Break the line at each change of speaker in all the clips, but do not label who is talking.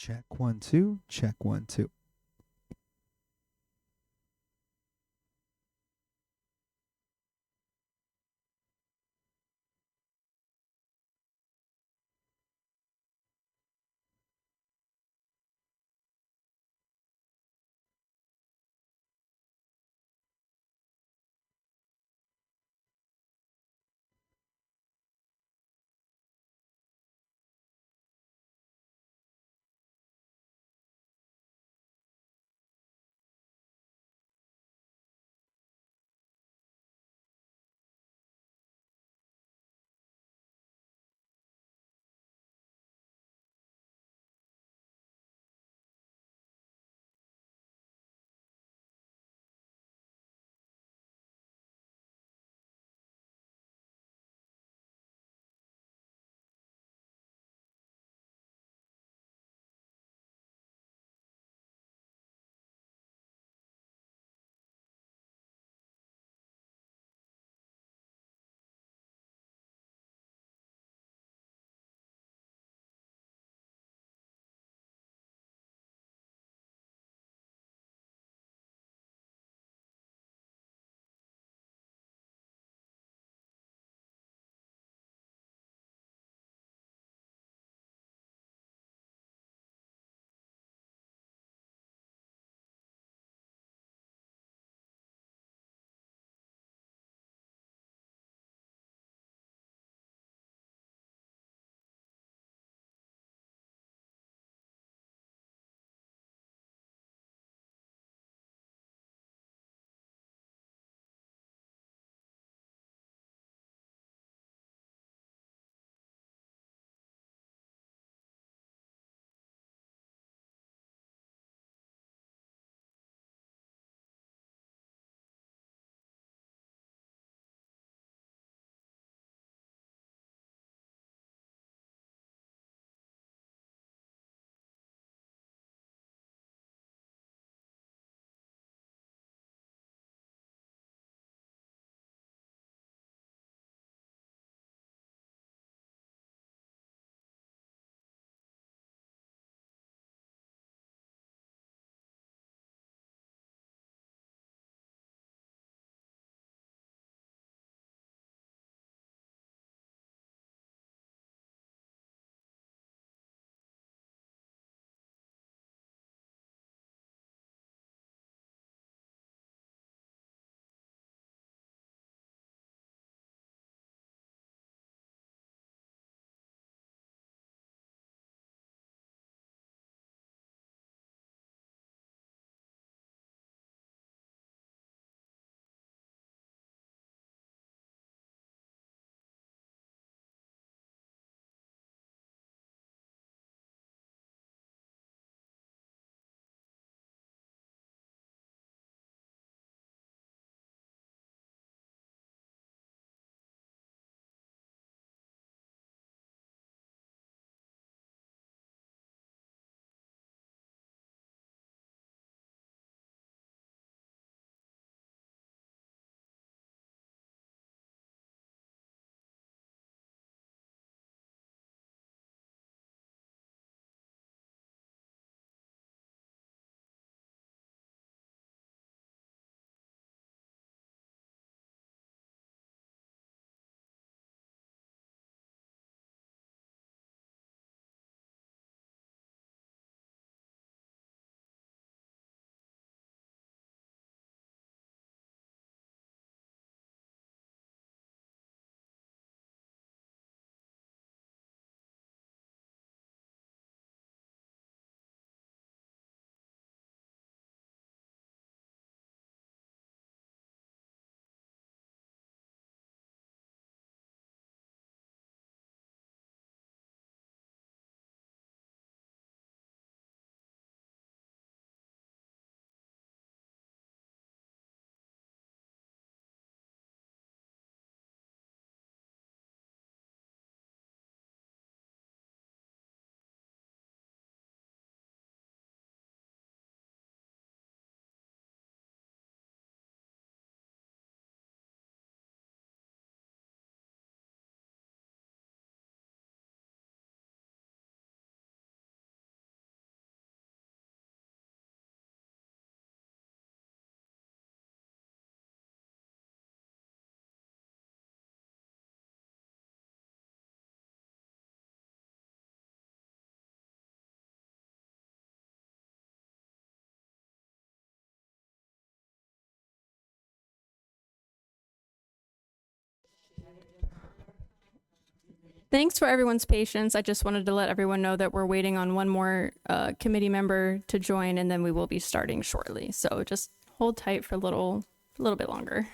Check 1 2. Check 1 2.
thanks for everyone's patience. I just wanted to let everyone know that we're waiting on one more committee member to join, and then we will be starting shortly. So just hold tight for a little bit longer.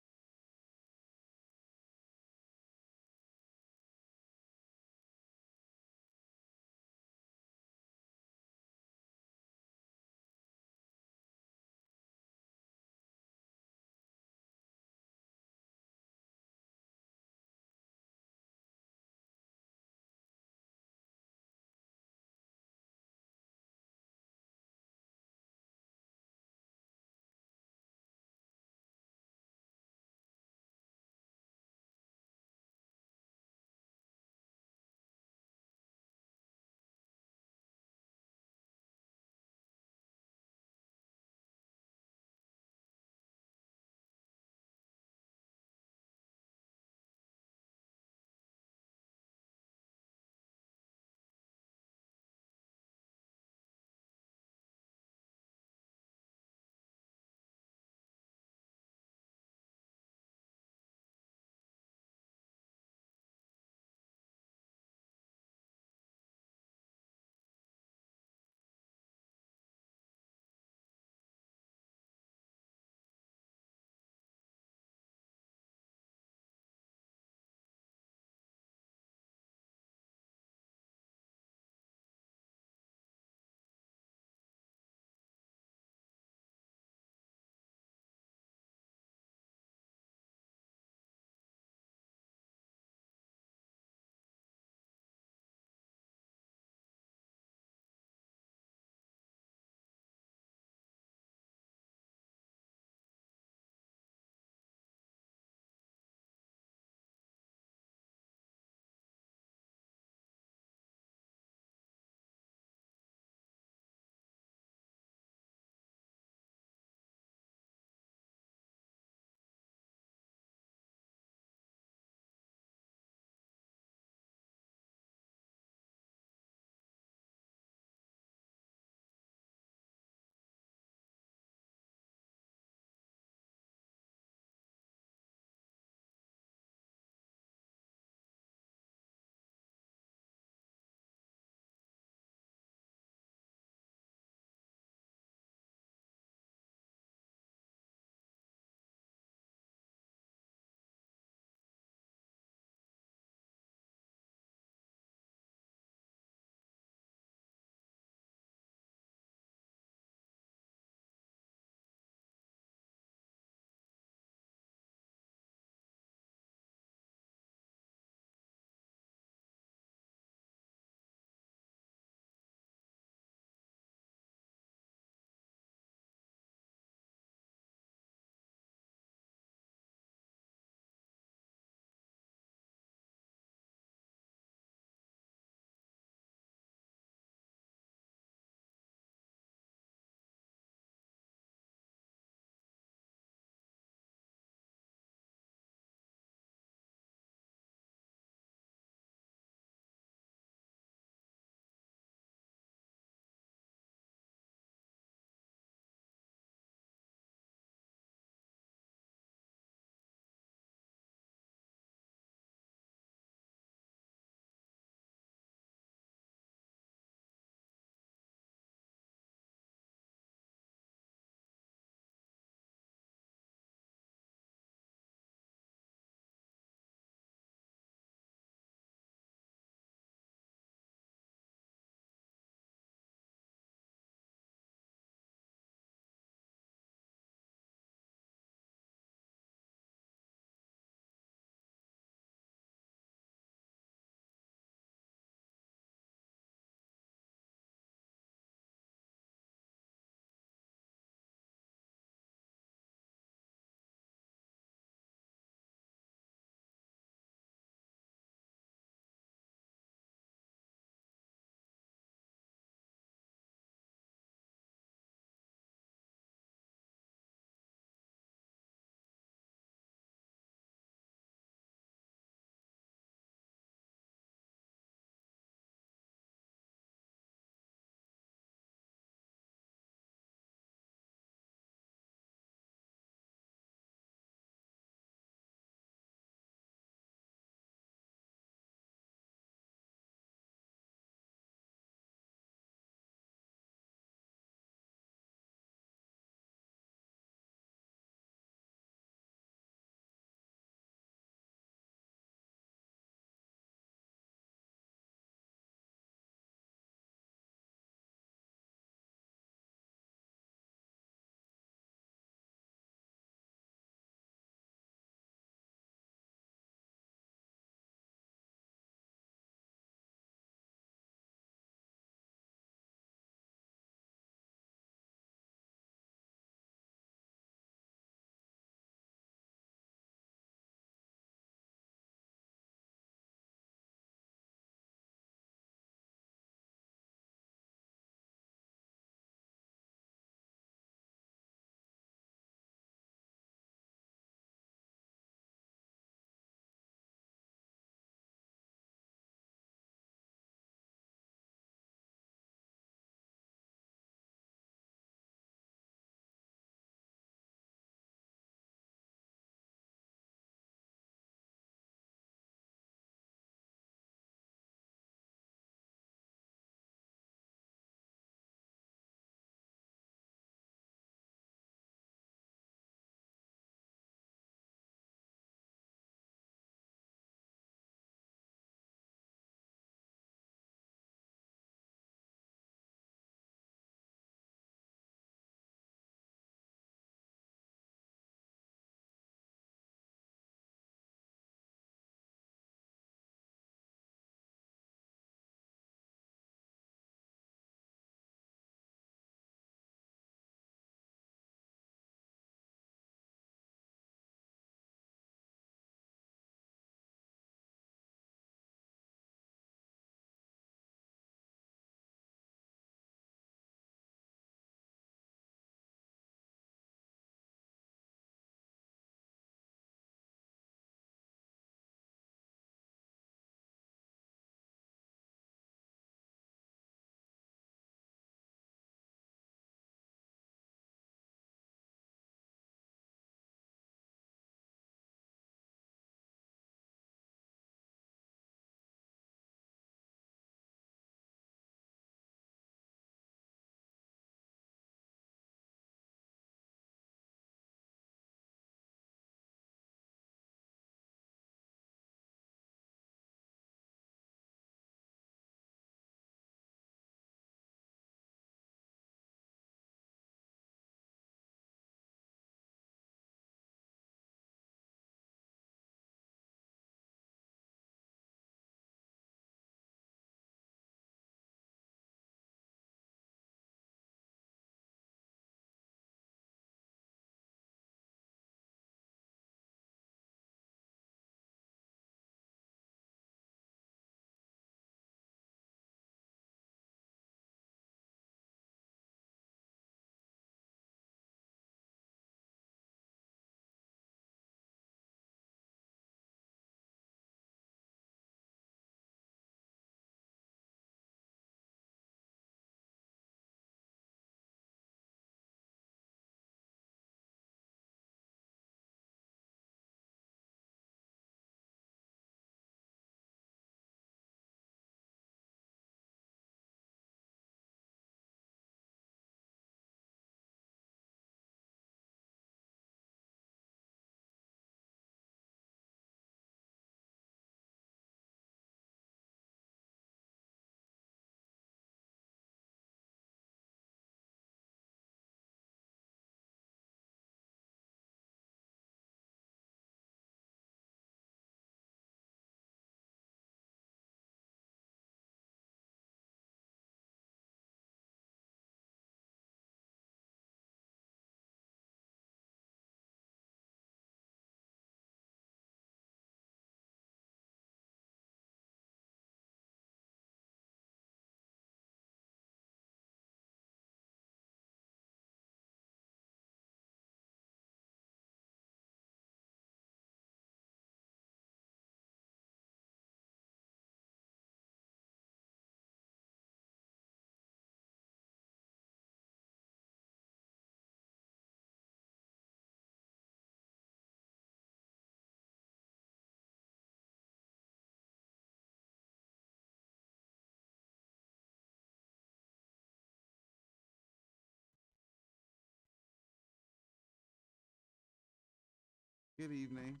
Good evening.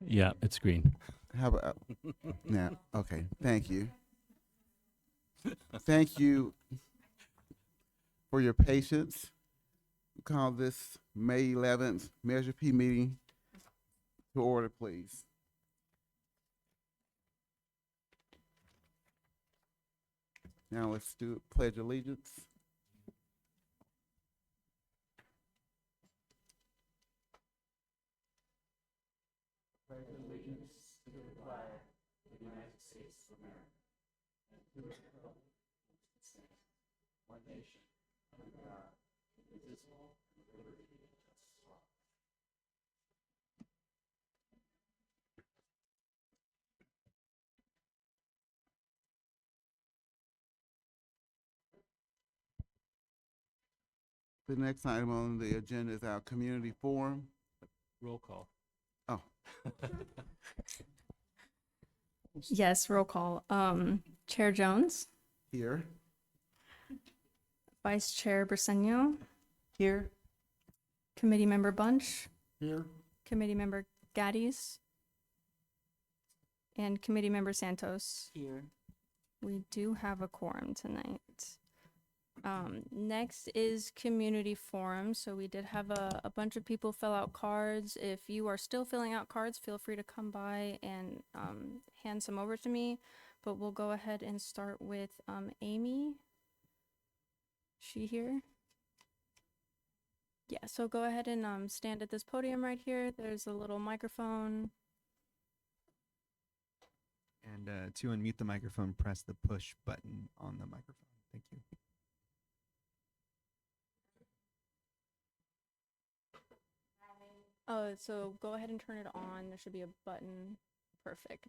Yeah, it's green.
How about now? Okay, thank you. Thank you for your patience. We call this May 11th Measure P meeting to order, please. Now let's do pledge allegiance. The next item on the agenda is our community forum.
Roll call.
Oh,
Yes, roll call. Chair Jones,
here.
Vice Chair Briseño,
Here.
Committee Member Bunch,
Here.
Committee Member Gaddies, and Committee Member Santos.
Here.
We do have a quorum tonight. Next is community forum. So we did have a bunch of people fill out cards. If you are still filling out cards, feel free to come by and hand some over to me. But we'll go ahead and start with Amy. She here? Yeah, so go ahead and stand at this podium right here. There's a little microphone.
And to unmute the microphone, press the push button on the microphone. Thank you.
So go ahead and turn it on. There should be a button. Perfect.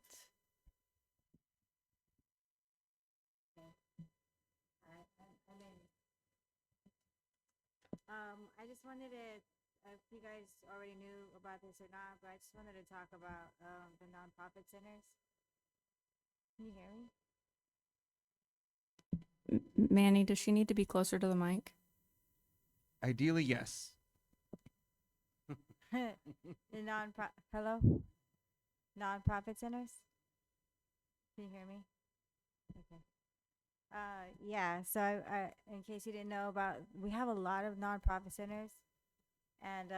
I just wanted to, if you guys already knew about this or not, but I just wanted to talk about the nonprofit centers. Can you hear me?
Manny, does she need to be closer to the mic?
Ideally, yes.
The hello? Nonprofit centers? Can you hear me? Okay. Yeah, so in case you didn't know about, we have a lot of nonprofit centers, and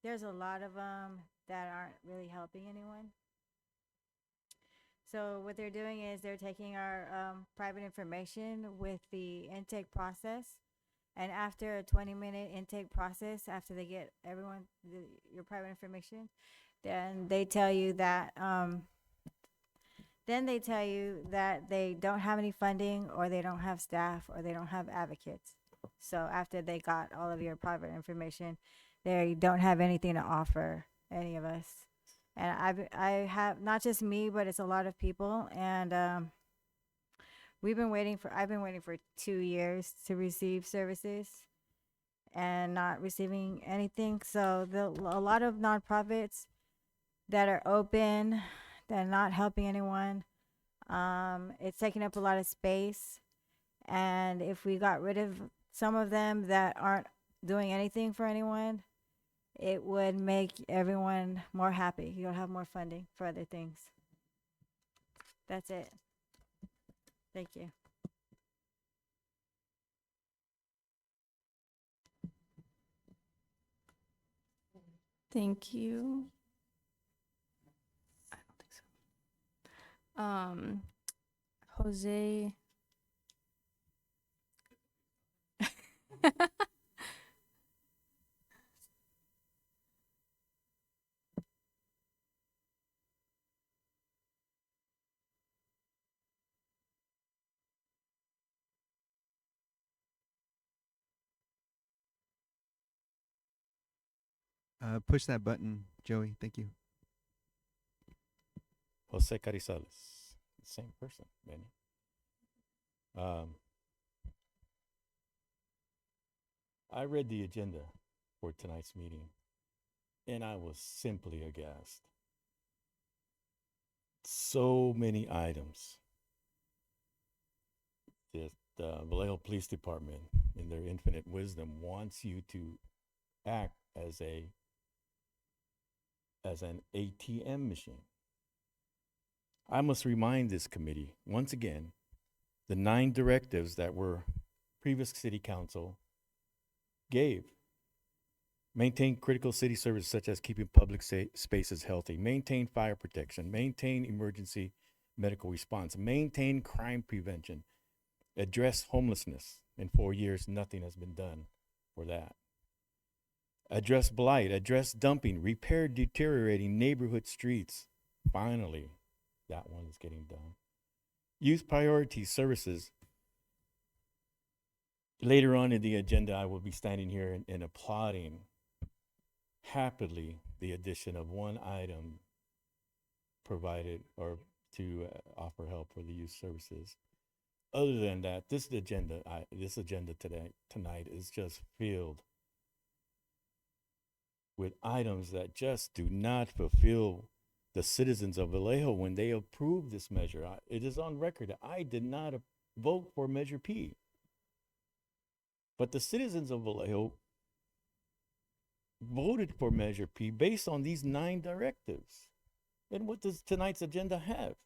there's a lot of them that aren't really helping anyone. So what they're doing is they're taking our private information with the intake process, and after a 20-minute intake process, after they get your private information, then they tell you that they don't have any funding, or they don't have staff, or they don't have advocates. So after they got all of your private information, they don't have anything to offer any of us. And I have, not just me, but it's a lot of people. And I've been waiting for 2 years to receive services and not receiving anything. So a lot of nonprofits that are open, that are not helping anyone. It's taking up a lot of space. And if we got rid of some of them that aren't doing anything for anyone, it would make everyone more happy. You'll have more funding for other things. That's it. Thank you.
Thank you. I don't think so. Jose.
Push that button, Joey. Thank you.
Jose Carizales. Same person, Benny. I read the agenda for tonight's meeting, and I was simply aghast. So many items that the Vallejo Police Department, in their infinite wisdom, wants you to act as an ATM machine. I must remind this committee, once again, the 9 directives that were previous city council gave. Maintain critical city services such as keeping public spaces healthy, maintain fire protection, maintain emergency medical response, maintain crime prevention, address homelessness. In 4 years, nothing has been done for that. Address blight, address dumping, repair deteriorating neighborhood streets. Finally, that one is getting done. Youth priority services. Later on in the agenda, I will be standing here and applauding happily the addition of one item provided or to offer help for the youth services. Other than that, this agenda tonight is just filled with items that just do not fulfill the citizens of Vallejo when they approved this measure. It is on record. I did not vote for Measure P. But the citizens of Vallejo voted for Measure P based on these 9 directives. And what does tonight's agenda have?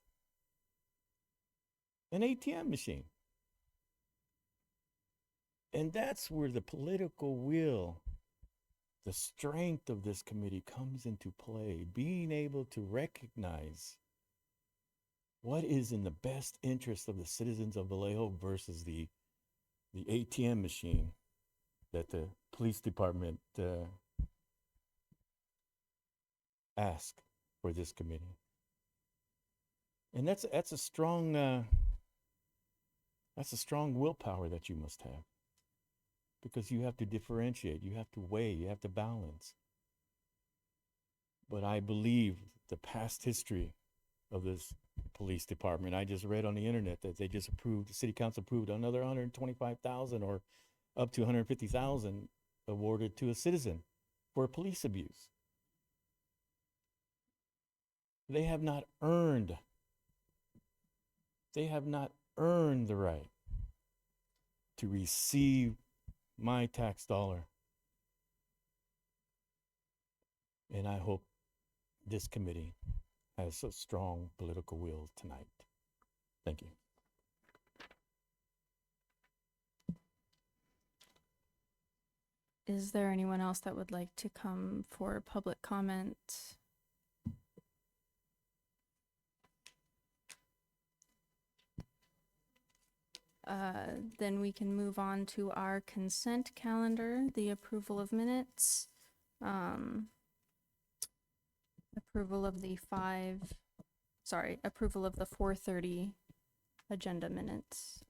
An ATM machine. And that's where the political will, the strength of this committee comes into play, being able to recognize what is in the best interest of the citizens of Vallejo versus the ATM machine that the police department asked for this committee. And that's a strong willpower that you must have, because you have to differentiate, you have to weigh, you have to balance. But I believe the past history of this police department, I just read on the internet that they just approved, the city council approved another 125,000 or up to 150,000 awarded to a citizen for police abuse. They have not earned the right to receive my tax dollar. And I hope this committee has a strong political will tonight. Thank you.
Is there anyone else that would like to come for public comment? Then we can move on to our consent calendar, the approval of minutes, approval of the 4:30 agenda minutes.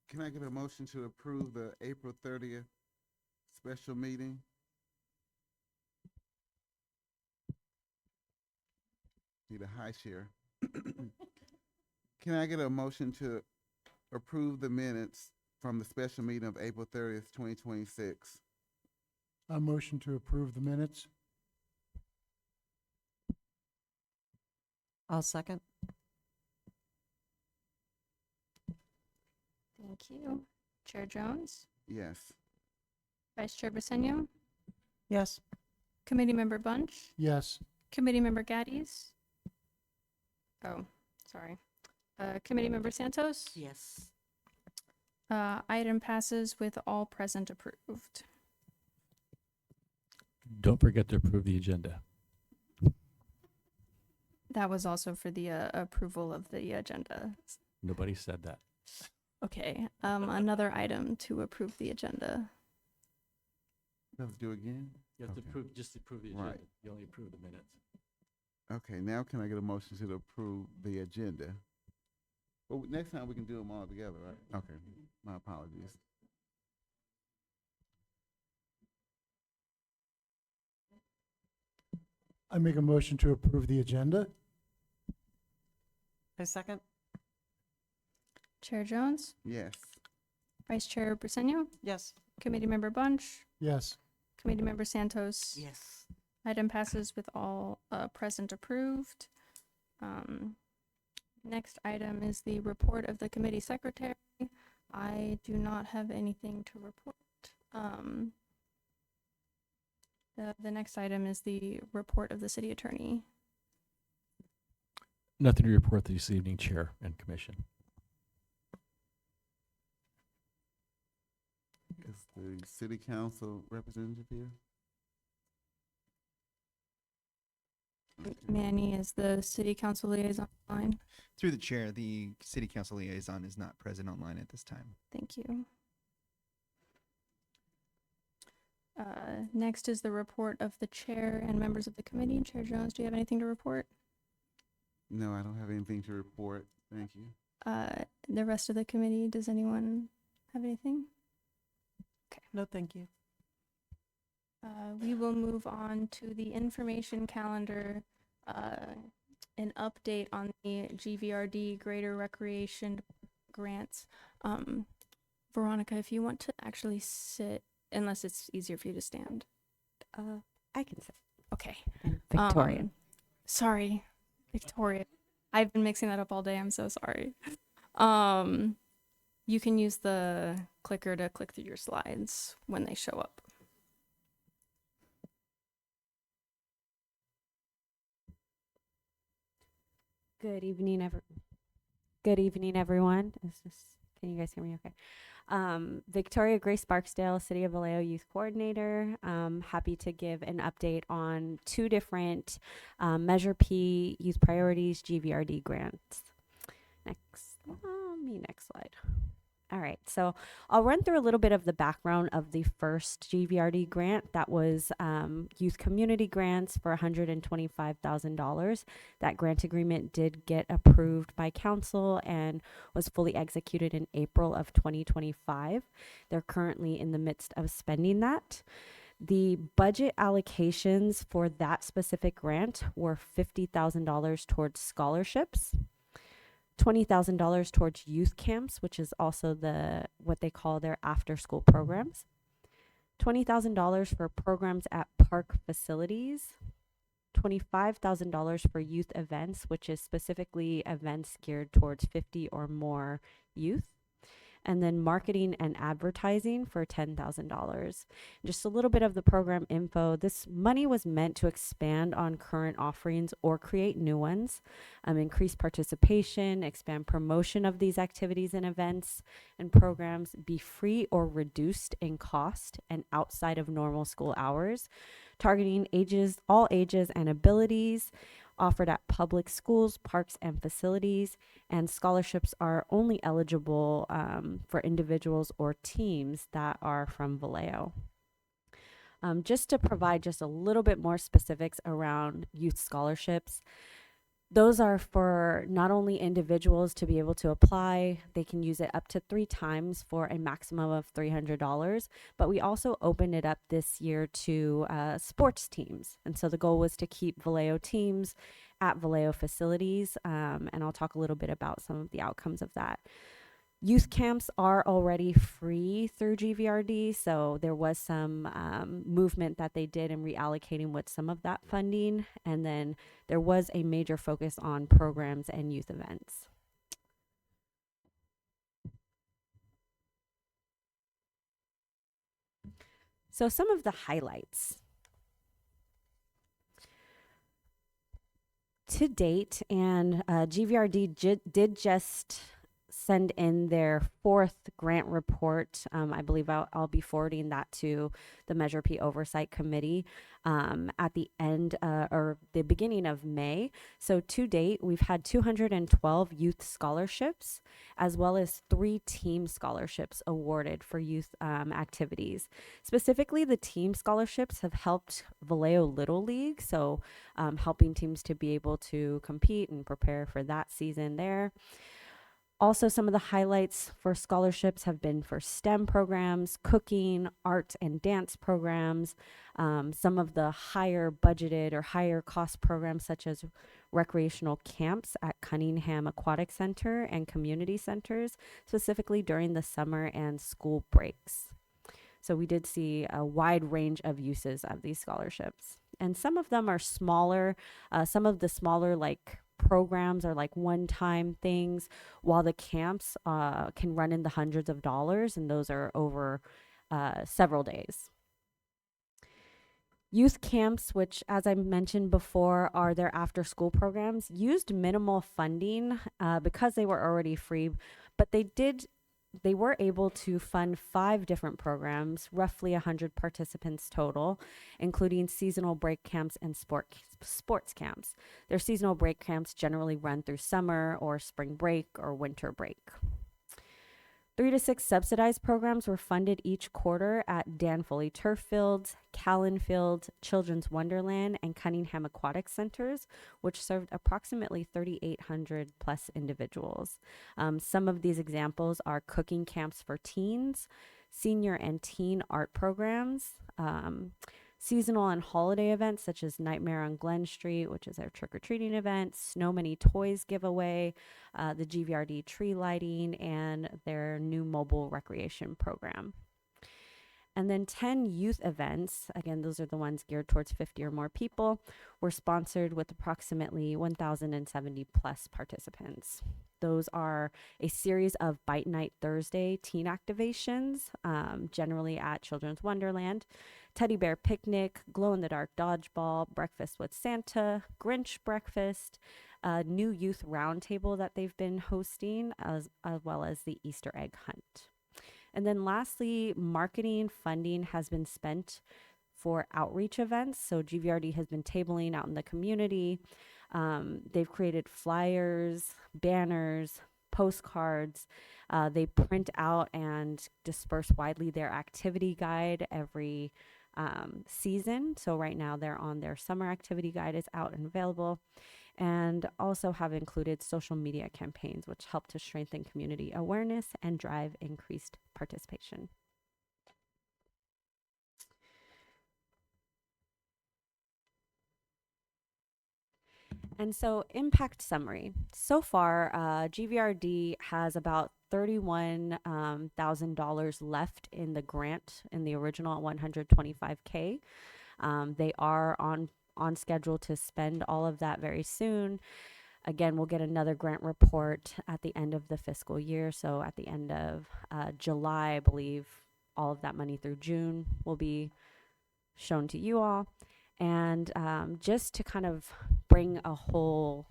Can I get a motion to approve the April 30th special meeting? Need a high share. Can I get a motion to approve the minutes from the special meeting of April 30th, 2026?
A motion to approve the minutes.
I'll second.
Thank you. Chair Jones,
Yes.
Vice Chair Briseño,
Yes.
Committee Member Bunch,
Yes.
Committee Member Gaddies. Oh, sorry. Committee Member Santos.
Yes.
Item passes with all present approved.
Don't forget to approve the agenda.
That was also for the approval of the agenda.
Nobody said that.
Okay, another item to approve the agenda.
Let's do again?
You have to
Okay.
just approve the
Right.
agenda. You only approve the minutes.
Okay, now can I get a motion to approve the agenda? Well, next time we can do them all together, right? Okay, my apologies.
I make a motion to approve the agenda.
I second.
Chair Jones,
Yes.
Vice Chair Briseño,
Yes.
Committee Member Bunch,
Yes.
Committee Member Santos.
Yes.
Item passes with all present approved. Next item is the report of the committee secretary. I do not have anything to report. The next item is the report of the city attorney.
Nothing to report this evening, Chair and Commission.
Is the city council representative here?
Manny is the city council liaison line.
Through the chair, the city council liaison is not present online at this time.
Thank you. Next is the report of the chair and members of the committee. Chair Jones, do you have anything to report?
No, I don't have anything to report. Thank you.
The rest of the committee, does anyone have anything?
No, thank you.
We will move on to the information calendar, an update on the GVRD Greater Recreation Grants. Veronica, if you want to actually sit, unless it's easier for you to stand.
I can say.
Okay.
Victorian.
Sorry, Victoria. I've been mixing that up all day. I'm so sorry. You can use the clicker to click through your slides when they show up.
Good evening, Good evening, everyone. Can you guys hear me okay? Victoria Grace Barksdale, City of Vallejo Youth Coordinator. Happy to give an update on two different Measure P Youth Priorities GVRD grants. Next slide. All right, so I'll run through a little bit of the background of the first GVRD grant. That was youth community grants for $125,000. That grant agreement did get approved by council and was fully executed in April of 2025. They're currently in the midst of spending that. The budget allocations for that specific grant were $50,000 towards scholarships, $20,000 towards youth camps, which is also what they call their after school programs, $20,000 for programs at park facilities, $25,000 for youth events, which is specifically events geared towards 50 or more youth, and then marketing and advertising for $10,000. Just a little bit of the program info. This money was meant to expand on current offerings or create new ones, increase participation, expand promotion of these activities and events and programs, be free or reduced in cost and outside of normal school hours, targeting all ages and abilities, offered at public schools, parks, and facilities, and scholarships are only eligible for individuals or teams that are from Vallejo. Just to provide just a little bit more specifics around youth scholarships, those are for not only individuals to be able to apply, they can use it up to 3 times for a maximum of $300, but we also opened it up this year to sports teams. And so the goal was to keep Vallejo teams at Vallejo facilities, and I'll talk a little bit about some of the outcomes of that. Youth camps are already free through GVRD, so there was some movement that they did in reallocating with some of that funding, and then there was a major focus on programs and youth events. So some of the highlights. To date, and GVRD did just send in their 4th grant report. I believe I'll be forwarding that to the Measure P Oversight Committee at the end or the beginning of May. So to date, we've had 212 youth scholarships, as well as 3 team scholarships awarded for youth activities. Specifically, the team scholarships have helped Vallejo Little League, so helping teams to be able to compete and prepare for that season there. Also, some of the highlights for scholarships have been for STEM programs, cooking, art and dance programs, some of the higher budgeted or higher cost programs such as recreational camps at Cunningham Aquatic Center and community centers, specifically during the summer and school breaks. So we did see a wide range of uses of these scholarships. And some of them are smaller. Some of the smaller programs are like one-time things, while the camps can run in the hundreds of dollars, and those are over several days. Youth camps, which, as I mentioned before, are their after-school programs, used minimal funding because they were already free, but they were able to fund 5 different programs, roughly 100 participants total, including seasonal break camps and sports camps. Their seasonal break camps generally run through summer or spring break or winter break. 3 to 6 subsidized programs were funded each quarter at Dan Foley Turf Fields, Callan Field, Children's Wonderland, and Cunningham Aquatic Centers, which served approximately 3,800 plus individuals. Some of these examples are cooking camps for teens, senior and teen art programs, seasonal and holiday events such as Nightmare on Glen Street, which is their trick-or-treating event, Snow Many Toys giveaway, the GVRD tree lighting, and their new mobile recreation program. And then 10 youth events, again, those are the ones geared towards 50 or more people, were sponsored with approximately 1,070 plus participants. Those are a series of Bite Night Thursday teen activations, generally at Children's Wonderland, Teddy Bear Picnic, Glow-in-the-Dark Dodgeball, Breakfast with Santa, Grinch Breakfast, new youth roundtable that they've been hosting, as well as the Easter egg hunt. And then lastly, marketing funding has been spent for outreach events. So GVRD has been tabling out in the community. They've created flyers, banners, postcards. They print out and disperse widely their activity guide every season. So right now they're on their summer activity guide is out and available, and also have included social media campaigns which help to strengthen community awareness and drive increased participation. And so, impact summary. So far, GVRD has about $31,000 left in the grant in the original $125K. They are on schedule to spend all of that very soon. Again, we'll get another grant report at the end of the fiscal year. So at the end of July, I believe all of that money through June will be shown to you all. And just to kind of bring a whole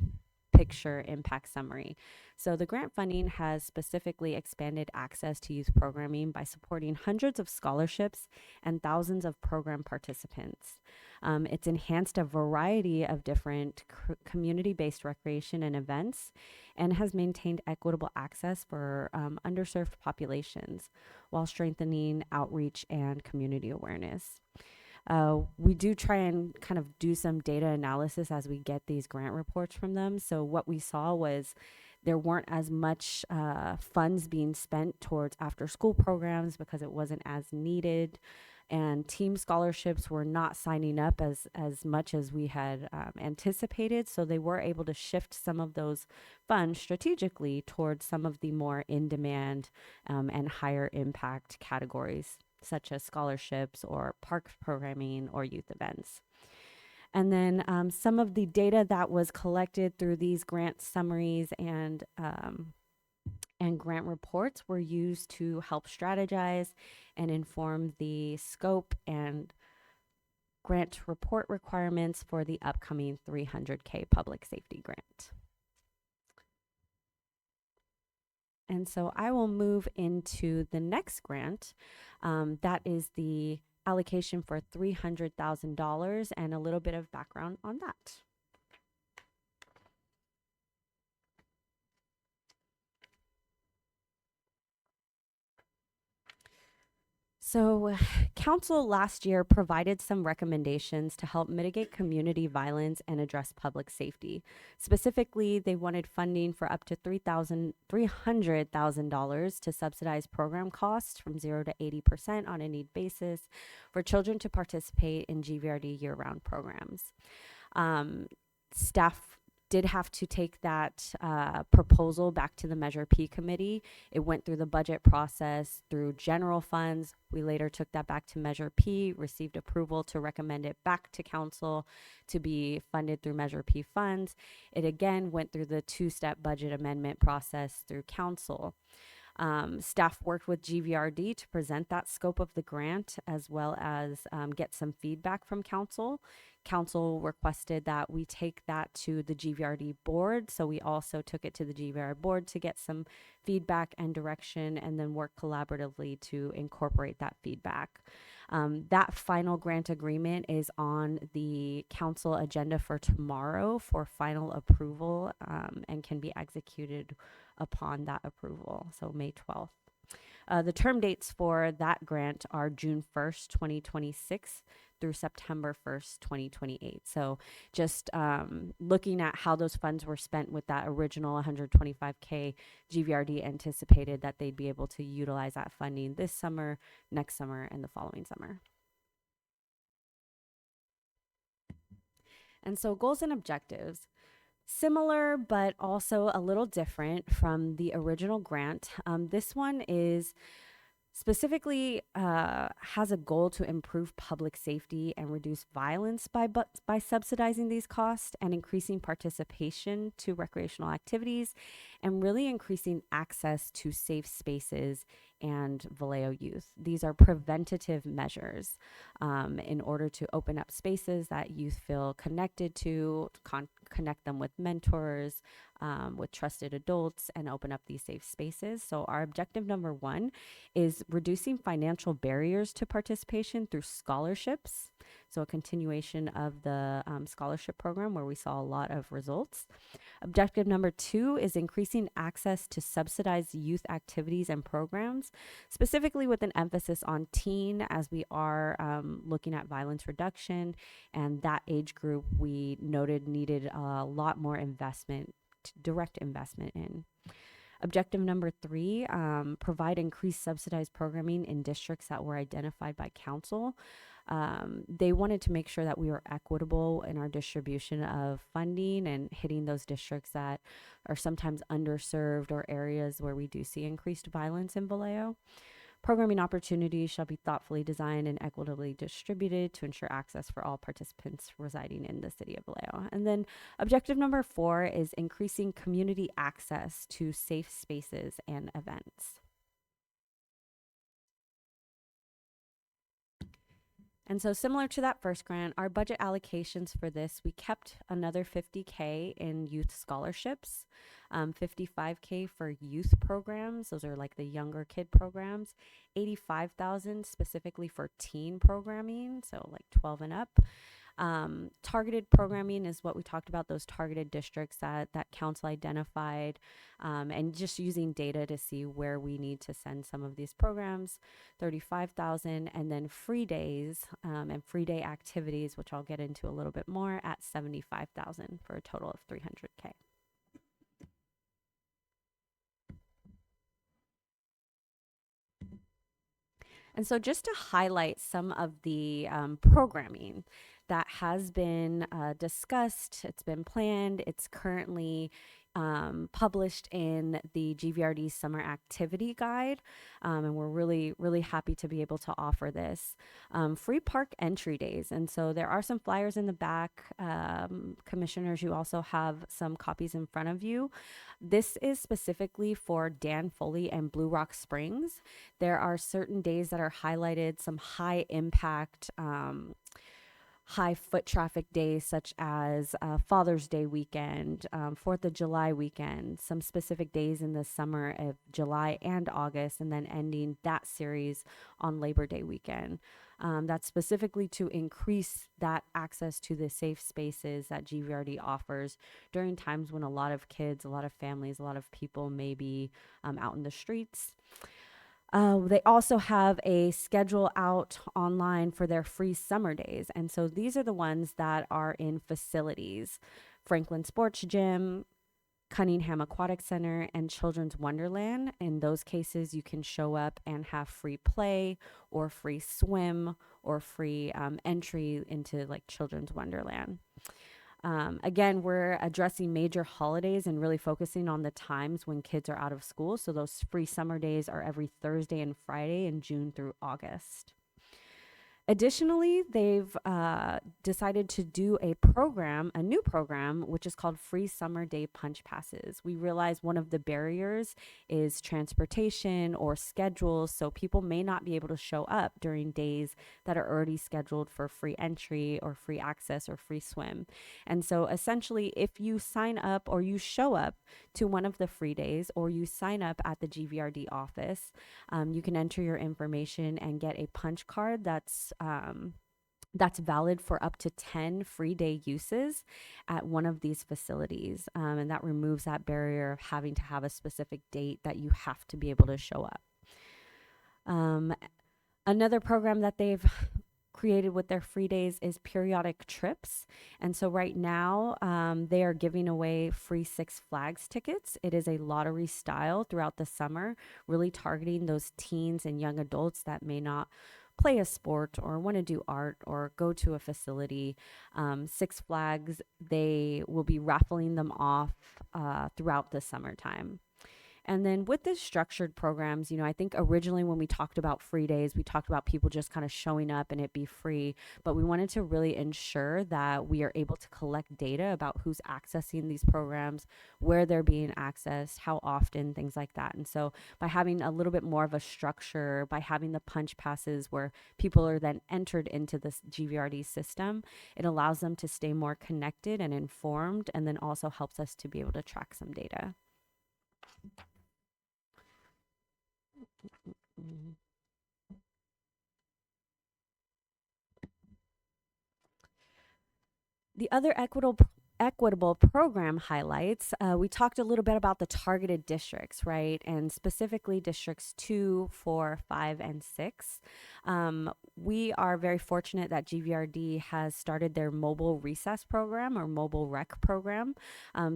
picture impact summary. So the grant funding has specifically expanded access to youth programming by supporting hundreds of scholarships and thousands of program participants. It's enhanced a variety of different community-based recreation and events, and has maintained equitable access for underserved populations while strengthening outreach and community awareness. We do try and kind of do some data analysis as we get these grant reports from them. So what we saw was there weren't as much funds being spent towards after school programs because it wasn't as needed, and team scholarships were not signing up as much as we had anticipated. So they were able to shift some of those funds strategically towards some of the more in-demand and higher impact categories, such as scholarships or park programming or youth events. And then some of the data that was collected through these grant summaries and grant reports were used to help strategize and inform the scope and grant report requirements for the upcoming 300K public safety grant. And so I will move into the next grant. That is the allocation for $300,000 and a little bit of background on that. So, Council last year provided some recommendations to help mitigate community violence and address public safety. Specifically, they wanted funding for up to $300,000 to subsidize program costs from 0 to 80% on a need basis for children to participate in GVRD year-round programs. Staff did have to take that proposal back to the Measure P committee. It went through the budget process through general funds. We later took that back to Measure P, received approval to recommend it back to council to be funded through Measure P funds. It again went through the two-step budget amendment process through council. Staff worked with GVRD to present that scope of the grant as well as get some feedback from council. Council requested that we take that to the GVRD board. So we also took it to the GVRD board to get some feedback and direction and then work collaboratively to incorporate that feedback. That final grant agreement is on the council agenda for tomorrow for final approval and can be executed upon that approval, so May 12th. The term dates for that grant are June 1st, 2026 through September 1st, 2028. So just looking at how those funds were spent with that original 125K, GVRD anticipated that they'd be able to utilize that funding this summer, next summer, and the following summer. And so goals and objectives. Similar, but also a little different from the original grant. This one is specifically has a goal to improve public safety and reduce violence by subsidizing these costs and increasing participation to recreational activities and really increasing access to safe spaces and Vallejo youth. These are preventative measures in order to open up spaces that youth feel connected to, connect them with mentors, with trusted adults, and open up these safe spaces. So our objective number 1 is reducing financial barriers to participation through scholarships. So a continuation of the scholarship program where we saw a lot of results. Objective number 2 is increasing access to subsidized youth activities and programs, specifically with an emphasis on teen as we are looking at violence reduction, and that age group we noted needed a lot more investment, direct investment in. Objective number 3, provide increased subsidized programming in districts that were identified by council. They wanted to make sure that we were equitable in our distribution of funding and hitting those districts that are sometimes underserved or areas where we do see increased violence in Vallejo. Programming opportunities shall be thoughtfully designed and equitably distributed to ensure access for all participants residing in the city of Vallejo. And then objective number 4 is increasing community access to safe spaces and events. And so similar to that first grant, our budget allocations for this, we kept another $50K in youth scholarships, $55K for youth programs. Those are like the younger kid programs, $85,000 specifically for teen programming, so like 12 and up. Targeted programming is what we talked about, those targeted districts that council identified, and just using data to see where we need to send some of these programs, 35,000, and then free days and free day activities, which I'll get into a little bit more, at 75,000 for a total of 300K. And so just to highlight some of the programming that has been discussed, it's been planned, it's currently published in the GVRD Summer Activity Guide, and we're really, really happy to be able to offer this. Free park entry days, and so there are some flyers in the back. Commissioners, you also have some copies in front of you. This is specifically for Dan Foley and Blue Rock Springs. There are certain days that are highlighted, some high impact high foot traffic days such as Father's Day weekend, 4th of July weekend, some specific days in the summer of July and August, and then ending that series on Labor Day weekend. That's specifically to increase that access to the safe spaces that GVRD offers during times when a lot of kids, a lot of families, a lot of people may be out in the streets. They also have a schedule out online for their free summer days. And so these are the ones that are in facilities: Franklin Sports Gym, Cunningham Aquatic Center, and Children's Wonderland. In those cases, you can show up and have free play or free swim or free entry into like Children's Wonderland. Again, we're addressing major holidays and really focusing on the times when kids are out of school. So those free summer days are every Thursday and Friday in June through August. Additionally, they've decided to do a program, a new program, which is called Free Summer Day Punch Passes. We realize one of the barriers is transportation or schedules, so people may not be able to show up during days that are already scheduled for free entry or free access or free swim. And so essentially, if you sign up or you show up to one of the free days or you sign up at the GVRD office, you can enter your information and get a punch card that's valid for up to 10 free day uses at one of these facilities. And that removes that barrier of having to have a specific date that you have to be able to show up. Another program that they've created with their free days is periodic trips. And so right now, they are giving away free Six Flags tickets. It is a lottery style throughout the summer, really targeting those teens and young adults that may not play a sport or want to do art or go to a facility. Six Flags, they will be raffling them off throughout the summertime. And then with the structured programs, I think originally when we talked about free days, we talked about people just kind of showing up and it be free. But we wanted to really ensure that we are able to collect data about who's accessing these programs, where they're being accessed, how often, things like that. And so by having a little bit more of a structure, by having the punch passes where people are then entered into this GVRD system, it allows them to stay more connected and informed, and then also helps us to be able to track some data. The other equitable program highlights, we talked a little bit about the targeted districts, right? And specifically districts 2, 4, 5, and 6. We are very fortunate that GVRD has started their mobile recess program or mobile rec program.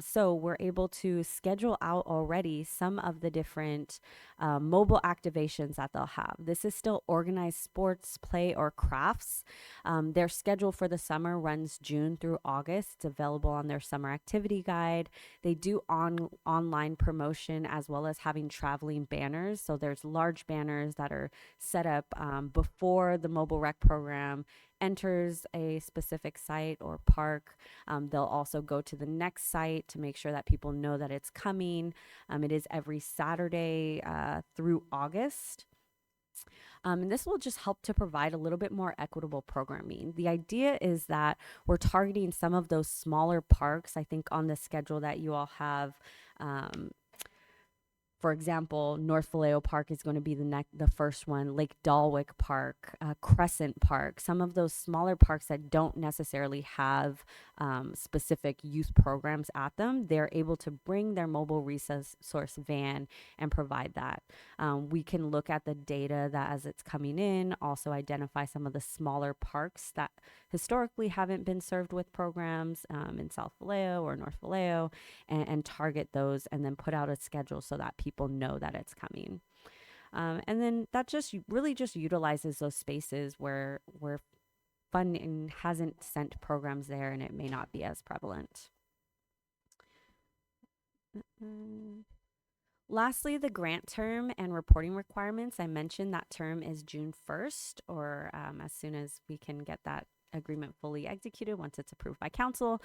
So we're able to schedule out already some of the different mobile activations that they'll have. This is still organized sports, play, or crafts. Their schedule for the summer runs June through August. It's available on their summer activity guide. They do online promotion as well as having traveling banners. So there's large banners that are set up before the mobile rec program enters a specific site or park. They'll also go to the next site to make sure that people know that it's coming. It is every Saturday through August. And this will just help to provide a little bit more equitable programming. The idea is that we're targeting some of those smaller parks. I think on the schedule that you all have, for example, North Vallejo Park is going to be the first one, Lake Dalwick Park, Crescent Park, some of those smaller parks that don't necessarily have specific youth programs at them. They're able to bring their mobile resource van and provide that. We can look at the data that as it's coming in, also identify some of the smaller parks that historically haven't been served with programs in South Vallejo or North Vallejo, and target those and then put out a schedule so that people know that it's coming. And then that just really just utilizes those spaces where funding hasn't sent programs there and it may not be as prevalent. Lastly, the grant term and reporting requirements. I mentioned that term is June 1st, or as soon as we can get that agreement fully executed once it's approved by council,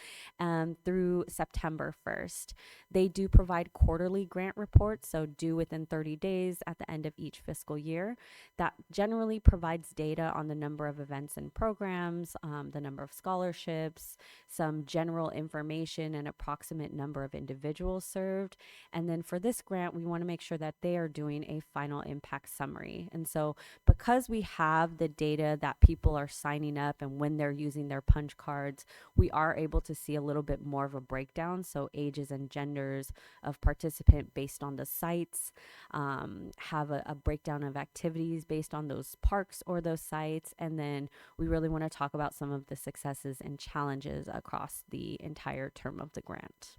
through September 1st. They do provide quarterly grant reports, so due within 30 days at the end of each fiscal year. That generally provides data on the number of events and programs, the number of scholarships, some general information, and approximate number of individuals served. And then for this grant, we want to make sure that they are doing a final impact summary. And so because we have the data that people are signing up and when they're using their punch cards, we are able to see a little bit more of a breakdown. So ages and genders of participant based on the sites, have a breakdown of activities based on those parks or those sites. And then we really want to talk about some of the successes and challenges across the entire term of the grant.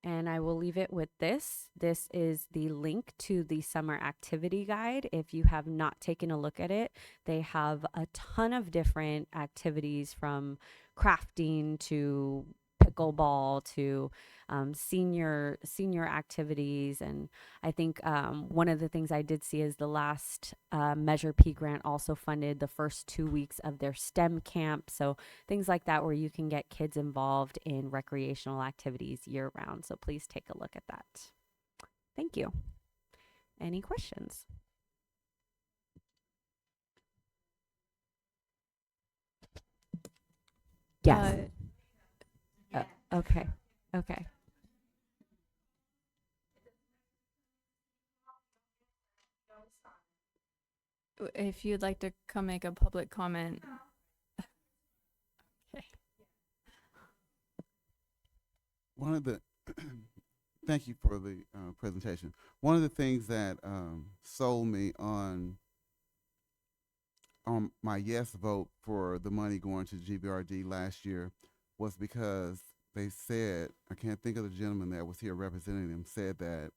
And I will leave it with this. This is the link to the summer activity guide. If you have not taken a look at it, they have a ton of different activities from crafting to pickleball to senior activities. And I think one of the things I did see is the last Measure P grant also funded the first 2 weeks of their STEM camp. So things like that where you can get kids involved in recreational activities year round. So please take a look at that. Thank you. Any questions? Yes. Okay. Okay.
If you'd like to come make a public comment. Okay.
One of the thank you for the presentation. One of the things that sold me on my yes vote for the money going to GVRD last year was because they said, I can't think of the gentleman that was here representing them, said that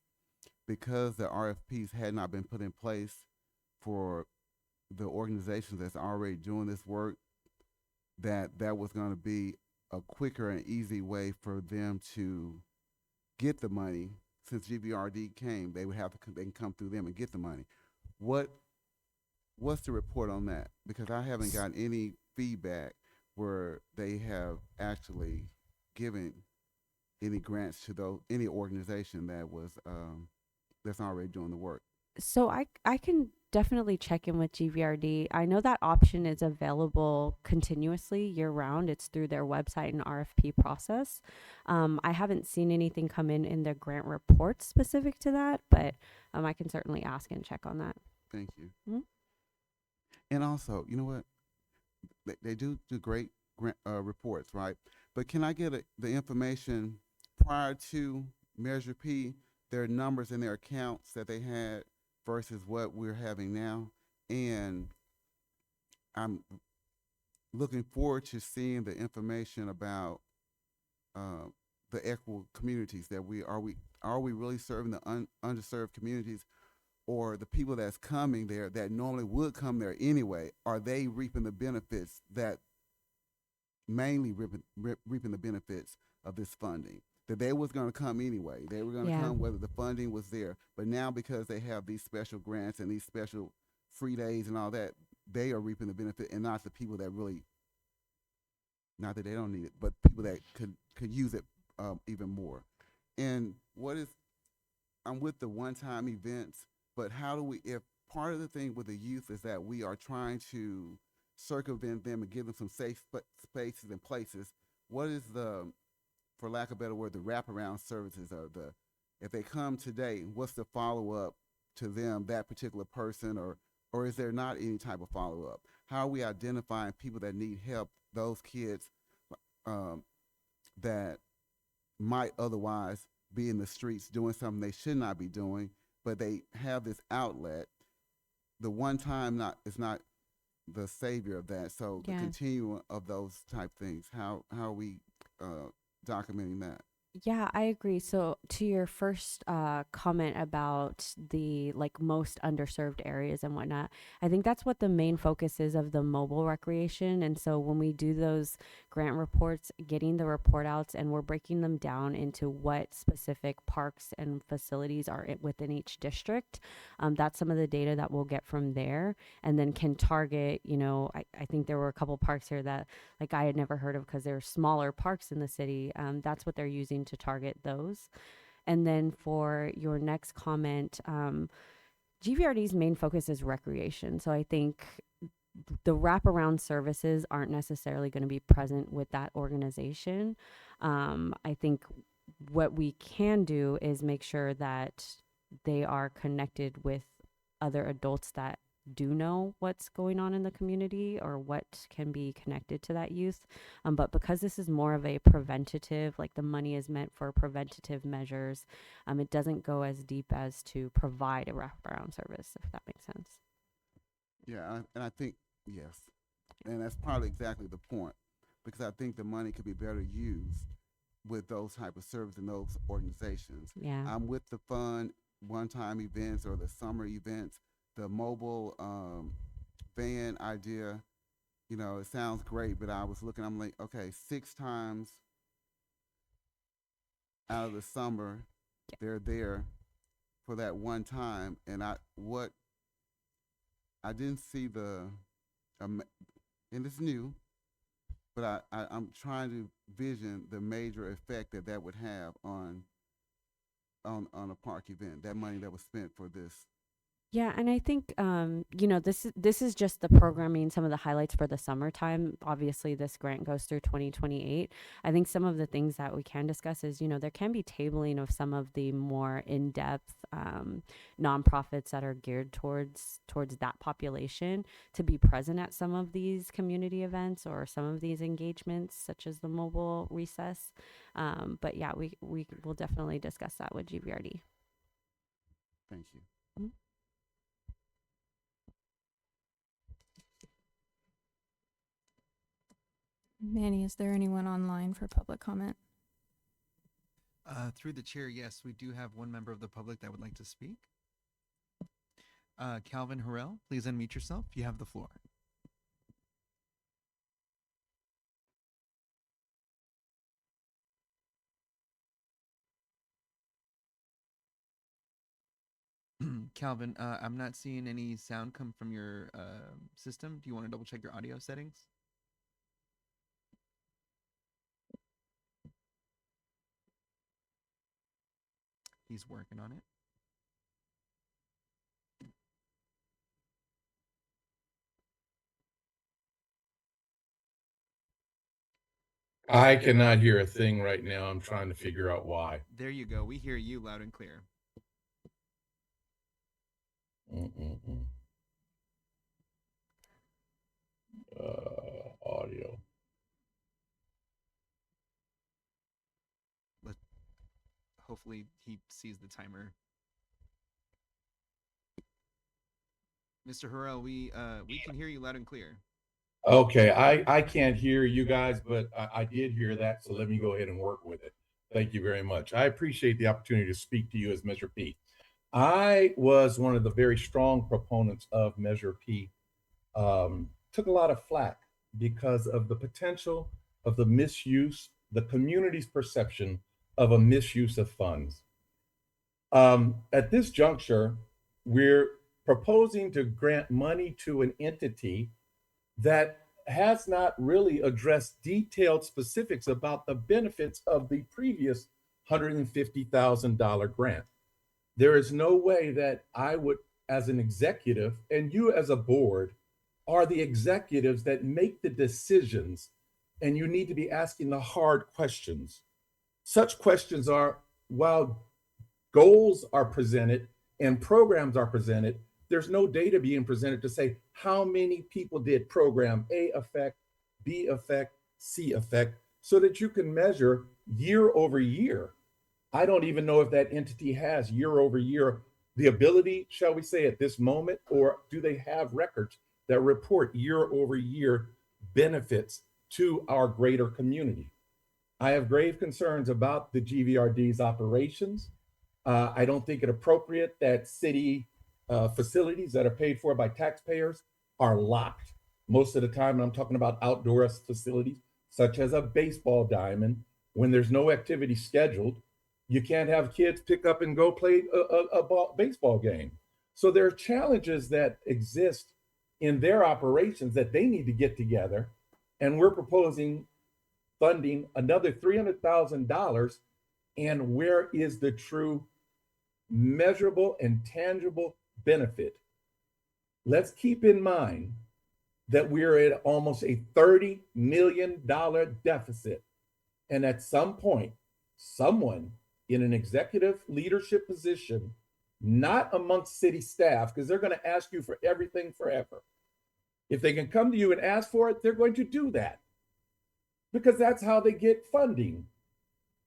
because the RFPs had not been put in place for the organizations that's already doing this work, that was going to be a quicker and easy way for them to get the money. Since GVRD came, they can come through them and get the money. What's the report on that? Because I haven't gotten any feedback where they have actually given any grants to any organization that was that's already doing the work.
So I can definitely check in with GVRD. I know that option is available continuously year round. It's through their website and RFP process. I haven't seen anything come in their grant reports specific to that, but I can certainly ask and check on that.
Thank you.
Mm-hmm.
And also, you know what? They do great grant reports, right? But can I get the information prior to Measure P, their numbers and their accounts that they had versus what we're having now? And I'm looking forward to seeing the information about the equitable communities that are we really serving the underserved communities, or the people that's coming there that normally would come there anyway? Are they reaping the benefits that mainly reaping the benefits of this funding? That they was going to come anyway. They were going to come whether the funding was there. But now because they have these special grants and these special free days and all that, they are reaping the benefit, and not the people that really, not that they don't need it, but people that could use it even more. And I'm with the one-time events, but how do we, if part of the thing with the youth is that we are trying to circumvent them and give them some safe spaces and places, what is for lack of a better word, the wraparound services, or if they come today, what's the follow-up to them, that particular person, or is there not any type of follow-up? How are we identifying people that need help, those kids that might otherwise be in the streets doing something they should not be doing, but they have this outlet? The one time is not the savior of that. So the continuum of those type things, how are we documenting that?
Yeah, I agree. So to your first comment about the most underserved areas and whatnot, I think that's what the main focus is of the mobile recreation. And so when we do those grant reports, getting the report outs, and we're breaking them down into what specific parks and facilities are within each district, that's some of the data that we'll get from there, and then can target, I think there were a couple parks here that I had never heard of because they're smaller parks in the city. That's what they're using to target those. And then for your next comment, GVRD's main focus is recreation. So I think the wraparound services aren't necessarily going to be present with that organization. I think what we can do is make sure that they are connected with other adults that do know what's going on in the community or what can be connected to that youth. But because this is more of a preventative, the money is meant for preventative measures, it doesn't go as deep as to provide a wraparound service, if that makes sense.
Yeah, and I think, yes. And that's probably exactly the point, because I think the money could be better used with those type of services and those organizations.
Yeah.
I'm with the fun one-time events or the summer events, the mobile van idea. You know, it sounds great, but I was looking. I'm like, okay, 6 times out of the summer, they're there for that one time, and I didn't see and it's new, but I'm trying to vision the major effect that would have on a park event. That money that was spent for this.
Yeah, and I think this is just the programming, some of the highlights for the summertime. Obviously, this grant goes through 2028. I think some of the things that we can discuss is, there can be tabling of some of the more in-depth nonprofits that are geared towards that population to be present at some of these community events or some of these engagements, such as the mobile recess. But yeah, we will definitely discuss that with GVRD.
Thank you.
Mhm.
Manny, is there anyone online for public comment?
Through the chair, yes, we do have one member of the public that would like to speak. Calvin Harrell, please unmute yourself. You have the floor. Calvin, I'm not seeing any sound come from your system. Do you want to double check your audio settings? He's working on it.
I cannot hear a thing right now. I'm trying to figure out why.
There you go. We hear you loud and clear.
Audio.
Hopefully he sees the timer. Mr. Harrell, we can hear you loud and clear.
Okay, I can't hear you guys, but I did hear that, so let me go ahead and work with it. Thank you very much. I appreciate the opportunity to speak to you as Measure P. I was one of the very strong proponents of Measure P. Took a lot of flack because of the potential of the misuse, the community's perception of a misuse of funds. At this juncture, we're proposing to grant money to an entity that has not really addressed detailed specifics about the benefits of the previous $150,000 grant. There is no way that I would, as an executive, and you as a board, are the executives that make the decisions, and you need to be asking the hard questions. Such questions are, while goals are presented and programs are presented, there's no data being presented to say how many people did program A affect, B affect, C affect, so that you can measure year over year. I don't even know if that entity has year over year the ability, shall we say, at this moment, or do they have records that report year over year benefits to our greater community? I have grave concerns about the GVRD's operations. I don't think it appropriate that city facilities that are paid for by taxpayers are locked. Most of the time, I'm talking about outdoor facilities, such as a baseball diamond. When there's no activity scheduled, you can't have kids pick up and go play a baseball game. So there are challenges that exist in their operations that they need to get together. And we're proposing funding another $300,000. And where is the true measurable and tangible benefit? Let's keep in mind that we're at almost a $30 million deficit. And at some point, someone in an executive leadership position, not amongst city staff, because they're going to ask you for everything forever. If they can come to you and ask for it, they're going to do that because that's how they get funding.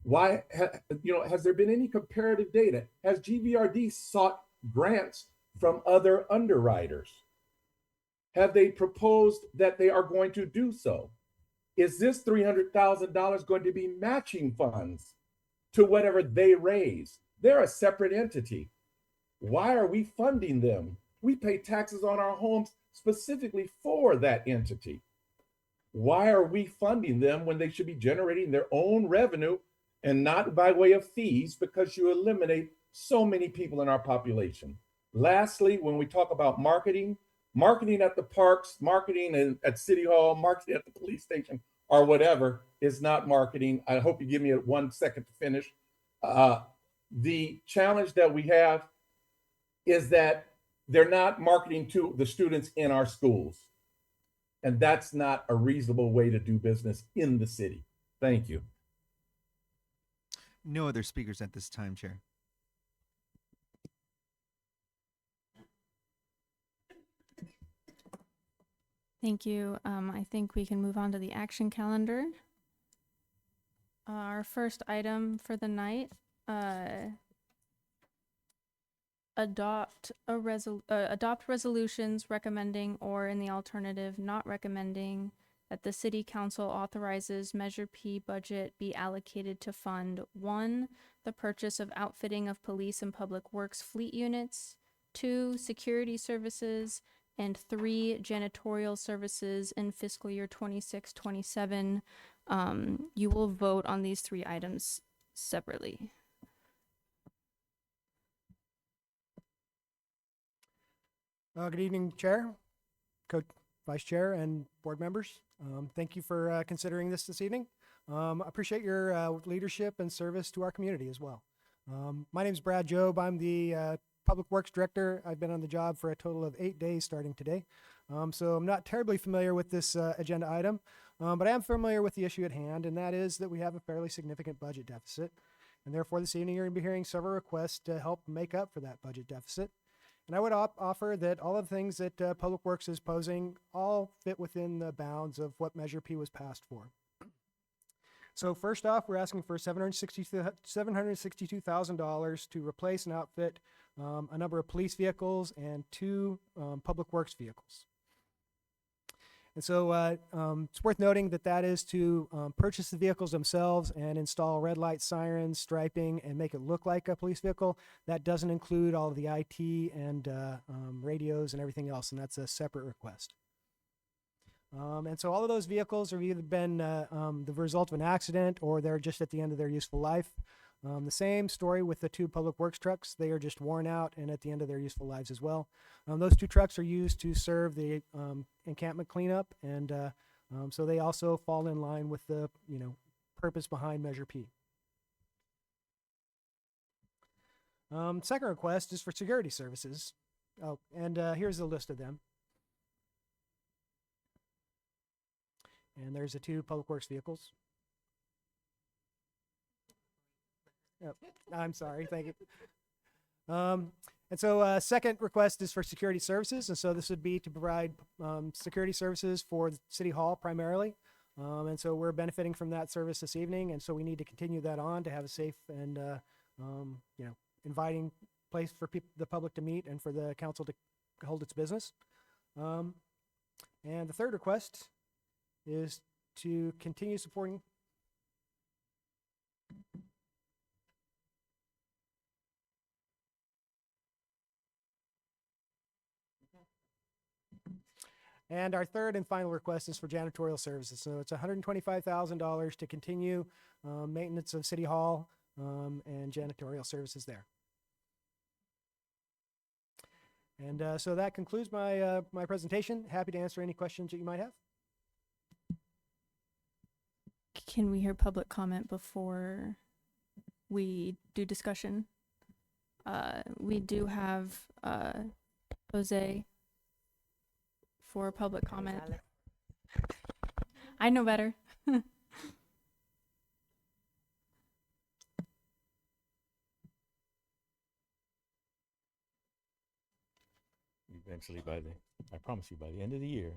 Why, has there been any comparative data? Has GVRD sought grants from other underwriters? Have they proposed that they are going to do so? is this $300,000 going to be matching funds to whatever they raise? They're a separate entity. Why are we funding them? We pay taxes on our homes specifically for that entity. Why are we funding them when they should be generating their own revenue and not by way of fees, because you eliminate so many people in our population? Lastly, when we talk about marketing, marketing at the parks, marketing at City Hall, marketing at the police station, or whatever is not marketing. I hope you give me 1 second to finish. The challenge that we have is that they're not marketing to the students in our schools. And that's not a reasonable way to do business in the city. Thank you.
No other speakers at this time, Chair.
Thank you. I think we can move on to the action calendar. Our first item for the night, adopt resolutions recommending, or in the alternative, not recommending, that the City Council authorizes Measure P budget be allocated to fund 1, the purchase of outfitting of police and public works fleet units, 2, security services, and 3, janitorial services in fiscal year 26-27. You will vote on these 3 items separately.
Good evening, Chair, Vice Chair, and board members. Thank you for considering this evening. I appreciate your leadership and service to our community as well. My name is Brad Jobe. I'm the Public Works Director. I've been on the job for a total of 8 days starting today. So I'm not terribly familiar with this agenda item, but I am familiar with the issue at hand, and that is that we have a fairly significant budget deficit. And therefore, this evening, you're going to be hearing several requests to help make up for that budget deficit. And I would offer that all of the things that Public Works is posing all fit within the bounds of what Measure P was passed for. So first off, we're asking for $762,000 to replace and outfit a number of police vehicles and 2 Public Works vehicles. And so it's worth noting that that is to purchase the vehicles themselves and install red light sirens, striping, and make it look like a police vehicle. That doesn't include all of the IT and radios and everything else, and that's a separate request. And so all of those vehicles have either been the result of an accident or they're just at the end of their useful life. The same story with the 2 Public Works trucks. They are just worn out and at the end of their useful lives as well. Those 2 trucks are used to serve the encampment cleanup, and so they also fall in line with the purpose behind Measure P. Second request is for security services. Oh, and here's a list of them. And there's the 2 Public Works vehicles. Yep. I'm sorry. Thank you. And so second request is for security services. And so this would be to provide security services for City Hall primarily. And so we're benefiting from that service this evening. And so we need to continue that on to have a safe and inviting place for the public to meet and for the council to hold its business. And the third request is to continue supporting And our third and final request is for janitorial services. So it's $125,000 to continue maintenance of City Hall and janitorial services there. And so that concludes my my presentation. Happy to answer any questions that you might have.
Can we hear public comment before we do discussion? We do have Jose for public comment. I know better.
Eventually, I promise you, by the end of the year,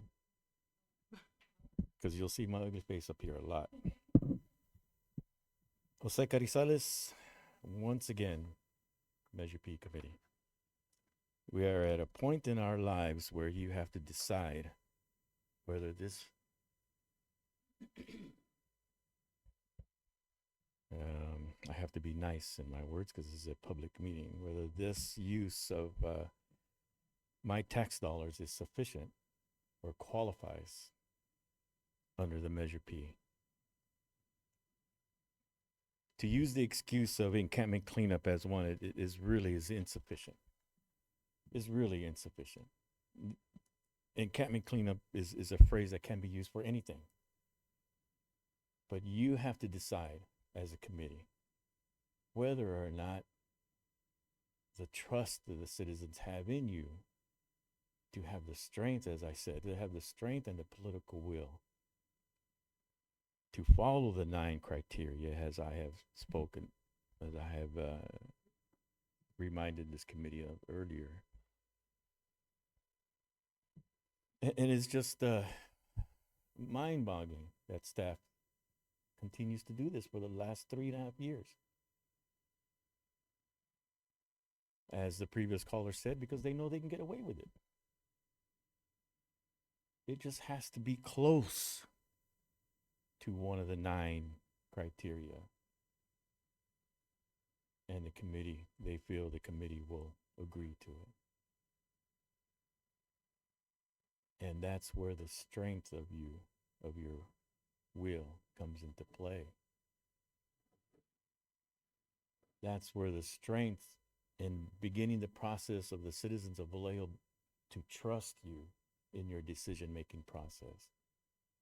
because you'll see my ugly face up here a lot. Jose Carizales, once again, Measure P Committee. We are at a point in our lives where you have to decide whether this I have to be nice in my words because this is a public meeting, whether this use of my tax dollars is sufficient or qualifies under the Measure P. To use the excuse of encampment cleanup as one, it is really is insufficient. Is really insufficient. Encampment cleanup is a phrase that can be used for anything. But you have to decide as a committee whether or not the trust that the citizens have in you to have the strength, as I said, to have the strength and the political will to follow the 9 criteria as I have spoken, as I have reminded this committee of earlier. And it's just mind-boggling that staff continues to do this for the last 3.5 years. As the previous caller said, because they know they can get away with it. It just has to be close to one of the 9 criteria. And the committee, they feel the committee will agree to it. And that's where the strength of you, of your will, comes into play. That's where the strength in beginning the process of the citizens of Vallejo to trust you in your decision-making process,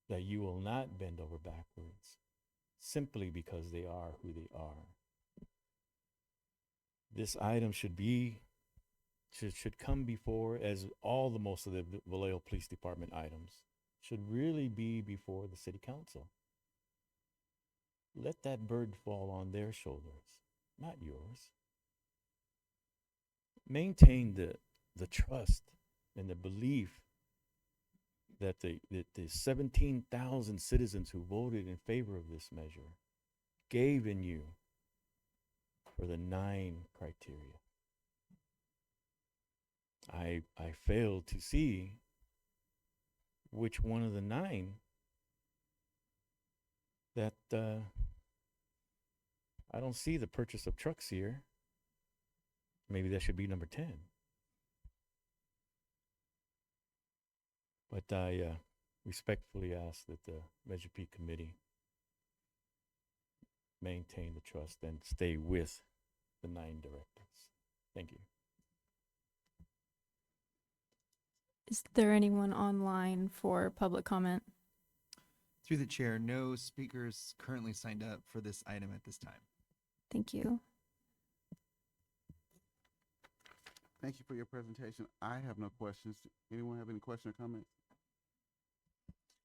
that you will not bend over backwards simply because they are who they are. This item should come before, as all the most of the Vallejo Police Department items should really be before the city council. Let that burden fall on their shoulders, not yours. Maintain the trust and the belief that the 17,000 citizens who voted in favor of this measure gave in you for the 9 criteria. I failed to see which one of the 9 that I don't see the purchase of trucks here. Maybe that should be number 10. But I respectfully ask that the Measure P committee maintain the trust and stay with the 9 directives. Thank you.
Is there anyone online for public comment?
Through the chair, no speakers currently signed up for this item at this time.
Thank you.
Thank you for your presentation. I have no questions. Anyone have any question or comment?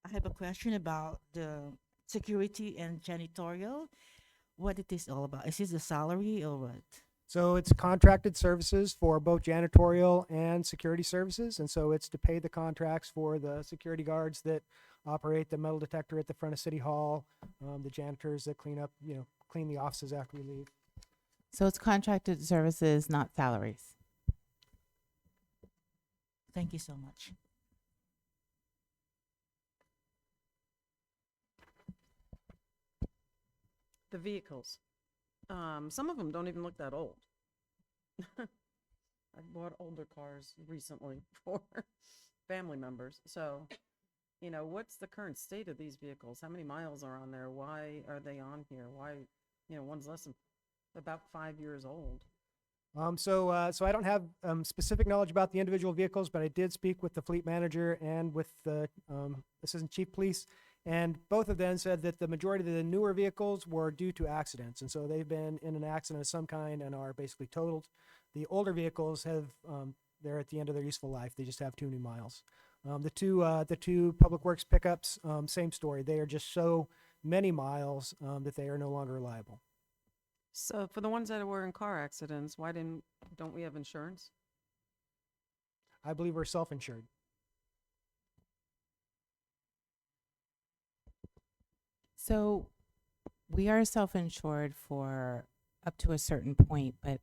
I have a question about the security and janitorial. What it is all about? Is this a salary or what?
So it's contracted services for both janitorial and security services. And so it's to pay the contracts for the security guards that operate the metal detector at the front of City Hall, the janitors that clean up, clean the offices after we leave.
So it's contracted services, not salaries.
Thank you so much.
The vehicles. Some of them don't even look that old. I bought older cars recently for family members. So, what's the current state of these vehicles? How many miles are on there? Why are they on here? Why, one's less than about 5 years old.
So I don't have specific knowledge about the individual vehicles, but I did speak with the fleet manager and with the assistant chief police, and both of them said that the majority of the newer vehicles were due to accidents, and so they've been in an accident of some kind and are basically totaled. The older vehicles have they're at the end of their useful life. They just have too many miles. The two public works pickups, same story. They are just so many miles that they are no longer reliable.
So for the ones that were in car accidents, why don't we have insurance?
I believe we're self-insured.
So we are self-insured for up to a certain point, but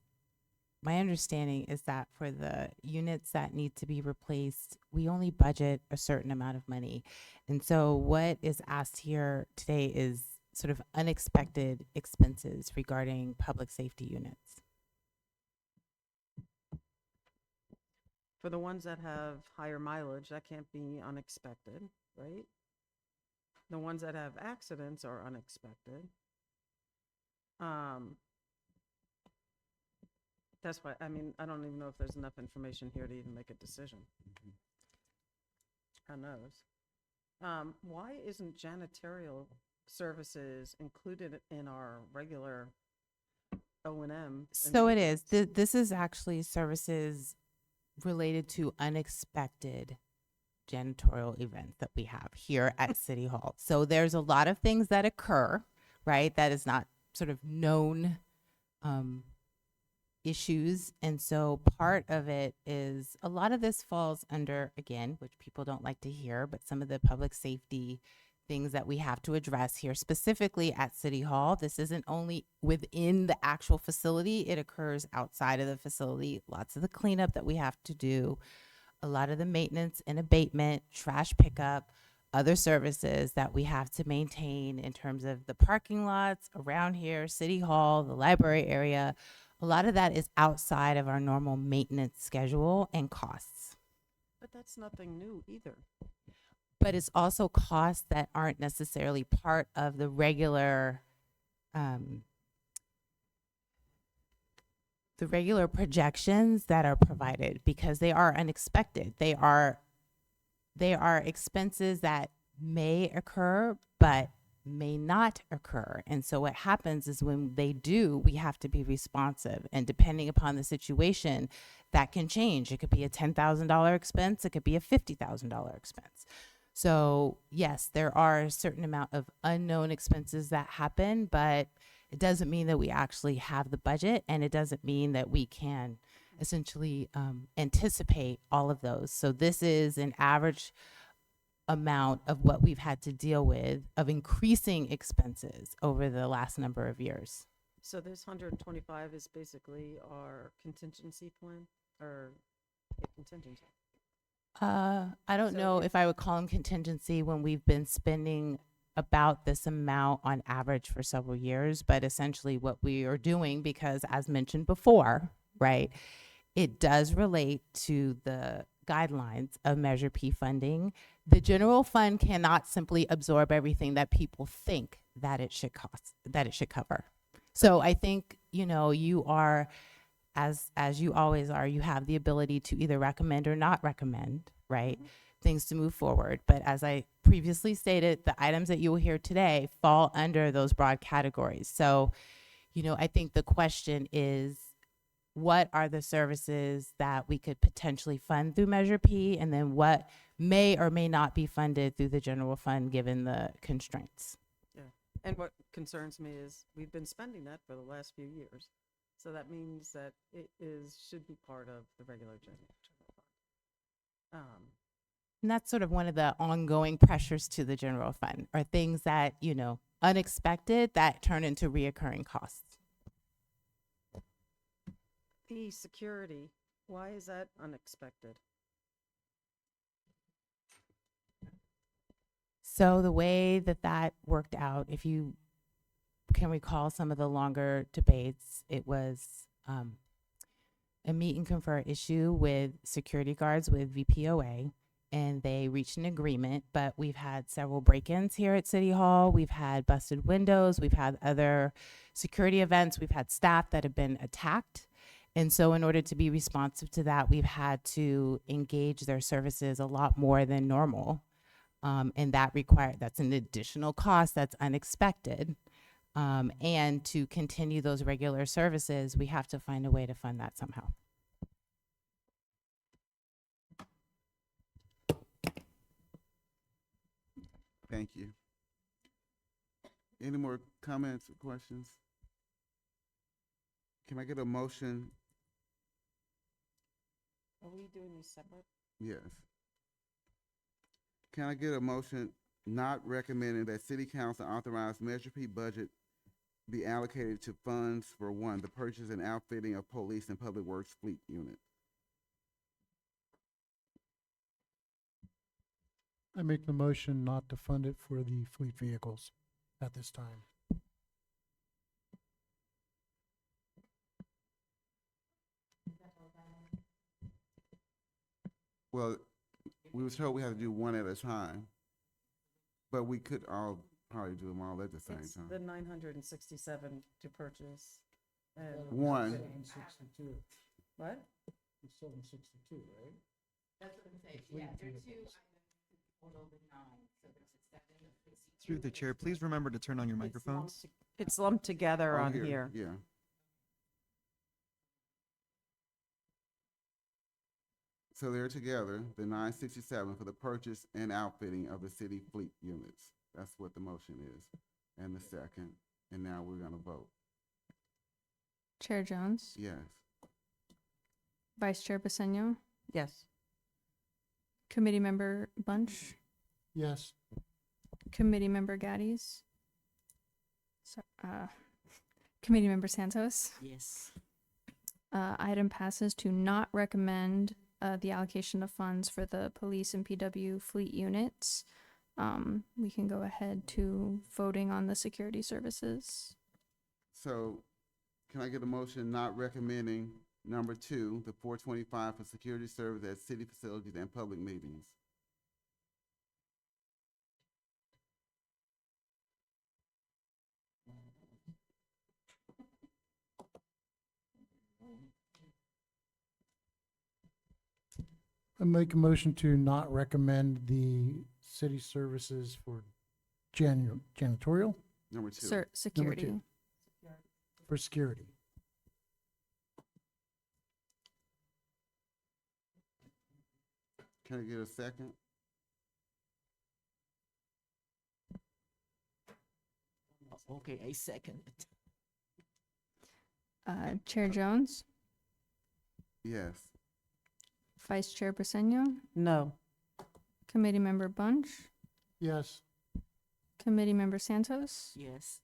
my understanding is that for the units that need to be replaced, we only budget a certain amount of money. And so what is asked here today is sort of unexpected expenses regarding public safety units.
For the ones that have higher mileage, that can't be unexpected, right? The ones that have accidents are unexpected. That's why, I mean, I don't even know if there's enough information here to even make a decision. Who knows? Why isn't janitorial services included in our regular O&M?
So it is. This is actually services related to unexpected janitorial events that we have here at City Hall. So there's a lot of things that occur, right? That is not sort of known issues. And so part of it is a lot of this falls under, again, which people don't like to hear, but some of the public safety things that we have to address here, specifically at City Hall. This isn't only within the actual facility, it occurs outside of the facility. Lots of the cleanup that we have to do, a lot of the maintenance and abatement, trash pickup, other services that we have to maintain in terms of the parking lots around here, City Hall, the library area. A lot of that is outside of our normal maintenance schedule and costs.
But that's nothing new either.
But it's also costs that aren't necessarily part of the regular projections that are provided, because they are unexpected. They are expenses that may occur but may not occur. And so what happens is when they do, we have to be responsive. And depending upon the situation, that can change. It could be a $10,000 expense. It could be a $50,000 expense. So yes, there are a certain amount of unknown expenses that happen, but it doesn't mean that we actually have the budget, and it doesn't mean that we can essentially anticipate all of those. So this is an average amount of what we've had to deal with of increasing expenses over the last number of years.
So this 125 is basically our contingency plan, or contingency?
I don't
So
know if I would call them contingency when we've been spending about this amount on average for several years, but essentially what we are doing, because as mentioned before, right, it does relate to the guidelines of Measure P funding. The general fund cannot simply absorb everything that people think that it should cost, that it should cover. So I think, you know, you are, as you always are, you have the ability to either recommend or not recommend, right? Things to move forward. But as I previously stated, the items that you will hear today fall under those broad categories. So, you know, I think the question is, what are the services that we could potentially fund through Measure P, and then what may or may not be funded through the general fund given the constraints?
Yeah. And what concerns me is we've been spending that for the last few years. So that means that it should be part of the regular general fund.
And that's sort of one of the ongoing pressures to the general fund, are things that, you know, unexpected that turn into reoccurring costs.
The security, why is that unexpected?
So the way that that worked out, if you can recall some of the longer debates, it was a meet and confer issue with security guards with VPOA, and they reached an agreement, but we've had several break-ins here at City Hall. We've had busted windows. We've had other security events. We've had staff that have been attacked. And so in order to be responsive to that, we've had to engage their services a lot more than normal. And that's an additional cost that's unexpected. And to continue those regular services, we have to find a way to fund that somehow.
Thank you. Any more comments or questions? Can I get a motion?
Are we doing these separate?
Yes. Can I get a motion not recommending that City Council authorize Measure P budget be allocated to funds for one, the purchase and outfitting of police and public works fleet unit.
I make the motion not to fund it for the fleet vehicles at this time.
Well, we was told we had to do one at a time, but we could all probably do them all at the same
It's
time.
the 967 to purchase. And
One.
762.
what?
It's 762, right?
That's what I'm saying.
Fleet
Yeah, there are two
vehicles.
items total of 9. So there's a 7.
Through the chair, please remember to turn on your microphones.
It's lumped together
Oh,
on here.
Yeah. So they're together, the 967 for the purchase and outfitting of the city fleet units. That's what the motion is. And the second, and now we're gonna vote.
Chair Jones,
Yes.
Vice Chair Baseno,
Yes.
Committee Member Bunch,
Yes.
Committee Member Gaddies, Committee Member Santos.
Yes.
Item passes to not recommend the allocation of funds for the police and PW fleet units. We can go ahead to voting on the security services.
So can I get a motion not recommending number 2, the 425 for security service at city facilities and public meetings?
I make a motion to not recommend the city services for janitorial
Number 2.
Security.
for security.
Can I get a second?
Okay, I second it.
Chair Jones,
Yes.
Vice Chair Baseno,
No.
Committee Member Bunch,
Yes.
Committee Member Santos.
Yes.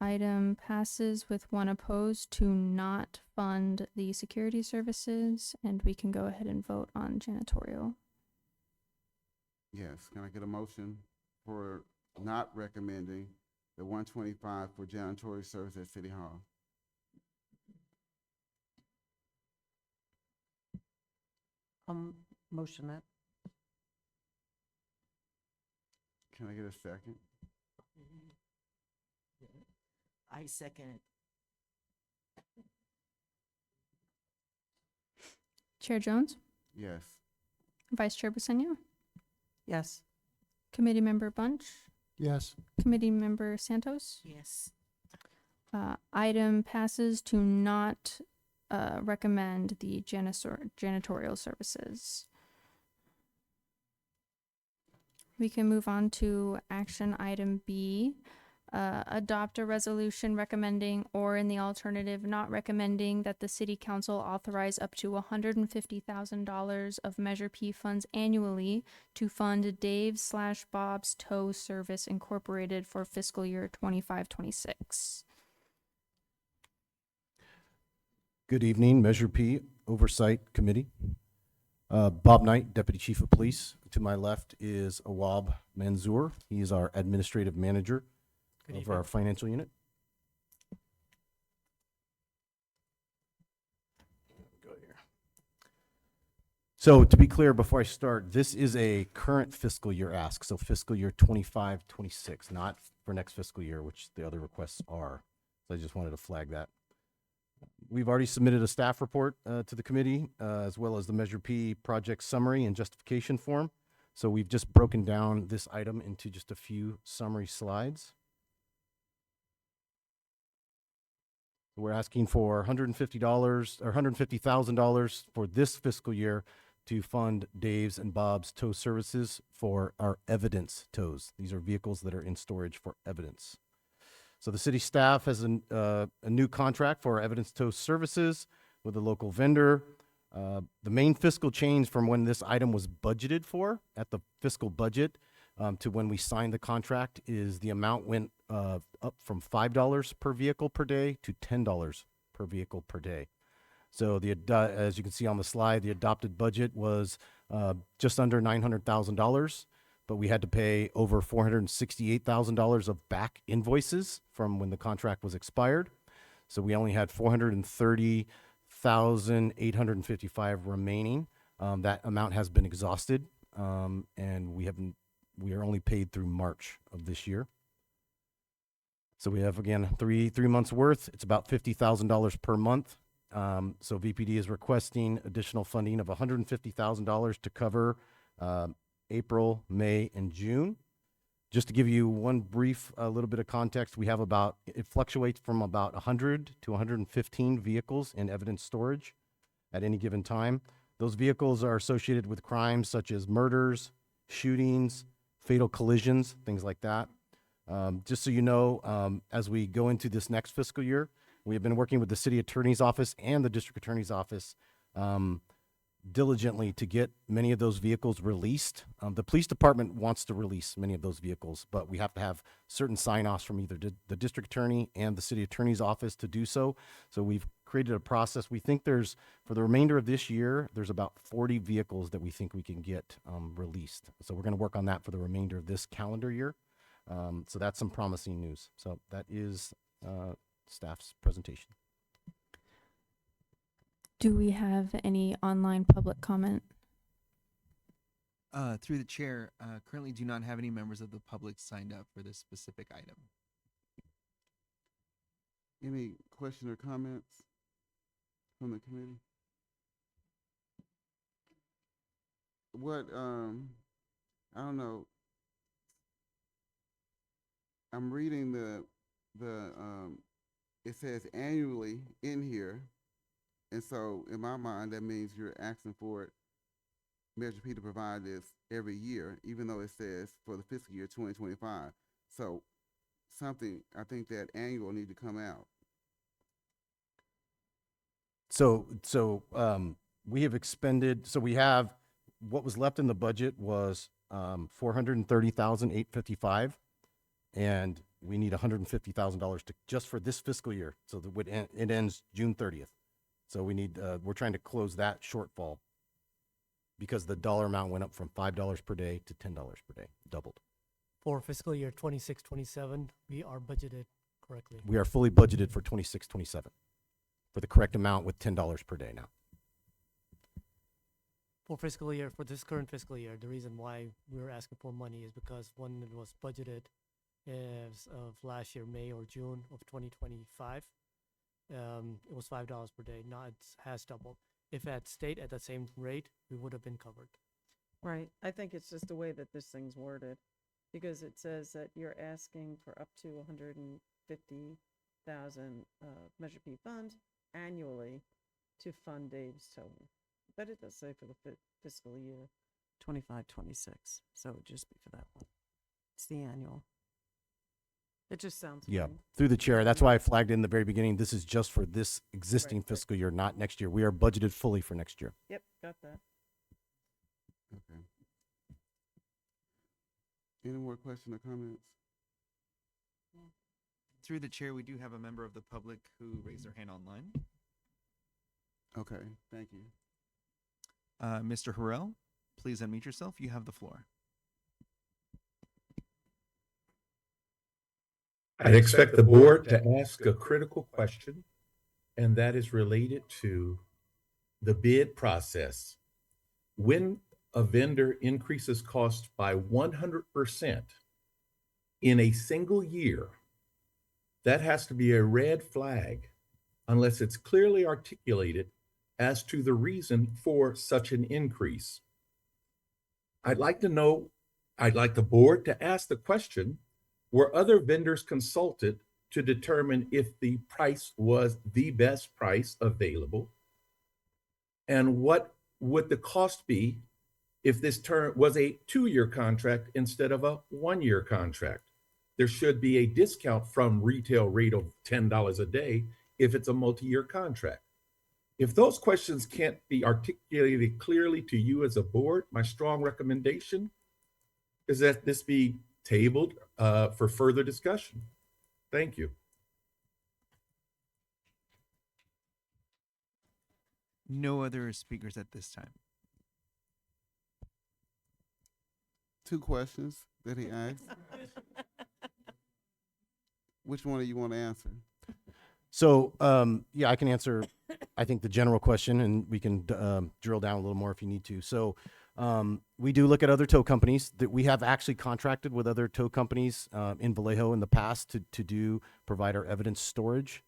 Item passes with one opposed to not fund the security services, and we can go ahead and vote on janitorial.
Yes. Can I get a motion for not recommending the 125 for janitorial service at City Hall?
Motion that.
Can I get a second?
I second it.
Chair Jones,
Yes.
Vice Chair Baseno,
Yes.
Committee Member Bunch,
Yes.
Committee Member Santos.
Yes.
Item passes to not recommend the janitorial services. We can move on to action item B. Adopt a resolution recommending, or in the alternative, not recommending, that the city council authorize up to $150,000 of Measure P funds annually to fund Dave's/Bob's Tow Service Incorporated for fiscal year 25-26.
Good evening, Measure P Oversight Committee. Bob Knight, Deputy Chief of Police. To my left is Awab Manzoor. He is our Administrative Manager of our financial unit. Go here. So to be clear, before I start, this is a current fiscal year ask, so fiscal year 25-26, not for next fiscal year, which the other requests are. So I just wanted to flag that. We've already submitted a staff report to the committee, as well as the Measure P project summary and justification form. So we've just broken down this item into just a few summary slides. We're asking for $150 or $150,000 for this fiscal year to fund Dave's and Bob's tow services for our evidence tows. These are vehicles that are in storage for evidence. So the city staff has a new contract for our evidence tow services with a local vendor. The main fiscal change from when this item was budgeted for at the fiscal budget to when we signed the contract is the amount went up from $5 per vehicle per day to $10 per vehicle per day. So as you can see on the slide, the adopted budget was just under $900,000, but we had to pay over $468,000 of back invoices from when the contract was expired. So we only had $430,855 remaining. That amount has been exhausted, and we are only paid through March of this year. So we have, again, three months worth. It's about $50,000 per month. So VPD is requesting additional funding of $150,000 to cover April, May, and June. Just to give you one brief, a little bit of context, we have it fluctuates from about 100 to 115 vehicles in evidence storage at any given time. Those vehicles are associated with crimes such as murders, shootings, fatal collisions, things like that. Just so you know, as we go into this next fiscal year, we have been working with the city attorney's office and the district attorney's office diligently to get many of those vehicles released. The police department wants to release many of those vehicles, but we have to have certain sign-offs from either the district attorney and the city attorney's office to do so. So we've created a process. We think for the remainder of this year, there's about 40 vehicles that we think we can get released. So we're going to work on that for the remainder of this calendar year. So that's some promising news. So that is staff's presentation.
Do we have any online public comment?
Through the chair, currently do not have any members of the public signed up for this specific item.
Any question or comments from the committee? I don't know. I'm reading it says annually in here. And so in my mind, that means you're asking for Measure P to provide this every year, even though it says for the fiscal year 2025. So I think that annual need to come out.
So we have expended, so we have, what was left in the budget was $430,855, and we need $150,000 just for this fiscal year. So it ends June 30th. So we're trying to close that shortfall because the dollar amount went up from $5 per day to $10 per day, doubled.
For fiscal year 26-27, we are budgeted correctly.
We are fully budgeted for 26-27 for the correct amount with $10 per day now.
For this current fiscal year, the reason why we were asking for money is because when it was budgeted as of last year, May or June of 2025, it was $5 per day. Now it has doubled. If it had stayed at the same rate, we would have been covered.
Right. I think it's just the way that this thing's worded, because it says that you're asking for up to 150,000 Measure P fund annually to fund Dave's towing. But it does say for the fiscal year 25-26, so it would just be for that one. It's the annual. It just sounds funny.
Through the chair. That's why I flagged in the very beginning. This is just for this existing fiscal year, not next year. We are budgeted fully for next year.
Yep, got that.
Okay. Any more questions or comments?
Through the chair, we do have a member of the public who raised their hand online.
Okay, thank you.
Mr. Harrell, please unmute yourself. You have the floor.
I'd expect the board to ask a critical question, and that is related to the bid process. When a vendor increases cost by 100% in a single year, that has to be a red flag unless it's clearly articulated as to the reason for such an increase. I'd like the board to ask the question, were other vendors consulted to determine if the price was the best price available? And what would the cost be if this term was a 2-year contract instead of a 1-year contract? There should be a discount from retail rate of $10 a day if it's a multi-year contract. If those questions can't be articulated clearly to you as a board, my strong recommendation is that this be tabled for further discussion. Thank you.
No other speakers at this time.
2 questions that he asked. Which one do you want to answer?
So, yeah, I can answer, I think, the general question, and we can drill down a little more if you need to. So, we do look at other tow companies. That we have actually contracted with other tow companies in Vallejo in the past to provide our evidence storage.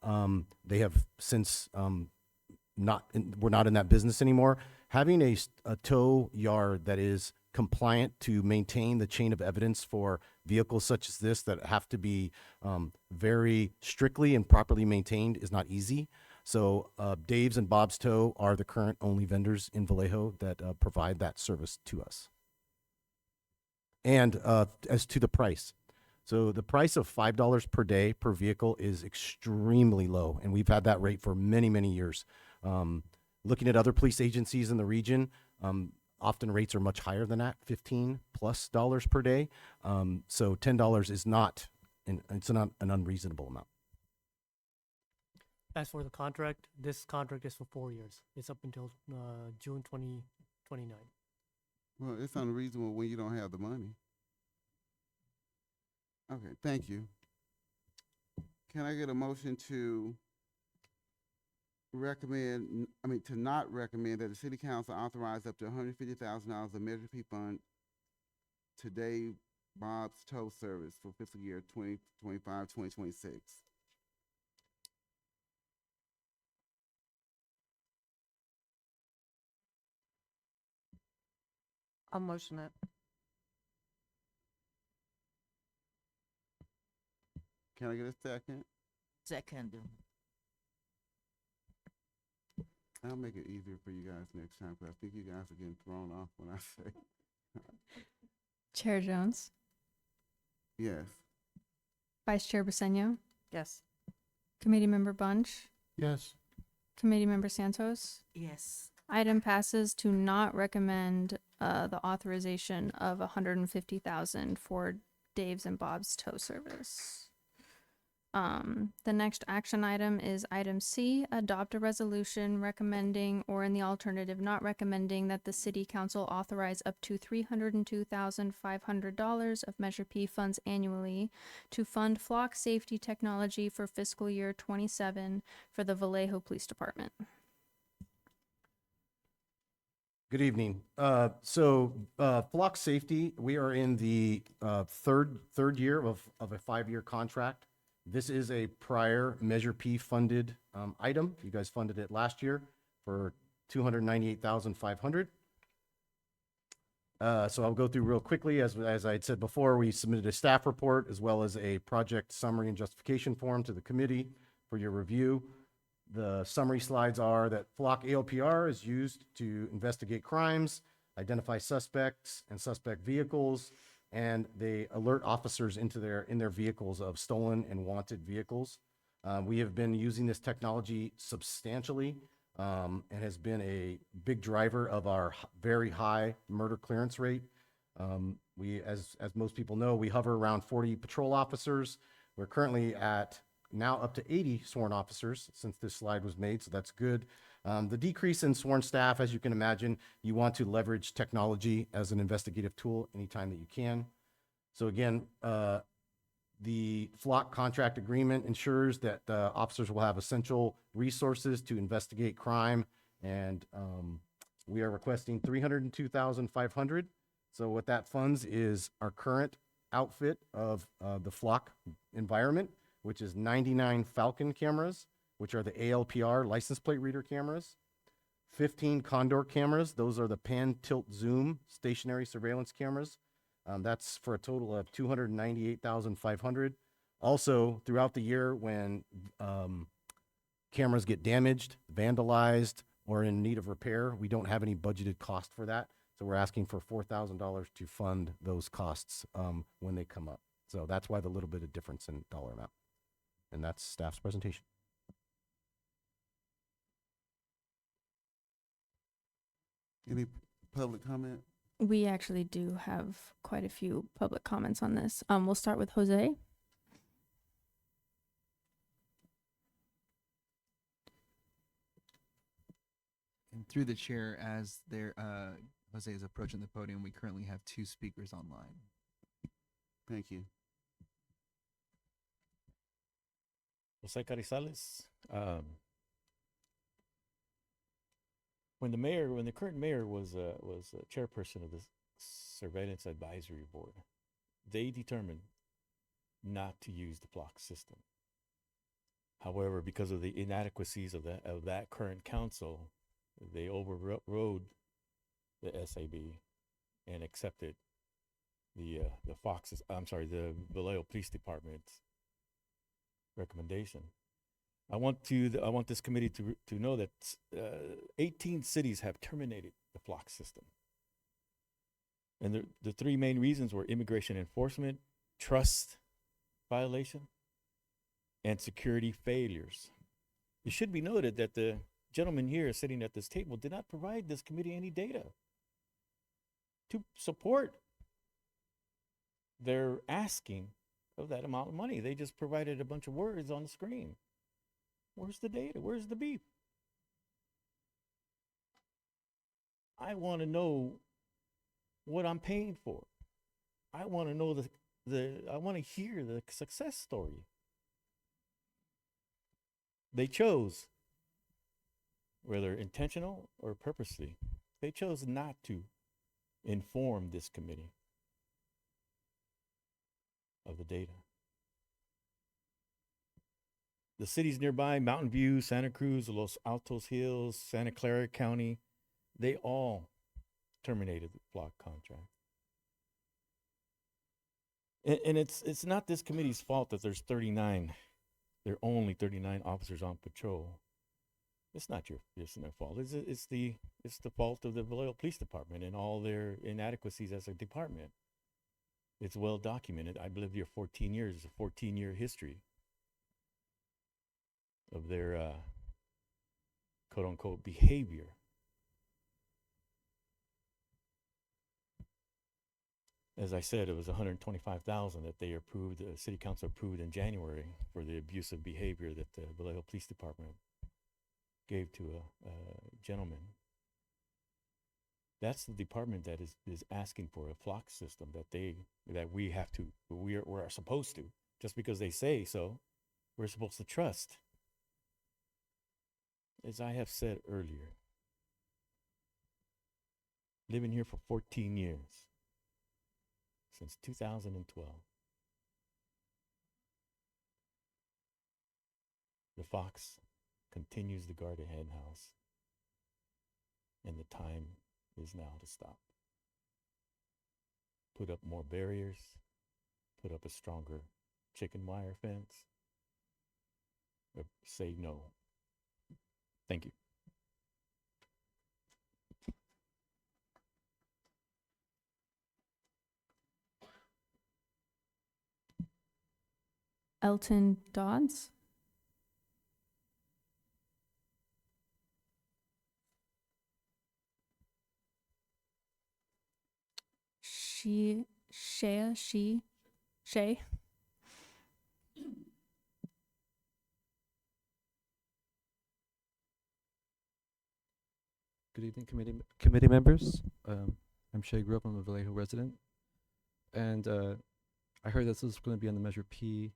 They have since we're not in that business anymore. Having a tow yard that is compliant to maintain the chain of evidence for vehicles such as this that have to be very strictly and properly maintained is not easy. So Dave's and Bob's Tow are the current only vendors in Vallejo that provide that service to us. And as to the price, so the price of $5 per day per vehicle is extremely low, and we've had that rate for many, many years. Looking at other police agencies in the region, often rates are much higher than that, $15+ per day. So $10 is not an unreasonable amount.
As for the contract, this contract is for 4 years. It's up until June 2029.
Well, it's unreasonable when you don't have the money. Okay, thank you. Can I get a motion to not recommend that the city council authorize up to $150,000 of Measure P fund to Dave Bob's Tow Service for fiscal year 2025-2026?
I'll motion it.
Can I get a second?
Second.
I'll make it easier for you guys next time, because I think you guys are getting thrown off when I say.
Chair Jones,
Yes.
Vice Chair Briseño,
Yes.
Committee Member Bunch,
Yes.
Committee Member Santos.
Yes.
Item passes to not recommend the authorization of $150,000 for Dave's and Bob's Tow Service. The next action item is item C, adopt a resolution recommending, or in the alternative, not recommending, that the city council authorize up to $302,500 of Measure P funds annually to fund flock safety technology for fiscal year 27 for the Vallejo Police Department.
Good evening. Flock safety, we are in the third year of a 5-year contract. This is a prior Measure P funded item. You guys funded it last year for $298,500. So I'll go through real quickly. As I had said before, we submitted a staff report as well as a project summary and justification form to the committee for your review. The summary slides are that Flock ALPR is used to investigate crimes, identify suspects and suspect vehicles, and they alert officers in their vehicles of stolen and wanted vehicles. We have been using this technology substantially and has been a big driver of our very high murder clearance rate. We, as most people know, we hover around 40 patrol officers. We're currently at now up to 80 sworn officers since this slide was made, so that's good. The decrease in sworn staff, as you can imagine, you want to leverage technology as an investigative tool anytime that you can. So again, the Flock contract agreement ensures that officers will have essential resources to investigate crime, and we are requesting $302,500. So what that funds is our current outfit of the Flock environment, which is 99 Falcon cameras, which are the ALPR license plate reader cameras, 15 Condor cameras. Those are the pan, tilt, zoom stationary surveillance cameras. That's for a total of $298,500. Also, throughout the year, when cameras get damaged, vandalized, or in need of repair, we don't have any budgeted cost for that. So we're asking for $4,000 to fund those costs when they come up. So that's why the little bit of difference in dollar amount. And that's staff's presentation.
Any public comment?
We actually do have quite a few public comments on this. We'll start with Jose.
And through the chair, as Jose is approaching the podium, we currently have 2 speakers online.
Thank you.
Jose Carizales. When the current mayor was a chairperson of the Surveillance Advisory Board, they determined not to use the flock system. However, because of the inadequacies of that current council, they overrode the SAB and accepted the Vallejo Police Department's recommendation. I want this committee to know that 18 cities have terminated the flock system. And the 3 main reasons were immigration enforcement, trust violation, and security failures. It should be noted that the gentleman here sitting at this table did not provide this committee any data to support their asking of that amount of money. They just provided a bunch of words on the screen. Where's the data? Where's the beef? I want to know what I'm paying for. I want to know I want to hear the success story. They chose, whether intentional or purposely, they chose not to inform this committee of the data. The cities nearby, Mountain View, Santa Cruz, Los Altos Hills, Santa Clara County, they all terminated the flock contract. And it's not this committee's fault that there are only 39 officers on patrol. It's not their fault. It's the fault of the Vallejo Police Department and all their inadequacies as a department. It's well documented. I've lived here 14 years, a 14-year history of their quote unquote behavior. As I said, it was $125,000 that they approved, the city council approved in January for the abusive behavior that the Vallejo Police Department gave to a gentleman. That's the department that is asking for a flock system that we're supposed to, just because they say so, we're supposed to trust. As I have said earlier, living here for 14 years, since 2012, the fox continues to guard a hen house, and the time is now to stop. Put up more barriers, put up a stronger chicken wire fence, or say no. Thank you.
Elton Dodds. Shay.
Good evening, committee members. I'm Shay Grove. I'm a Vallejo resident, and I heard this was going to be on the Measure P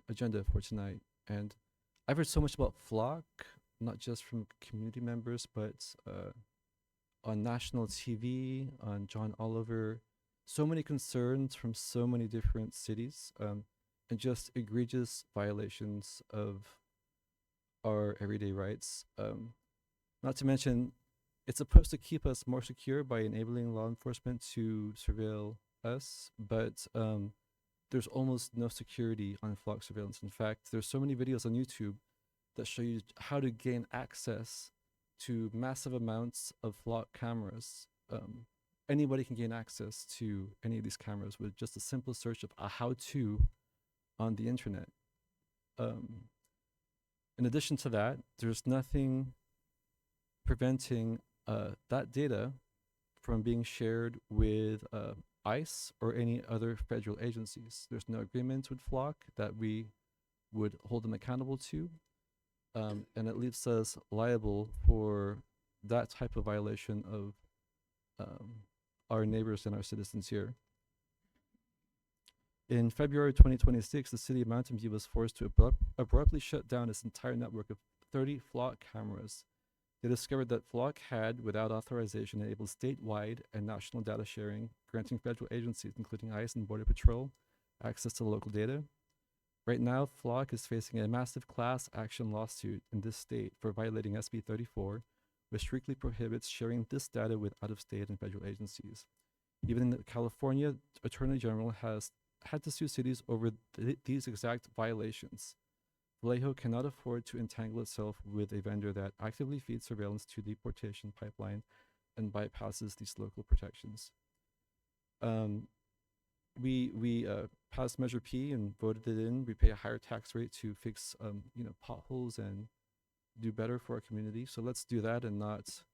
agenda for tonight. And I've heard so much about flock, not just from community members, but on national TV, on John Oliver. So many concerns from so many different cities, and just egregious violations of our everyday rights. Not to mention, it's supposed to keep us more secure by enabling law enforcement to surveil us, but there's almost no security on flock surveillance. In fact, there's so many videos on YouTube that show you how to gain access to massive amounts of flock cameras. Anybody can gain access to any of these cameras with just a simple search of a how-to on the internet. In addition to that, there's nothing preventing that data from being shared with ICE or any other federal agencies. There's no agreement with Flock that we would hold them accountable to, and it leaves us liable for that type of violation of our neighbors and our citizens here. In February 2026, the city of Mountain View was forced to abruptly shut down its entire network of 30 Flock cameras. They discovered that Flock had, without authorization, enabled statewide and national data sharing, granting federal agencies, including ICE and Border Patrol, access to local data. Right now, Flock is facing a massive class action lawsuit in this state for violating SB 34, which strictly prohibits sharing this data with out-of-state and federal agencies. Even in California, Attorney General has had to sue cities over these exact violations. Vallejo cannot afford to entangle itself with a vendor that actively feeds surveillance to deportation pipeline and bypasses these local protections. We passed Measure P and voted it in. We pay a higher tax rate to fix potholes and do better for our community. So let's do that and not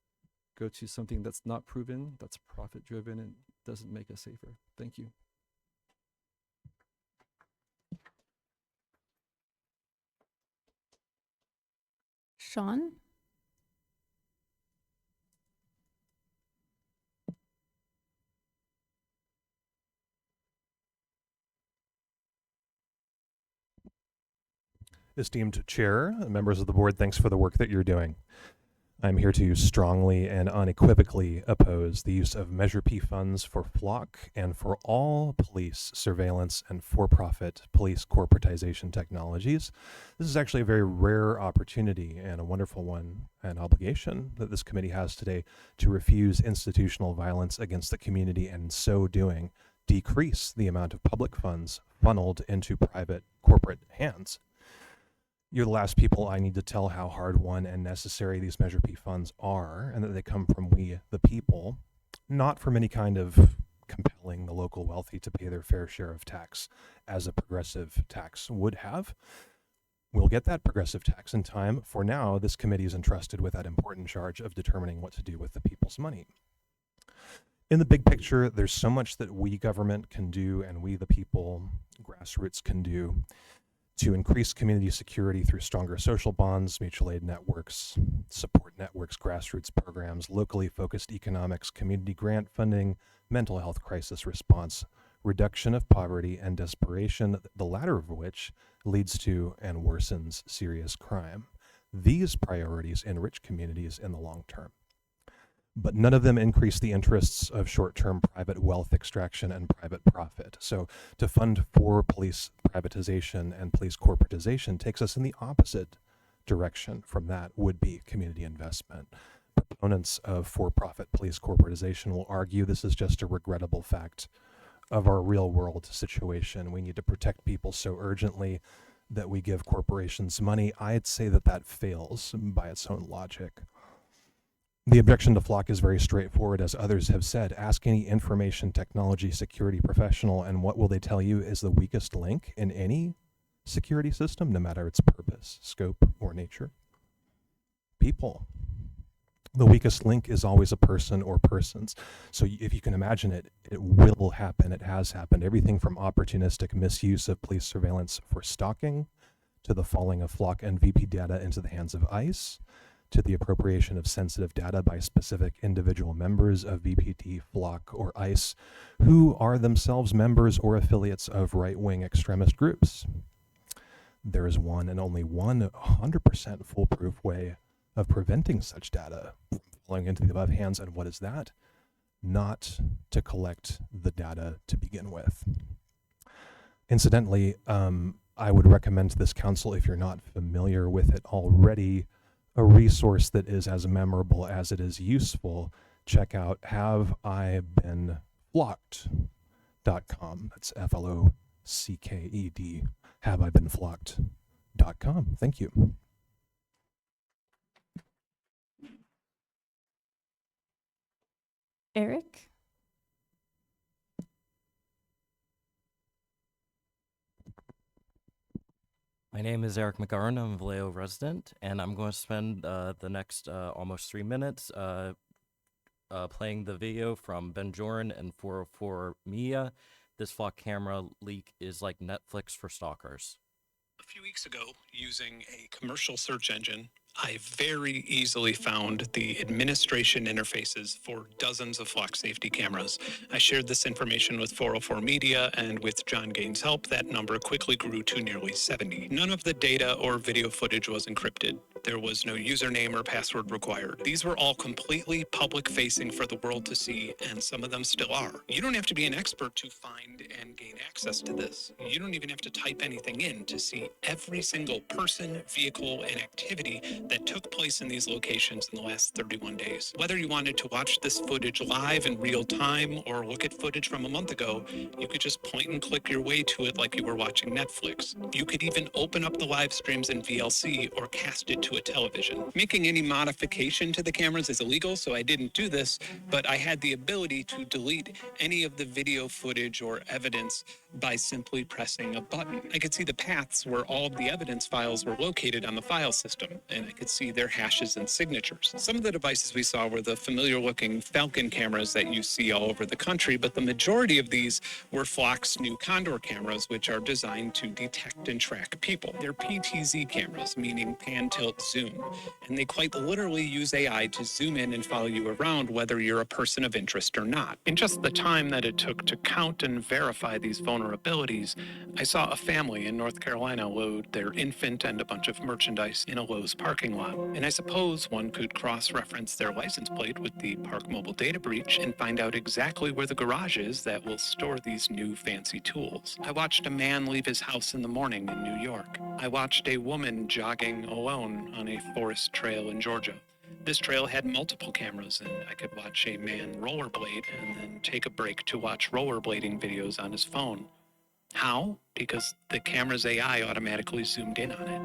go to something that's not proven, that's profit driven, and doesn't make us safer. Thank you.
Sean?
Esteemed Chair, members of the board, thanks for the work that you're doing. I'm here to strongly and unequivocally oppose the use of Measure P funds for Flock and for all police surveillance and for-profit police corporatization technologies. This is actually a very rare opportunity and a wonderful one, an obligation that this committee has today to refuse institutional violence against the community and in so doing decrease the amount of public funds funneled into private corporate hands. You're the last people I need to tell how hard won and necessary these Measure P funds are, and that they come from we, the people, not from any kind of compelling the local wealthy to pay their fair share of tax, as a progressive tax would have. We'll get that progressive tax in time. For now, this committee is entrusted with that important charge of determining what to do with the people's money. In the big picture, there's so much that we government can do and we, the people, grassroots can do to increase community security through stronger social bonds, mutual aid networks, support networks, grassroots programs, locally focused economics, community grant funding, mental health crisis response, reduction of poverty and desperation, the latter of which leads to and worsens serious crime. These priorities enrich communities in the long term, but none of them increase the interests of short-term private wealth extraction and private profit. So to fund for police privatization and police corporatization takes us in the opposite direction from that would-be community investment. Proponents of for-profit police corporatization will argue this is just a regrettable fact of our real-world situation. We need to protect people so urgently that we give corporations money. I'd say that that fails by its own logic. The objection to Flock is very straightforward, as others have said. Ask any information technology security professional, and what will they tell you is the weakest link in any security system, no matter its purpose, scope, or nature? People. The weakest link is always a person or persons. So if you can imagine it, it will happen. It has happened. Everything from opportunistic misuse of police surveillance for stalking, to the falling of Flock and VP data into the hands of ICE, to the appropriation of sensitive data by specific individual members of VPD, Flock, or ICE, who are themselves members or affiliates of right-wing extremist groups. There is one and only one 100% foolproof way of preventing such data from falling into the above hands, and what is that? Not to collect the data to begin with. Incidentally, I would recommend to this council, if you're not familiar with it already, a resource that is as memorable as it is useful. Check out haveibeenflocked.com. That's FLOCKED. Haveibeenflocked.com. Thank you.
Eric?
My name is Eric McGarn. I'm a Vallejo resident, and I'm going to spend the next almost 3 minutes playing the video from Ben Joran and 404 Mia. This flock camera leak is like Netflix for stalkers.
A few weeks ago, using a commercial search engine, I very easily found the administration interfaces for dozens of flock safety cameras. I shared this information with 404 Media, and with John Gaines' help, that number quickly grew to nearly 70. None of the data or video footage was encrypted. There was no username or password required. These were all completely public-facing for the world to see, and some of them still are. You don't have to be an expert to find and gain access to this. You don't even have to type anything in to see every single person, vehicle, and activity that took place in these locations in the last 31 days. Whether you wanted to watch this footage live in real time or look at footage from a month ago, you could just point and click your way to it like you were watching Netflix. You could even open up the live streams in VLC or cast it to a television. Making any modification to the cameras is illegal, so I didn't do this, but I had the ability to delete any of the video footage or evidence by simply pressing a button. I could see the paths where all of the evidence files were located on the file system, and I could see their hashes and signatures. Some of the devices we saw were the familiar looking Falcon cameras that you see all over the country, but the majority of these were Flock's new Condor cameras, which are designed to detect and track people. They're PTZ cameras, meaning pan, tilt, zoom, and they quite literally use AI to zoom in and follow you around whether you're a person of interest or not. In just the time that it took to count and verify these vulnerabilities, I saw a family in North Carolina load their infant and a bunch of merchandise in a Lowe's parking lot. And I suppose one could cross-reference their license plate with the Park Mobile data breach and find out exactly where the garage is that will store these new fancy tools. I watched a man leave his house in the morning in New York. I watched a woman jogging alone on a forest trail in Georgia. This trail had multiple cameras, and I could watch a man rollerblade and then take a break to watch rollerblading videos on his phone. How? Because the camera's AI automatically zoomed in on it.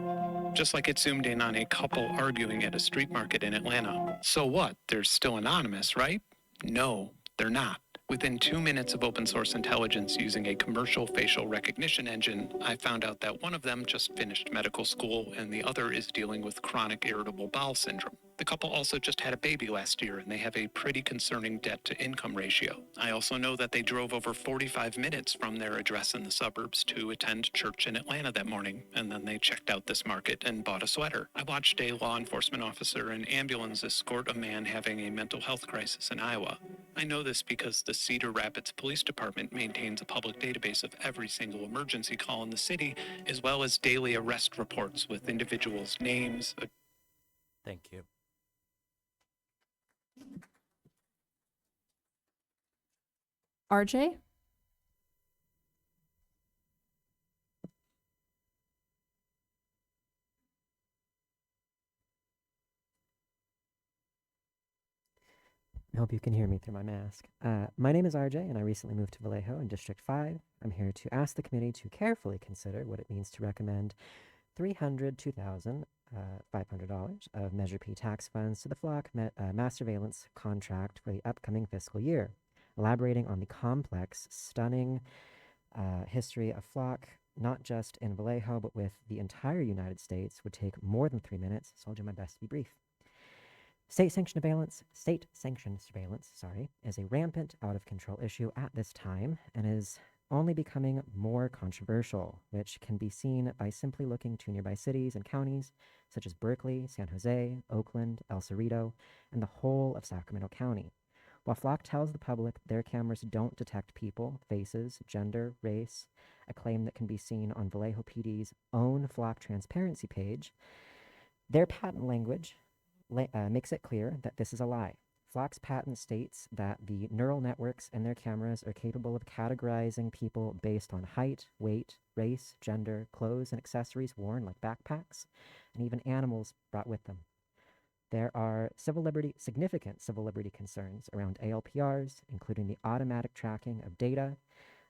Just like it zoomed in on a couple arguing at a street market in Atlanta. So what? They're still anonymous, right? No, they're not. Within 2 minutes of open source intelligence using a commercial facial recognition engine, I found out that one of them just finished medical school and the other is dealing with chronic irritable bowel syndrome. The couple also just had a baby last year and they have a pretty concerning debt to income ratio. I also know that they drove over 45 minutes from their address in the suburbs to attend church in Atlanta that morning, and then they checked out this market and bought a sweater. I watched a law enforcement officer and ambulance escort a man having a mental health crisis in Iowa. I know this because the Cedar Rapids Police Department maintains a public database of every single emergency call in the city, as well as daily arrest reports with individuals' names.
Thank you.
RJ?
I hope you can hear me through my mask. My name is RJ, and I recently moved to Vallejo in District 5. I'm here to ask the committee to carefully consider what it means to recommend $302,500 of Measure P tax funds to the Flock mass surveillance contract for the upcoming fiscal year. Elaborating on the complex, stunning history of Flock, not just in Vallejo, but with the entire United States, would take more than 3 minutes, so I'll do my best to be brief. State-sanctioned surveillance, is a rampant, out-of-control issue at this time and is only becoming more controversial, which can be seen by simply looking to nearby cities and counties such as Berkeley, San Jose, Oakland, El Cerrito, and the whole of Sacramento County. While Flock tells the public their cameras don't detect people, faces, gender, race, a claim that can be seen on Vallejo PD's own Flock transparency page, their patent language makes it clear that this is a lie. Flock's patent states that the neural networks in their cameras are capable of categorizing people based on height, weight, race, gender, clothes, and accessories worn like backpacks, and even animals brought with them. There are significant civil liberty concerns around ALPRs, including the automatic tracking of data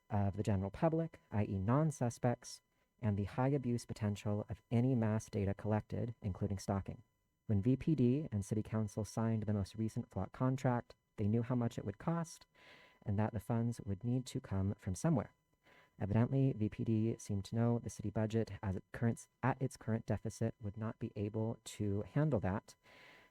of the general public, i.e. non-suspects, and the high abuse potential of any mass data collected, including stalking. When VPD and City Council signed the most recent Flock contract, they knew how much it would cost and that the funds would need to come from somewhere. Evidently, VPD seemed to know the city budget at its current deficit would not be able to handle that,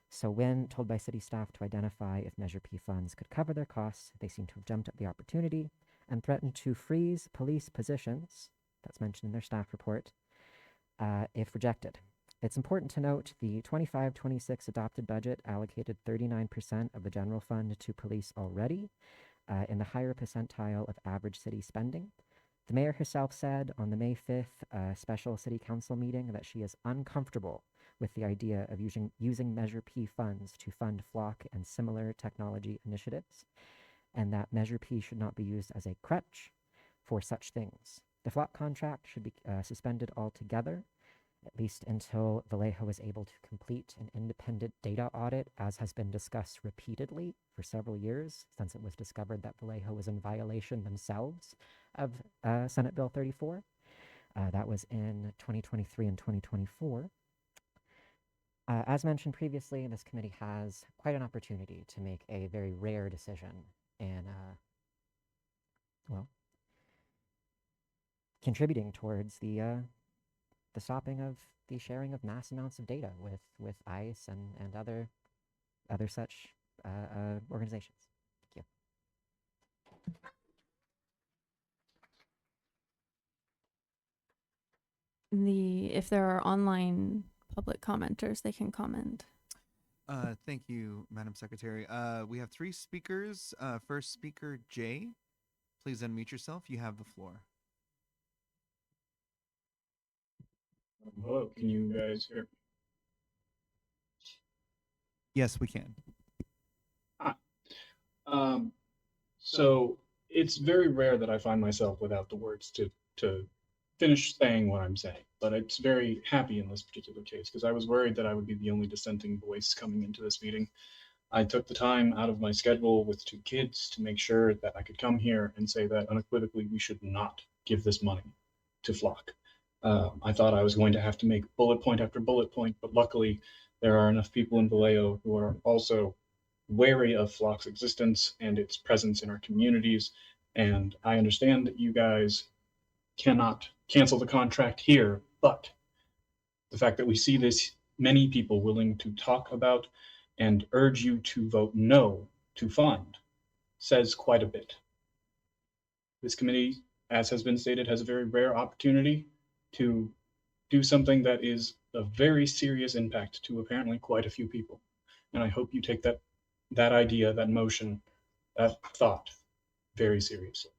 So when told by city staff to identify if Measure P funds could cover their costs, they seem to have jumped at the opportunity and threatened to freeze police positions, that's mentioned in their staff report, if rejected. It's important to note the 25-26 adopted budget allocated 39% of the general fund to police already, in the higher percentile of average city spending. The mayor herself said on the May 5th special city council meeting that she is uncomfortable with the idea of using Measure P funds to fund Flock and similar technology initiatives, and that Measure P should not be used as a crutch for such things. The Flock contract should be suspended altogether, at least until Vallejo is able to complete an independent data audit, as has been discussed repeatedly for several years since it was discovered that Vallejo was in violation themselves of Senate Bill 34. That was in 2023 and 2024. As mentioned previously, this committee has quite an opportunity to make a very rare decision in, well, contributing towards the stopping of the sharing of mass amounts of data with ICE and other such organizations. Thank you.
If there are online public commenters, they can comment.
Thank you, Madam Secretary. We have 3 speakers. First speaker, Jay. Please unmute yourself. You have the floor.
Hello, can you guys hear me?
Yes, we can.
Hi. So it's very rare that I find myself without the words to finish saying what I'm saying, but it's very happy in this particular case because I was worried that I would be the only dissenting voice coming into this meeting. I took the time out of my schedule with 2 kids to make sure that I could come here and say that unequivocally we should not give this money to Flock. I thought I was going to have to make bullet point after bullet point, but luckily there are enough people in Vallejo who are also wary of Flock's existence and its presence in our communities. And I understand that you guys cannot cancel the contract here, but the fact that we see this many people willing to talk about and urge you to vote no to fund says quite a bit. This committee, as has been stated, has a very rare opportunity to do something that is of very serious impact to apparently quite a few people. And I hope you take that idea, that motion, that thought very seriously.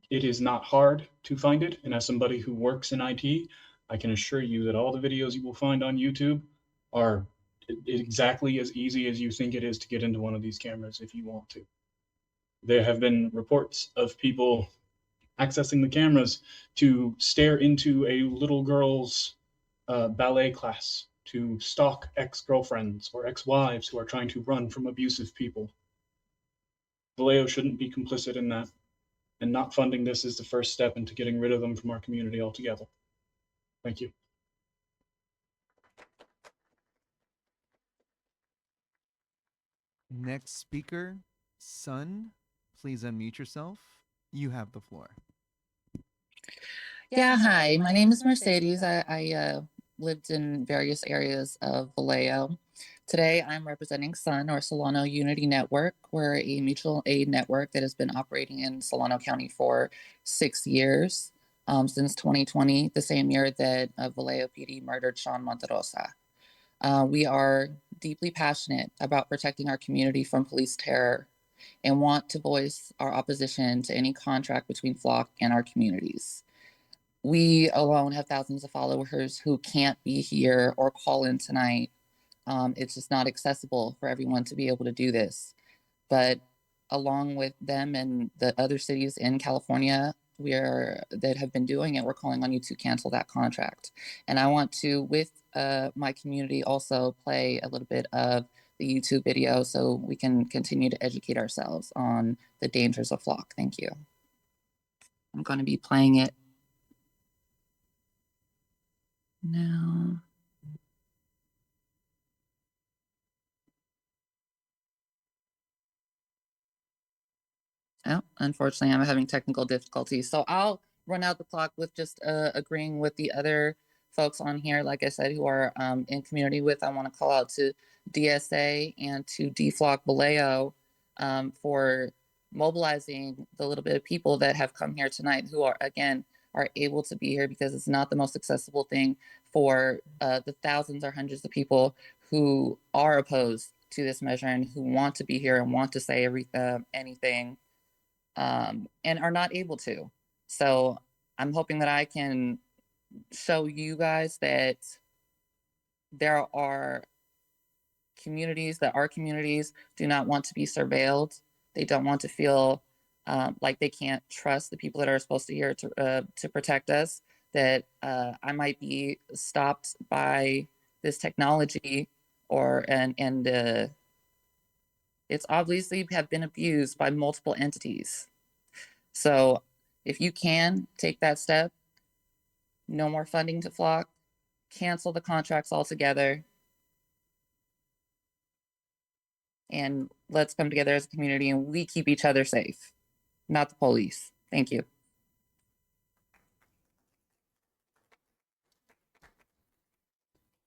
It is not hard to find it, and as somebody who works in IT, I can assure you that all the videos you will find on YouTube are exactly as easy as you think it is to get into one of these cameras if you want to. There have been reports of people accessing the cameras to stare into a little girl's ballet class, to stalk ex-girlfriends or ex-wives who are trying to run from abusive people. Vallejo shouldn't be complicit in that, and not funding this is the first step into getting rid of them from our community altogether. Thank you.
Next speaker, Sun. Please unmute yourself. You have the floor.
Yeah, hi. My name is Mercedes. I lived in various areas of Vallejo. Today, I'm representing SUN, or Solano Unity Network. We're a mutual aid network that has been operating in Solano County for 6 years, since 2020, the same year that Vallejo PD murdered Sean Monterosa. We are deeply passionate about protecting our community from police terror and want to voice our opposition to any contract between Flock and our communities. We alone have thousands of followers who can't be here or call in tonight. It's just not accessible for everyone to be able to do this. But along with them and the other cities in California that have been doing it, we're calling on you to cancel that contract. And I want to, with my community, also play a little bit of the YouTube video so we can continue to educate ourselves on the dangers of Flock. Thank you. I'm going to be playing it now. Oh, unfortunately, I'm having technical difficulties. So I'll run out the clock with just agreeing with the other folks on here, like I said, who are in community with. I want to call out to DSA and to DFLOC Vallejo for mobilizing the little bit of people that have come here tonight who are, again, are able to be here, because it's not the most accessible thing for the thousands or hundreds of people who are opposed to this measure and who want to be here and want to say anything and are not able to. So I'm hoping that I can show you guys that there are communities, that our communities do not want to be surveilled. They don't want to feel like they can't trust the people that are supposed to be here to protect us, that I might be stopped by this technology and it's obviously have been abused by multiple entities. So if you can take that step, no more funding to Flock, cancel the contracts altogether, and let's come together as a community and we keep each other safe, not the police. Thank you.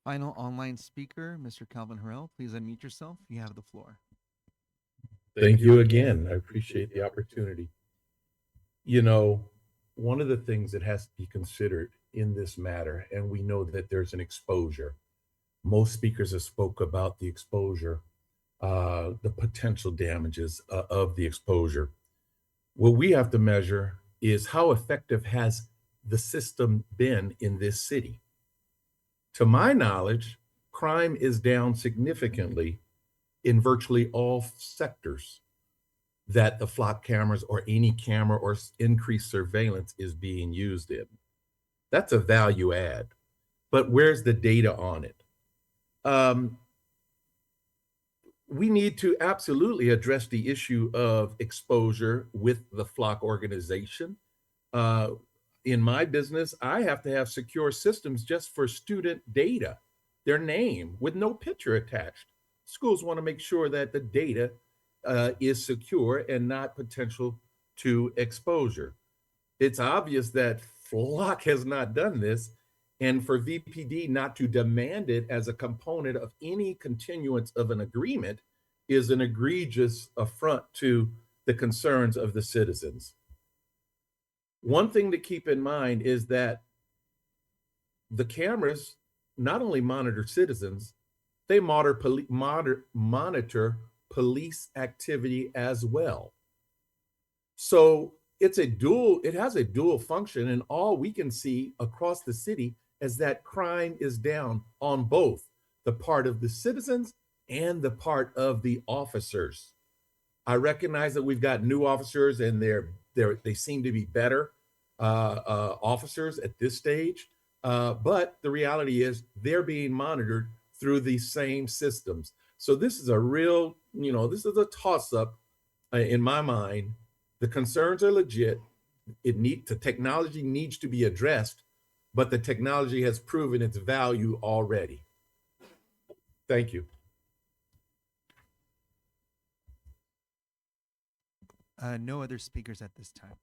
Final online speaker, Mr. Calvin Harrell. Please unmute yourself. You have the floor.
Thank you again. I appreciate the opportunity. You know, one of the things that has to be considered in this matter, and we know that there's an exposure. Most speakers have spoke about the exposure, the potential damages of the exposure. What we have to measure is how effective has the system been in this city. To my knowledge, crime is down significantly in virtually all sectors that the flock cameras or any camera or increased surveillance is being used in. That's a value add. But where's the data on it? We need to absolutely address the issue of exposure with the flock organization. In my business, I have to have secure systems just for student data, their name with no picture attached. Schools want to make sure that the data is secure and not potential to exposure. It's obvious that Flock has not done this, and for VPD not to demand it as a component of any continuance of an agreement is an egregious affront to the concerns of the citizens. One thing to keep in mind is that the cameras not only monitor citizens, they monitor police activity as well. So it has a dual function, and all we can see across the city is that crime is down on both the part of the citizens and the part of the officers. I recognize that we've got new officers and they seem to be better officers at this stage, but the reality is they're being monitored through these same systems. So this is a real, this is a toss-up in my mind. The concerns are legit. The technology needs to be addressed, but the technology has proven its value already. Thank you.
No other speakers at this time.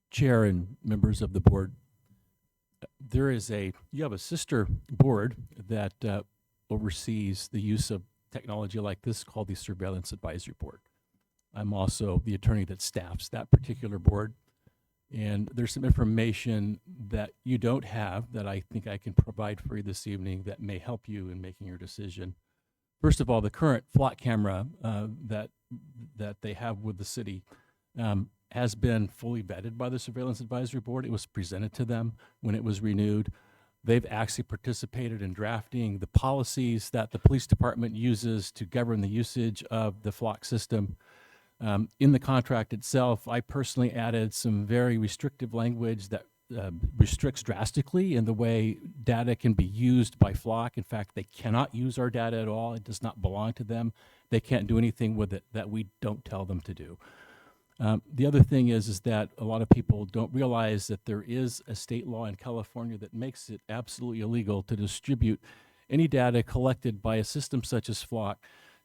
Chair and members of the board, you have a sister board that oversees the use of technology like this called the Surveillance Advisory Board. I'm also the attorney that staffs that particular board. And there's some information that you don't have that I think I can provide for you this evening that may help you in making your decision. First of all, the current flock camera that they have with the city has been fully vetted by the Surveillance Advisory Board. It was presented to them when it was renewed. They've actually participated in drafting the policies that the police department uses to govern the usage of the flock system. In the contract itself, I personally added some very restrictive language that restricts drastically in the way data can be used by Flock. In fact, they cannot use our data at all. It does not belong to them. They can't do anything with it that we don't tell them to do. The other thing is that a lot of people don't realize that there is a state law in California that makes it absolutely illegal to distribute any data collected by a system such as Flock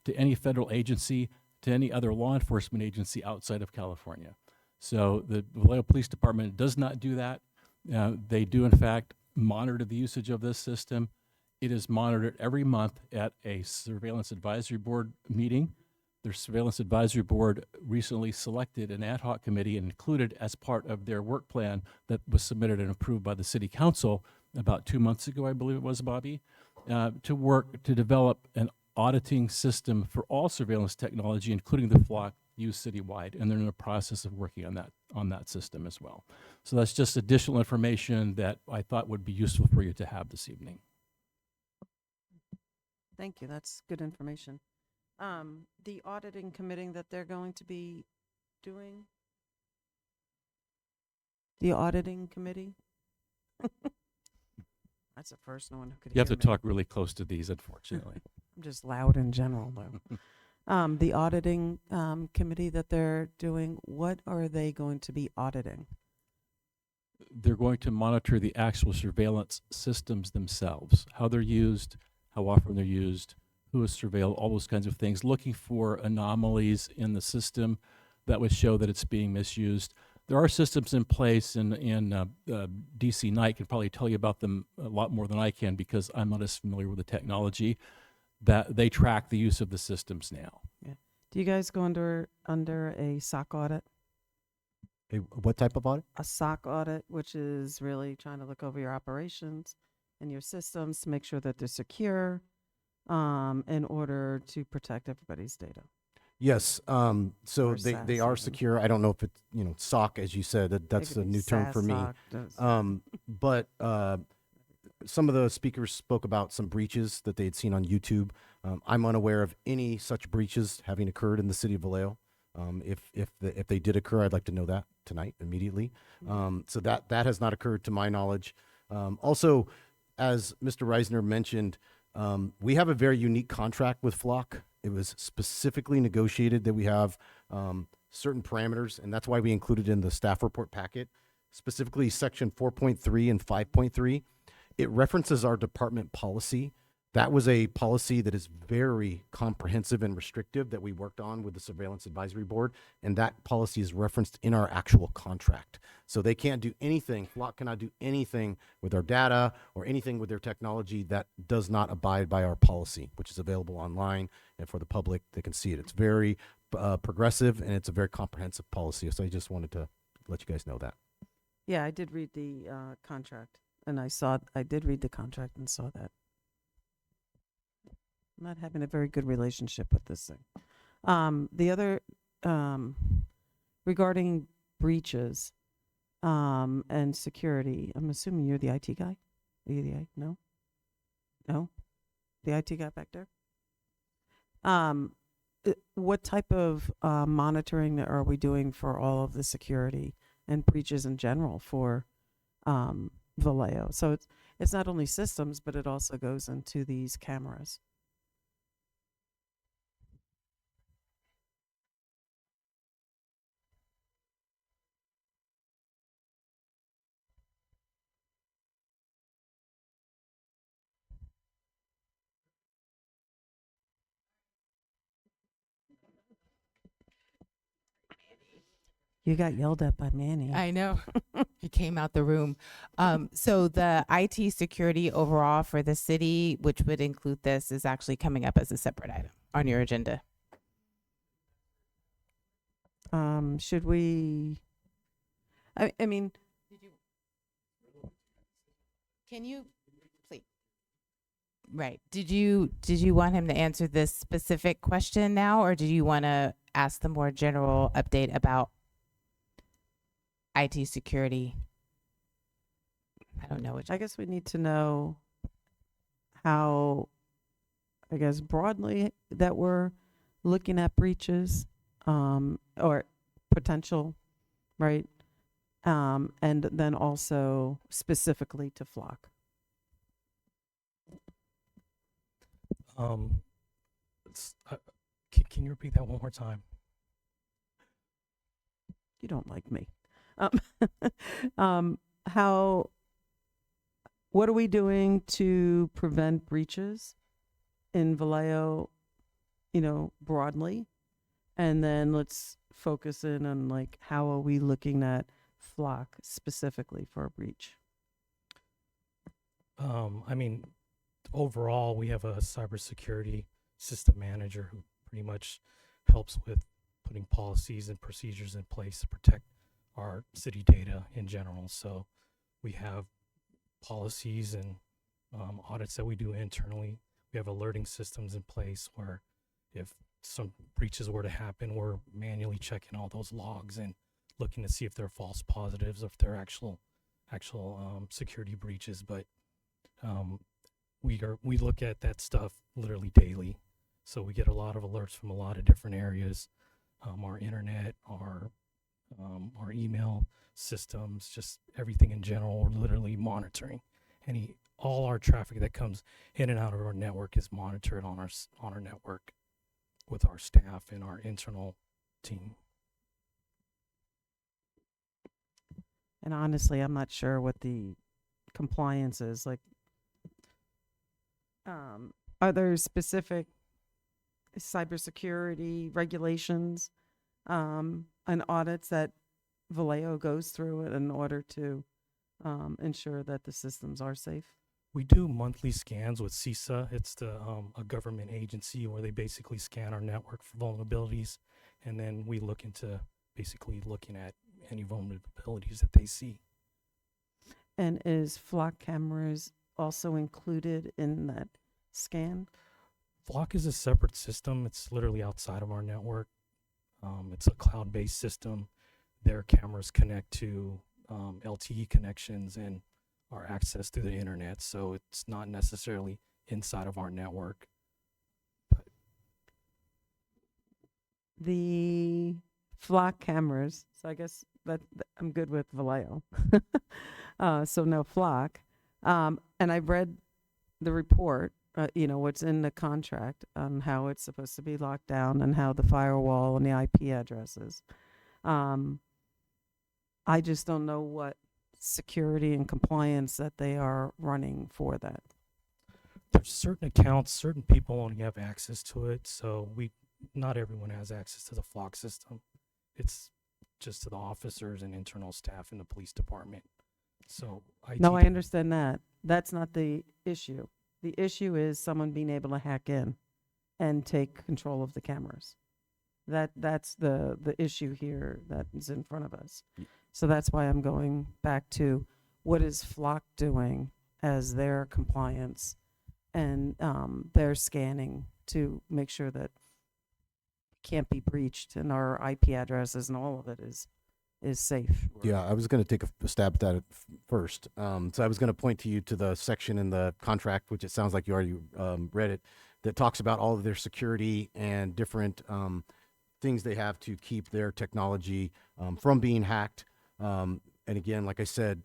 to any federal agency, to any other law enforcement agency outside of California. So the Vallejo Police Department does not do that.
They do, in fact, monitor the usage of this system. It is monitored every month at a surveillance advisory board meeting. Their surveillance advisory board recently selected an ad hoc committee and included as part of their work plan that was submitted and approved by the city council about 2 months ago, I believe it was, Bobby, to work to develop an auditing system for all surveillance technology, including the flock used citywide, and they're in the process of working on that system as well. So that's just additional information that I thought would be useful for you to have this evening.
Thank you. That's good information. The auditing committee that they're going to be doing. The auditing committee. That's the first no one who could
You have
hear
to
me.
talk really close to these, unfortunately.
I'm just loud in general, though. The auditing committee that they're doing, what are they going to be auditing?
They're going to monitor the actual surveillance systems themselves, how they're used, how often they're used, who is surveilled, all those kinds of things, looking for anomalies in the system that would show that it's being misused. There are systems in place, and DC Knight can probably tell you about them a lot more than I can because I'm not as familiar with the technology, that they track the use of the systems now.
Yeah. Do you guys go under a SOC audit?
What type of audit?
A SOC audit, which is really trying to look over your operations and your systems to make sure that they're secure, in order to protect everybody's data.
Yes. So
Or
they
SaaS
are
even.
secure. I don't know if it's, SOC, as you said, that's
could
a
be
new term
SaaS,
for me.
SOC, does-
But some of the speakers spoke about some breaches that they had seen on YouTube. I'm unaware of any such breaches having occurred in the city of Vallejo. If they did occur, I'd like to know that tonight immediately. So that has not occurred to my knowledge. Also, as Mr. Reisner mentioned, we have a very unique contract with Flock. It was specifically negotiated that we have certain parameters, and that's why we included in the staff report packet, specifically section 4.3 and 5.3. It references our department policy. That was a policy that is very comprehensive and restrictive that we worked on with the Surveillance Advisory Board, and that policy is referenced in our actual contract. So they can't do anything, Flock cannot do anything with our data or anything with their technology that does not abide by our policy, which is available online and for the public, they can see it. It's very progressive, and it's a very comprehensive policy. So I just wanted to let you guys know that.
Yeah, I did read the contract, and I did read the contract and saw that. I'm not having a very good relationship with this thing. The other, regarding breaches and security, I'm assuming you're the IT guy? Are you the IT? No? No? The IT guy back there? What type of monitoring are we doing for all of the security and breaches in general for Vallejo? So it's not only systems, but it also goes into these cameras. You got yelled at by Manny.
I know. He came out the room. So the IT security overall for the city, which would include this, is actually coming up as a separate item on your agenda.
Should we? I mean,
Can you, please? Right. Did you want him to answer this specific question now, or do you want to ask the more general update about IT security? I don't know.
I guess we need to know how, I guess, broadly that we're looking at breaches, or potential, right? And then also specifically to Flock.
Can you repeat that one more time?
You don't like me. What are we doing to prevent breaches in Vallejo, broadly? And then let's focus in on, like, how are we looking at Flock specifically for a breach?
I mean, overall, we have a cybersecurity system manager who pretty much helps with putting policies and procedures in place to protect our city data in general. So we have policies and audits that we do internally. We have alerting systems in place where if some breaches were to happen, we're manually checking all those logs and looking to see if they're false positives or if they're actual security breaches. But we look at that stuff literally daily, so we get a lot of alerts from a lot of different areas, our internet, our email systems, just everything in general. We're literally monitoring all our traffic that comes in and out of our network is monitored on our network with our staff and our internal team.
And honestly, I'm not sure what the compliance is. Like, are there specific cybersecurity regulations and audits that Vallejo goes through in order to ensure that the systems are safe?
We do monthly scans with CISA. It's a government agency where they basically scan our network for vulnerabilities, and then we look into basically looking at any vulnerabilities that they see.
And is flock cameras also included in that scan?
Flock is a separate system. It's literally outside of our network. It's a cloud-based system. Their cameras connect to LTE connections and are accessed through the internet, so it's not necessarily inside of our network. But
the flock cameras, so I guess that I'm good with Vallejo. So no flock. And I've read the report, what's in the contract on how it's supposed to be locked down and how the firewall and the IP addresses. I just don't know what security and compliance that they are running for that.
There's certain accounts, certain people only have access to it, so not everyone has access to the flock system. It's just to the officers and internal staff in the police department. So
No, I understand that. That's not the issue. The issue is someone being able to hack in and take control of the cameras. That's the issue here that is in front of us. So that's why I'm going back to what is Flock doing as their compliance and their scanning to make sure that can't be breached and our IP addresses and all of it is safe.
Yeah, I was going to take a stab at that first. So I was going to point to you to the section in the contract, which it sounds like you already read it, that talks about all of their security and different things they have to keep their technology from being hacked. And again, like I said,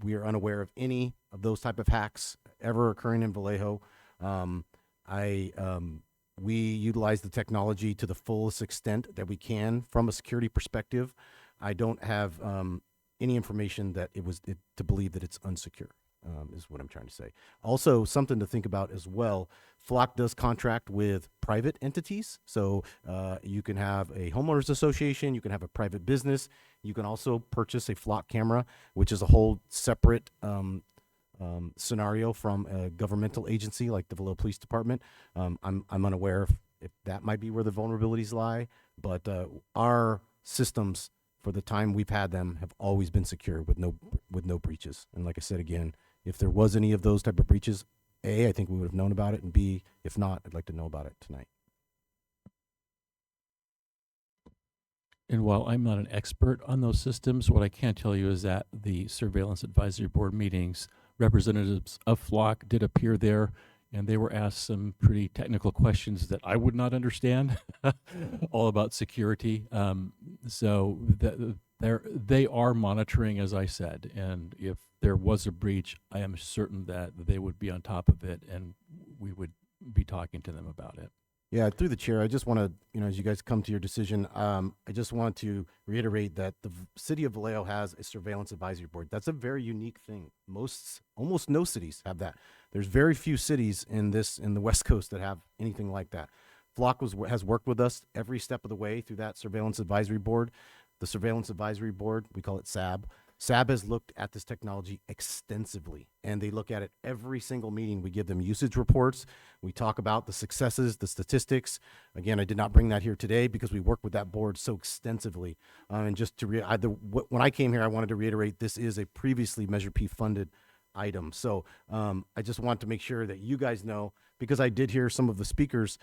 we are unaware of any of those type of hacks ever occurring in Vallejo. We utilize the technology to the fullest extent that we can from a security perspective. I don't have any information that to believe that it's unsecure, is what I'm trying to say. Also, something to think about as well, Flock does contract with private entities. So you can have a homeowners association, you can have a private business, you can also purchase a Flock camera, which is a whole separate scenario from a governmental agency like the Vallejo Police Department. I'm unaware if that might be where the vulnerabilities lie, but our systems, for the time we've had them, have always been secure with no breaches. And like I said again, if there was any of those type of breaches, A, I think we would have known about it, and B, if not, I'd like to know about it tonight.
And while I'm not an expert on those systems, what I can tell you is that the Surveillance Advisory Board meetings, representatives of Flock did appear there, and they were asked some pretty technical questions that I would not understand, all about security. So they are monitoring, as I said, and if there was a breach, I am certain that they would be on top of it, and we would be talking to them about it.
Yeah, through the chair, I just want to, as you guys come to your decision, I just want to reiterate that the city of Vallejo has a surveillance advisory board. That's a very unique thing. Almost no cities have that. There's very few cities in the West Coast that have anything like that. Flock has worked with us every step of the way through that surveillance advisory board. the Surveillance Advisory Board, we call it SAB. SAB has looked at this technology extensively, and they look at it every single meeting. We give them usage reports. We talk about the successes, the statistics. Again, I did not bring that here today because we work with that board so extensively. And just to when I came here, I wanted to reiterate this is a previously Measure P funded item. So I just want to make sure that you guys know, because I did hear some of the speakers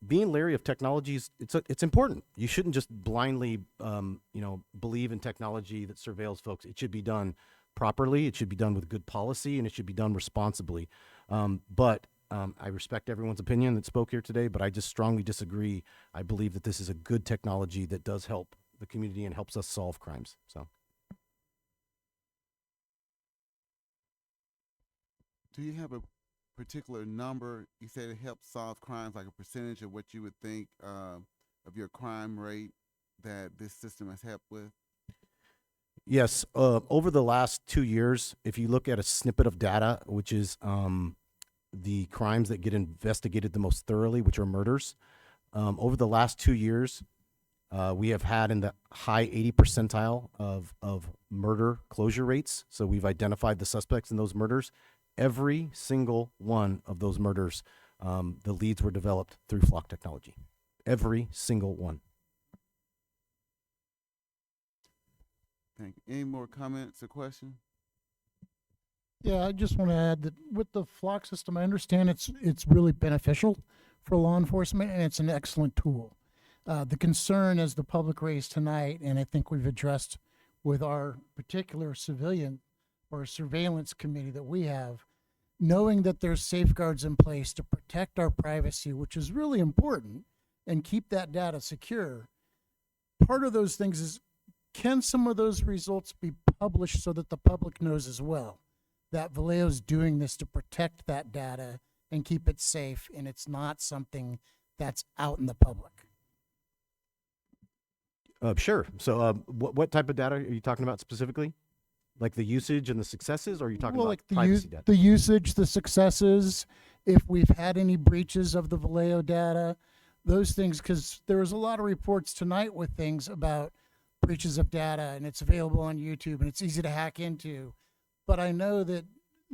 being leery of technologies, it's important. You shouldn't just blindly, believe in technology that surveils folks. It should be done properly. It should be done with good policy, and it should be done responsibly. But I respect everyone's opinion that spoke here today, but I just strongly disagree. I believe that this is a good technology that does help the community and helps us solve crimes. So.
Do you have a particular number? You said it helps solve crimes, like a percentage of what you would think of your crime rate that this system has helped with?
Yes. Over the last 2 years, if you look at a snippet of data, which is the crimes that get investigated the most thoroughly, which are murders, over the last 2 years, we have had in the high 80 percentile of murder closure rates. So we've identified the suspects in those murders. Every single one of those murders, the leads were developed through Flock technology. Every single one.
Thank you. Any more comments or questions?
Yeah, I just want to add that with the Flock system, I understand it's really beneficial for law enforcement, and it's an excellent tool. The concern, as the public raised tonight, and I think we've addressed with our particular civilian or surveillance committee that we have, knowing that there's safeguards in place to protect our privacy, which is really important, and keep that data secure. Part of those things is, can some of those results be published so that the public knows as well that Vallejo's doing this to protect that data and keep it safe, and it's not something that's out in the public?
Sure. So what type of data are you talking about specifically? Like the usage and the successes, or are you talking about
like
privacy data?
The usage, the successes, if we've had any breaches of the Vallejo data, those things, because there was a lot of reports tonight with things about breaches of data, and it's available on YouTube, and it's easy to hack into. But I know that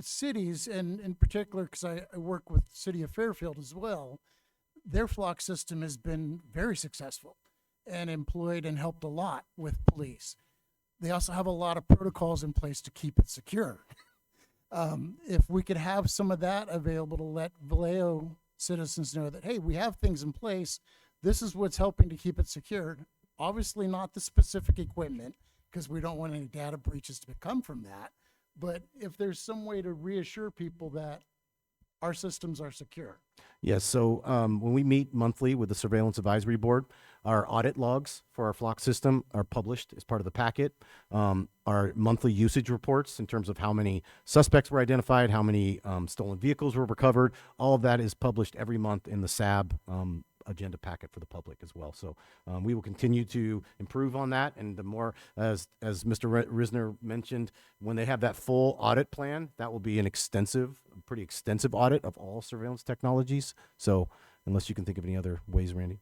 cities, and in particular, because I work with the city of Fairfield as well, their Flock system has been very successful and employed and helped a lot with police. They also have a lot of protocols in place to keep it secure. If we could have some of that available to let Vallejo citizens know that, hey, we have things in place, this is what's helping to keep it secured. Obviously not the specific equipment, because we don't want any data breaches to come from that. But if there's some way to reassure people that our systems are secure.
Yes. So when we meet monthly with the Surveillance Advisory Board, our audit logs for our Flock system are published as part of the packet. Our monthly usage reports in terms of how many suspects were identified, how many stolen vehicles were recovered, all of that is published every month in the SAB agenda packet for the public as well. So we will continue to improve on that. And the more, as Mr. Risner mentioned, when they have that full audit plan, that will be an pretty extensive audit of all surveillance technologies. So unless you can think of any other ways, Randy.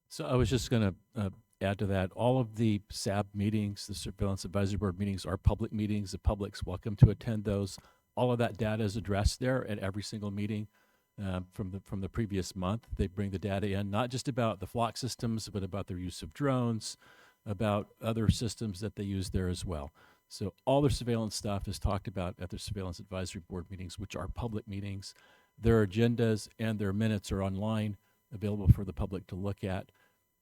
So I was just going to add to that. All of the SAB meetings, the Surveillance Advisory Board meetings, are public meetings. The public's welcome to attend those. All of that data is addressed there at every single meeting. From the previous month, they bring the data in, not just about the Flock systems, but about their use of drones, about other systems that they use there as well. So all their surveillance stuff is talked about at their Surveillance Advisory Board meetings, which are public meetings. Their agendas and their minutes are online, available for the public to look at.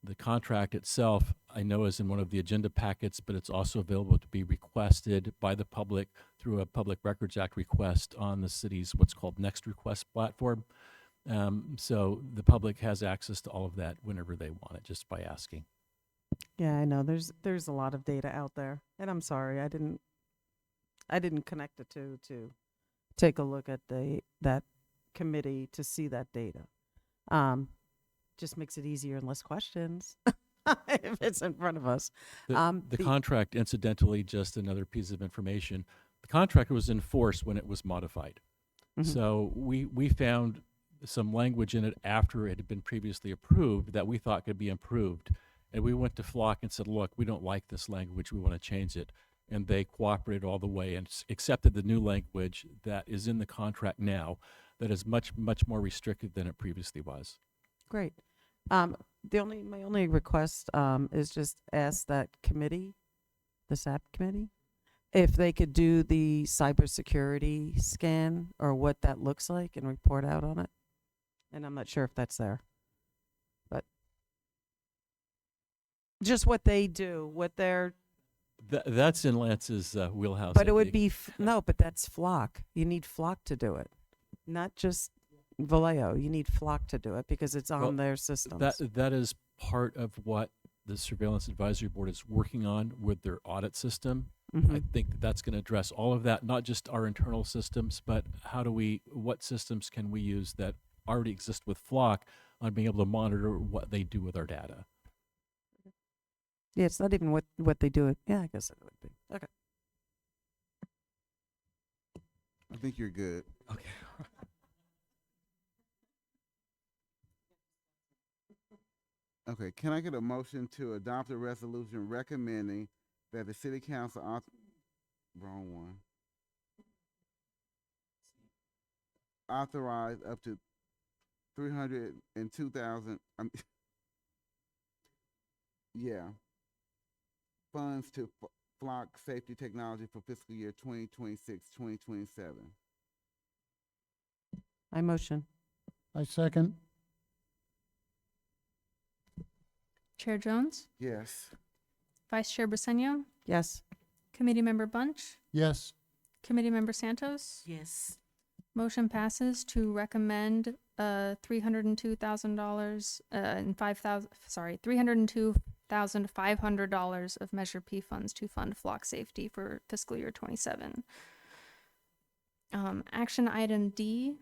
The contract itself, I know, is in one of the agenda packets, but it's also available to be requested by the public through a Public Records Act request on the city's what's called Next Request platform. So the public has access to all of that whenever they want it, just by asking.
Yeah, I know. There's a lot of data out there, and I'm sorry I didn't connect the two to take a look at that committee to see that data. Just makes it easier and less questions if it's in front of us.
The contract, incidentally, just another piece of information, the contract was in force when it was modified. Mm-hmm. So we found some language in it after it had been previously approved that we thought could be improved. And we went to Flock and said, look, we don't like this language. We want to change it. And they cooperated all the way and accepted the new language that is in the contract now that is much, much more restrictive than it previously was.
Great. My only request is just ask that committee, the SAP committee, if they could do the cybersecurity scan or what that looks like and report out on it. And I'm not sure if that's there, but just what they do, what they're.
That's in Lance's wheelhouse.
But
I
it would
think.
be no, but that's Flock. You need Flock to do it, not just Vallejo. You need Flock to do it because it's on
Well,
their systems.
That is part of what the Surveillance Advisory Board is working on with their audit system. I think that that's going to address all of that, not just our internal systems, but what systems can we use that already exist with Flock on being able to monitor what they do with our data.
Yeah, it's not even what they do. Yeah, I guess it would be. Okay.
I think you're good.
Okay.
Okay, can I get a motion to adopt a resolution recommending that the city council wrong one. Authorize up to 302,000 yeah. Funds to Flock Safety Technology for fiscal year 2026-2027.
I motion.
I second.
Chair Jones,
Yes.
Vice Chair Briseño,
Yes.
Committee Member Bunch,
Yes.
Committee Member Santos.
Yes.
Motion passes to recommend $302,000 and $302,500 of Measure P funds to fund flock safety for fiscal year 27. Action item D,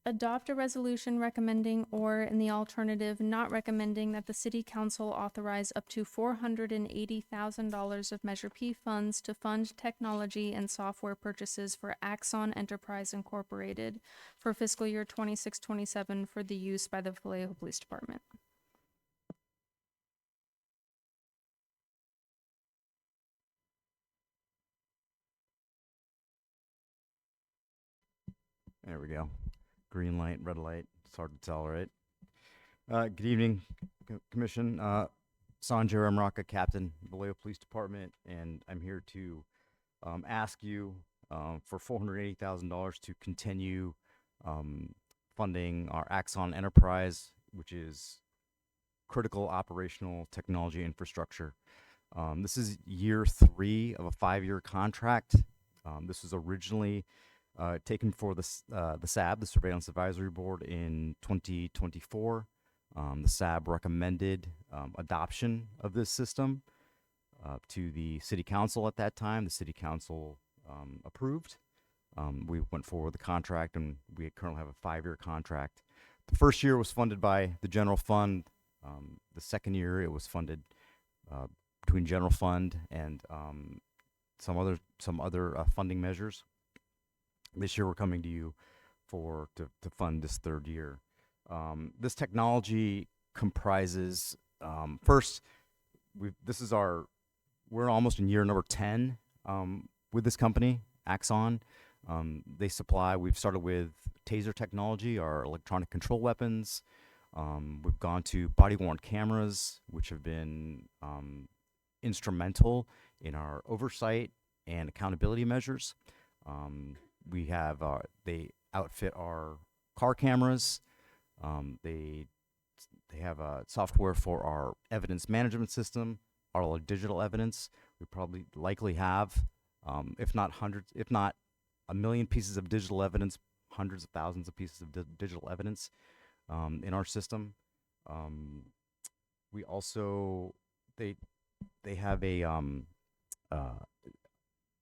adopt a resolution recommending or in the alternative not recommending that the city council authorize up to $480,000 of Measure P funds to fund technology and software purchases for Axon Enterprise Incorporated for fiscal year 26-27 for the use by the Vallejo Police Department.
There we go. Green light, red light. It's hard to tell, right? Good evening, Commission. Sanjay Ramraka, Captain, Vallejo Police Department, and I'm here to ask you for $480,000 to continue funding our Axon Enterprise, which is critical operational technology infrastructure. This is year 3 of a 5-year contract. This was originally taken for the SAB, the Surveillance Advisory Board, in 2024. The SAB recommended adoption of this system to the City Council at that time. The City Council approved. We went forward with the contract, and we currently have a 5-year contract. The first year was funded by the general fund. The second year, it was funded between general fund and some other funding measures. This year, we're coming to you to fund this 3rd year. This technology comprises first. We're almost in year number 10 with this company, Axon. We've started with taser technology, our electronic control weapons. We've gone to body-worn cameras, which have been instrumental in our oversight and accountability measures. They outfit our car cameras. They have software for our evidence management system, our digital evidence. We likely have, if not a million pieces of digital evidence, hundreds of thousands of pieces of digital evidence in our system. We also they have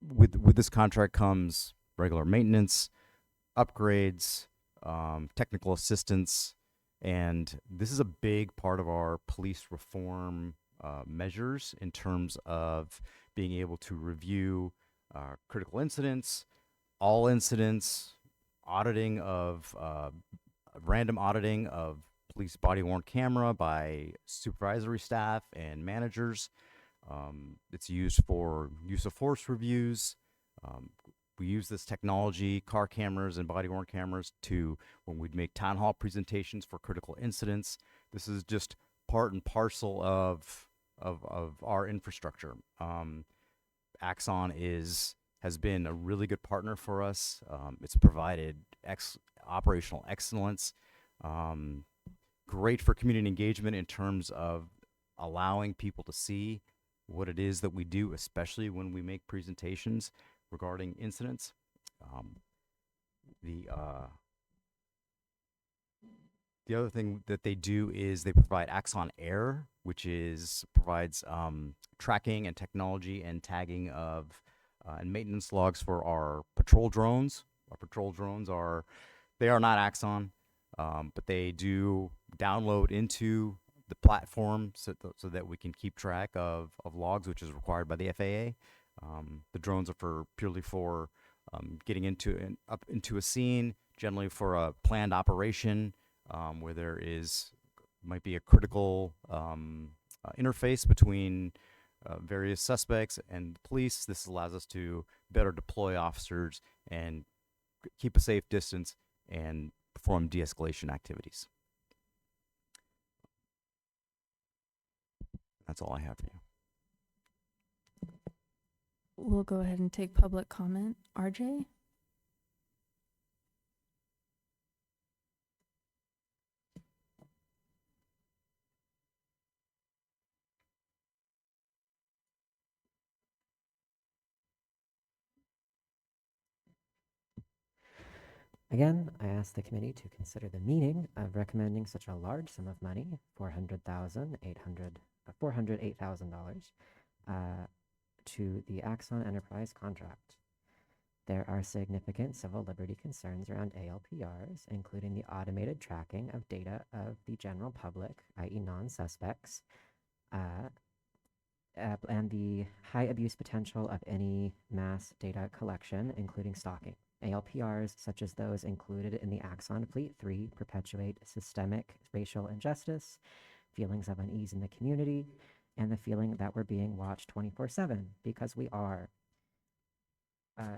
with this contract comes regular maintenance, upgrades, technical assistance, and this is a big part of our police reform measures in terms of being able to review critical incidents, all incidents, random auditing of police body-worn camera by supervisory staff and managers. It's used for use of force reviews. We use this technology, car cameras and body-worn cameras, to when we'd make town hall presentations for critical incidents. This is just part and parcel of our infrastructure. Axon has been a really good partner for us. It's provided operational excellence. Great for community engagement in terms of allowing people to see what it is that we do, especially when we make presentations regarding incidents. The other thing that they do is they provide Axon Air, which provides tracking and technology and tagging of and maintenance logs for our patrol drones. Our patrol drones are not Axon, but they do download into the platform so that we can keep track of logs, which is required by the FAA. The drones are purely for getting up into a scene, generally for a planned operation where there might be a critical interface between various suspects and the police. This allows us to better deploy officers and keep a safe distance and perform de-escalation activities. That's all I have for you.
We'll go ahead and take public comment. RJ?
Again, I ask the committee to consider the meaning of recommending such a large sum of money, $408,000, to the Axon Enterprise contract. There are significant civil liberty concerns around ALPRs, including the automated tracking of data of the general public, i.e. non-suspects, and the high abuse potential of any mass data collection, including stalking. ALPRs, such as those included in the Axon Fleet 3, perpetuate systemic racial injustice, feelings of unease in the community, and the feeling that we're being watched 24/7, because we are.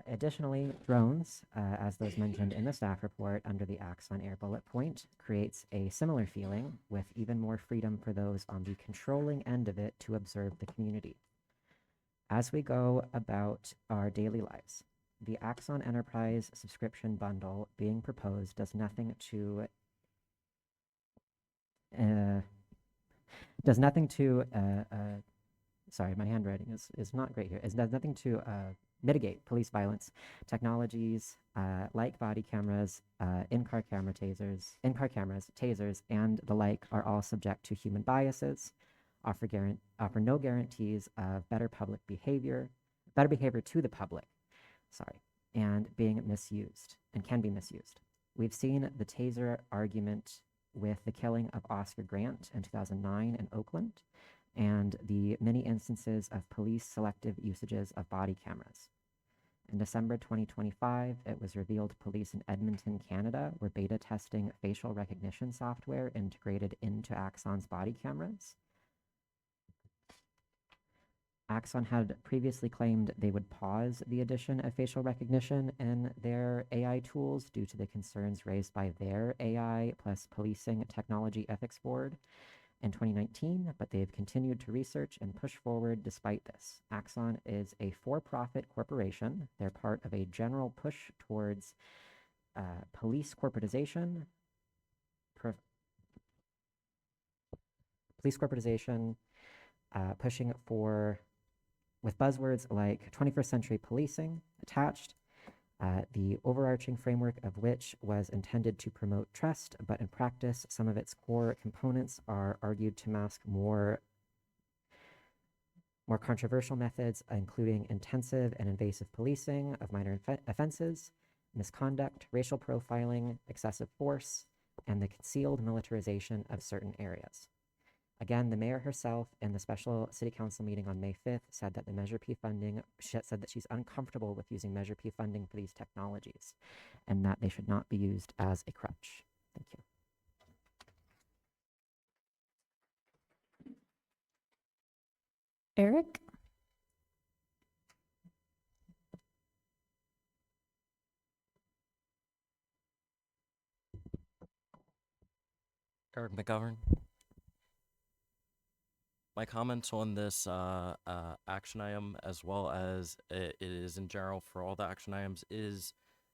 Additionally, drones, as those mentioned in the staff report under the Axon Air bullet point, creates a similar feeling with even more freedom for those on the controlling end of it to observe the community. As we go about our daily lives, the Axon Enterprise subscription bundle being proposed does nothing to sorry, my handwriting is not great here. It does nothing to mitigate police violence. Technologies like body cameras, in-car cameras, tasers, and the like are all subject to human biases, offer no guarantees of better behavior to the public, and being misused, and can be misused. We've seen the taser argument with the killing of Oscar Grant in 2009 in Oakland, and the many instances of police selective usages of body cameras. In December 2025, it was revealed police in Edmonton, Canada, were beta testing facial recognition software integrated into Axon's body cameras. Axon had previously claimed they would pause the addition of facial recognition in their AI tools due to the concerns raised by their AI plus policing technology ethics board in 2019, but they've continued to research and push forward despite this. Axon is a for-profit corporation. They're part of a general push towards police corporatization, pushing for, with buzzwords like 21st century policing attached, the overarching framework of which was intended to promote trust, but in practice, some of its core components are argued to mask more controversial methods, including intensive and invasive policing of minor offenses, misconduct, racial profiling, excessive force, and the concealed militarization of certain areas. Again, the mayor herself in the special city council meeting on May 5th said that the Measure P funding, said that she's uncomfortable with using Measure P funding for these technologies and that they should not be used as a crutch. Thank you.
Eric?
Eric McGovern. My comments on this action item, as well as it is in general for all the action items, is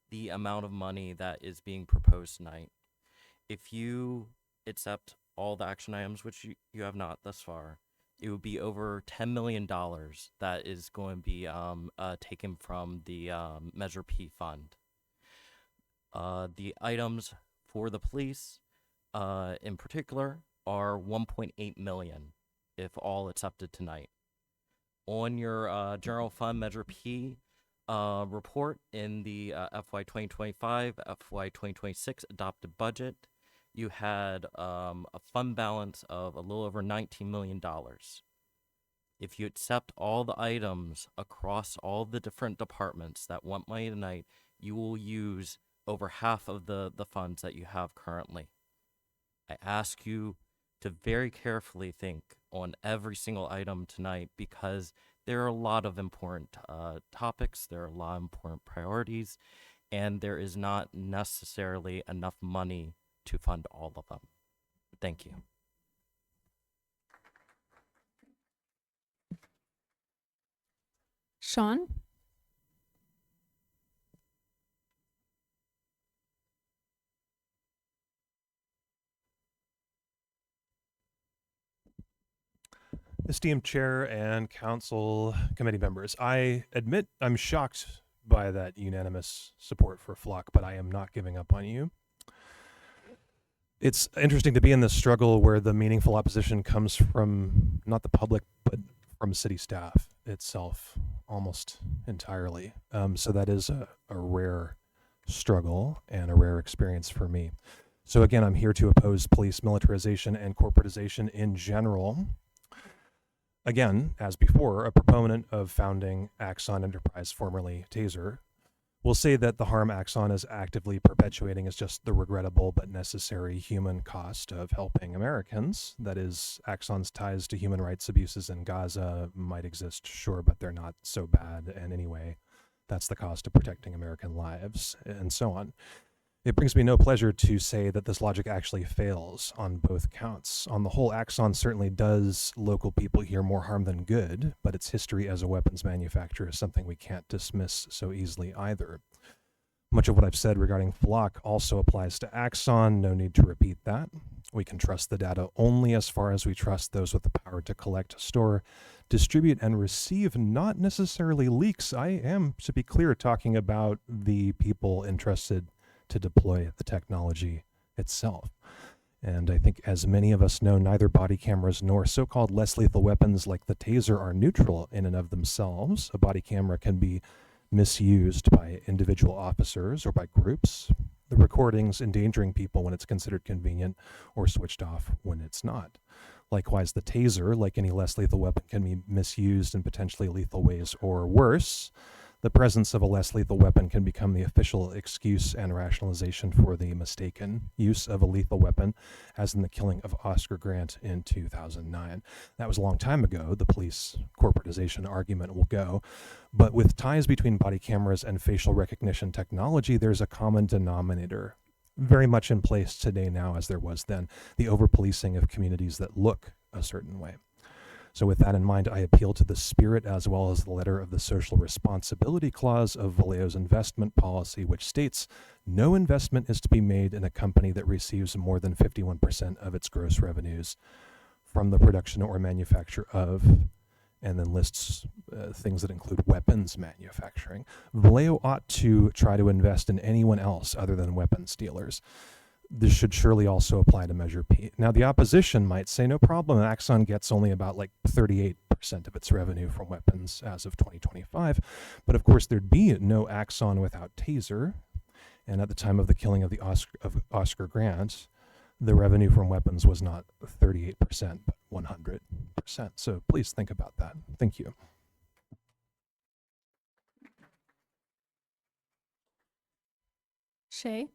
the amount of money that is being proposed tonight. If you accept all the action items, which you have not thus far, it would be over $10 million that is going to be taken from the Measure P fund. The items for the police, in particular, are 1.8 million if all accepted tonight. On your general fund Measure P report in the FY 2025, FY 2026 adopted budget, you had a fund balance of a little over $19 million. If you accept all the items across all the different departments that want money tonight, you will use over half of the funds that you have currently. I ask you to very carefully think on every single item tonight, because there are a lot of important topics, there are a lot of important priorities, and there is not necessarily enough money to fund all of them. Thank you.
Sean?
Esteemed Chair and Council Committee members, I admit I'm shocked by that unanimous support for Flock, but I am not giving up on you. It's interesting to be in this struggle where the meaningful opposition comes from not the public, but from city staff itself almost entirely. So that is a rare struggle and a rare experience for me. So again, I'm here to oppose police militarization and corporatization in general. Again, as before, a proponent of founding Axon Enterprise, formerly Taser, will say that the harm Axon is actively perpetuating is just the regrettable but necessary human cost of helping Americans. That is, Axon's ties to human rights abuses in Gaza might exist, sure, but they're not so bad. And anyway, that's the cost of protecting American lives, and so on. It brings me no pleasure to say that this logic actually fails on both counts. On the whole, Axon certainly does local people here more harm than good, but its history as a weapons manufacturer is something we can't dismiss so easily either. Much of what I've said regarding Flock also applies to Axon. No need to repeat that. We can trust the data only as far as we trust those with the power to collect, store, distribute, and receive, not necessarily leaks. I am, to be clear, talking about the people interested to deploy the technology itself. And I think, as many of us know, neither body cameras nor so-called less lethal weapons like the Taser are neutral in and of themselves. A body camera can be misused by individual officers or by groups. The recordings endangering people when it's considered convenient, or switched off when it's not. Likewise, the Taser, like any less lethal weapon, can be misused in potentially lethal ways, or worse. The presence of a less lethal weapon can become the official excuse and rationalization for the mistaken use of a lethal weapon, as in the killing of Oscar Grant in 2009. That was a long time ago. The police corporatization argument will go. But with ties between body cameras and facial recognition technology, there's a common denominator, very much in place today now as there was then, the over-policing of communities that look a certain way. So with that in mind, I appeal to the spirit as well as the letter of the Social Responsibility Clause of Vallejo's investment policy, which states no investment is to be made in a company that receives more than 51% of its gross revenues from the production or manufacture of, and then lists things that include weapons manufacturing. Vallejo ought to try to invest in anyone else other than weapons dealers. This should surely also apply to Measure P. Now, the opposition might say, no problem, Axon gets only about 38% of its revenue from weapons as of 2025. But of course, there'd be no Axon without Taser. And at the time of the killing of Oscar Grant, the revenue from weapons was not 38%, but 100%. So please think about that. Thank you.
Shay?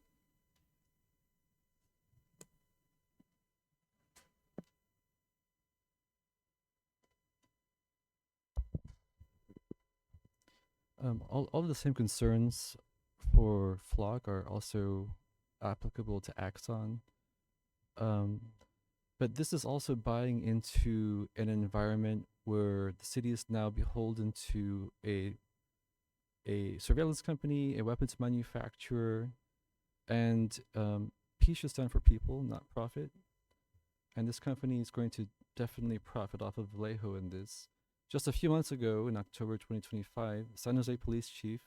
all of the same concerns for Flock are also applicable to Axon. But this is also buying into an environment where the city is now beholden to a surveillance company, a weapons manufacturer, and P should stand for people, not profit. And this company is going to definitely profit off of Vallejo in this. Just a few months ago, in October 2025, San Jose Police Chief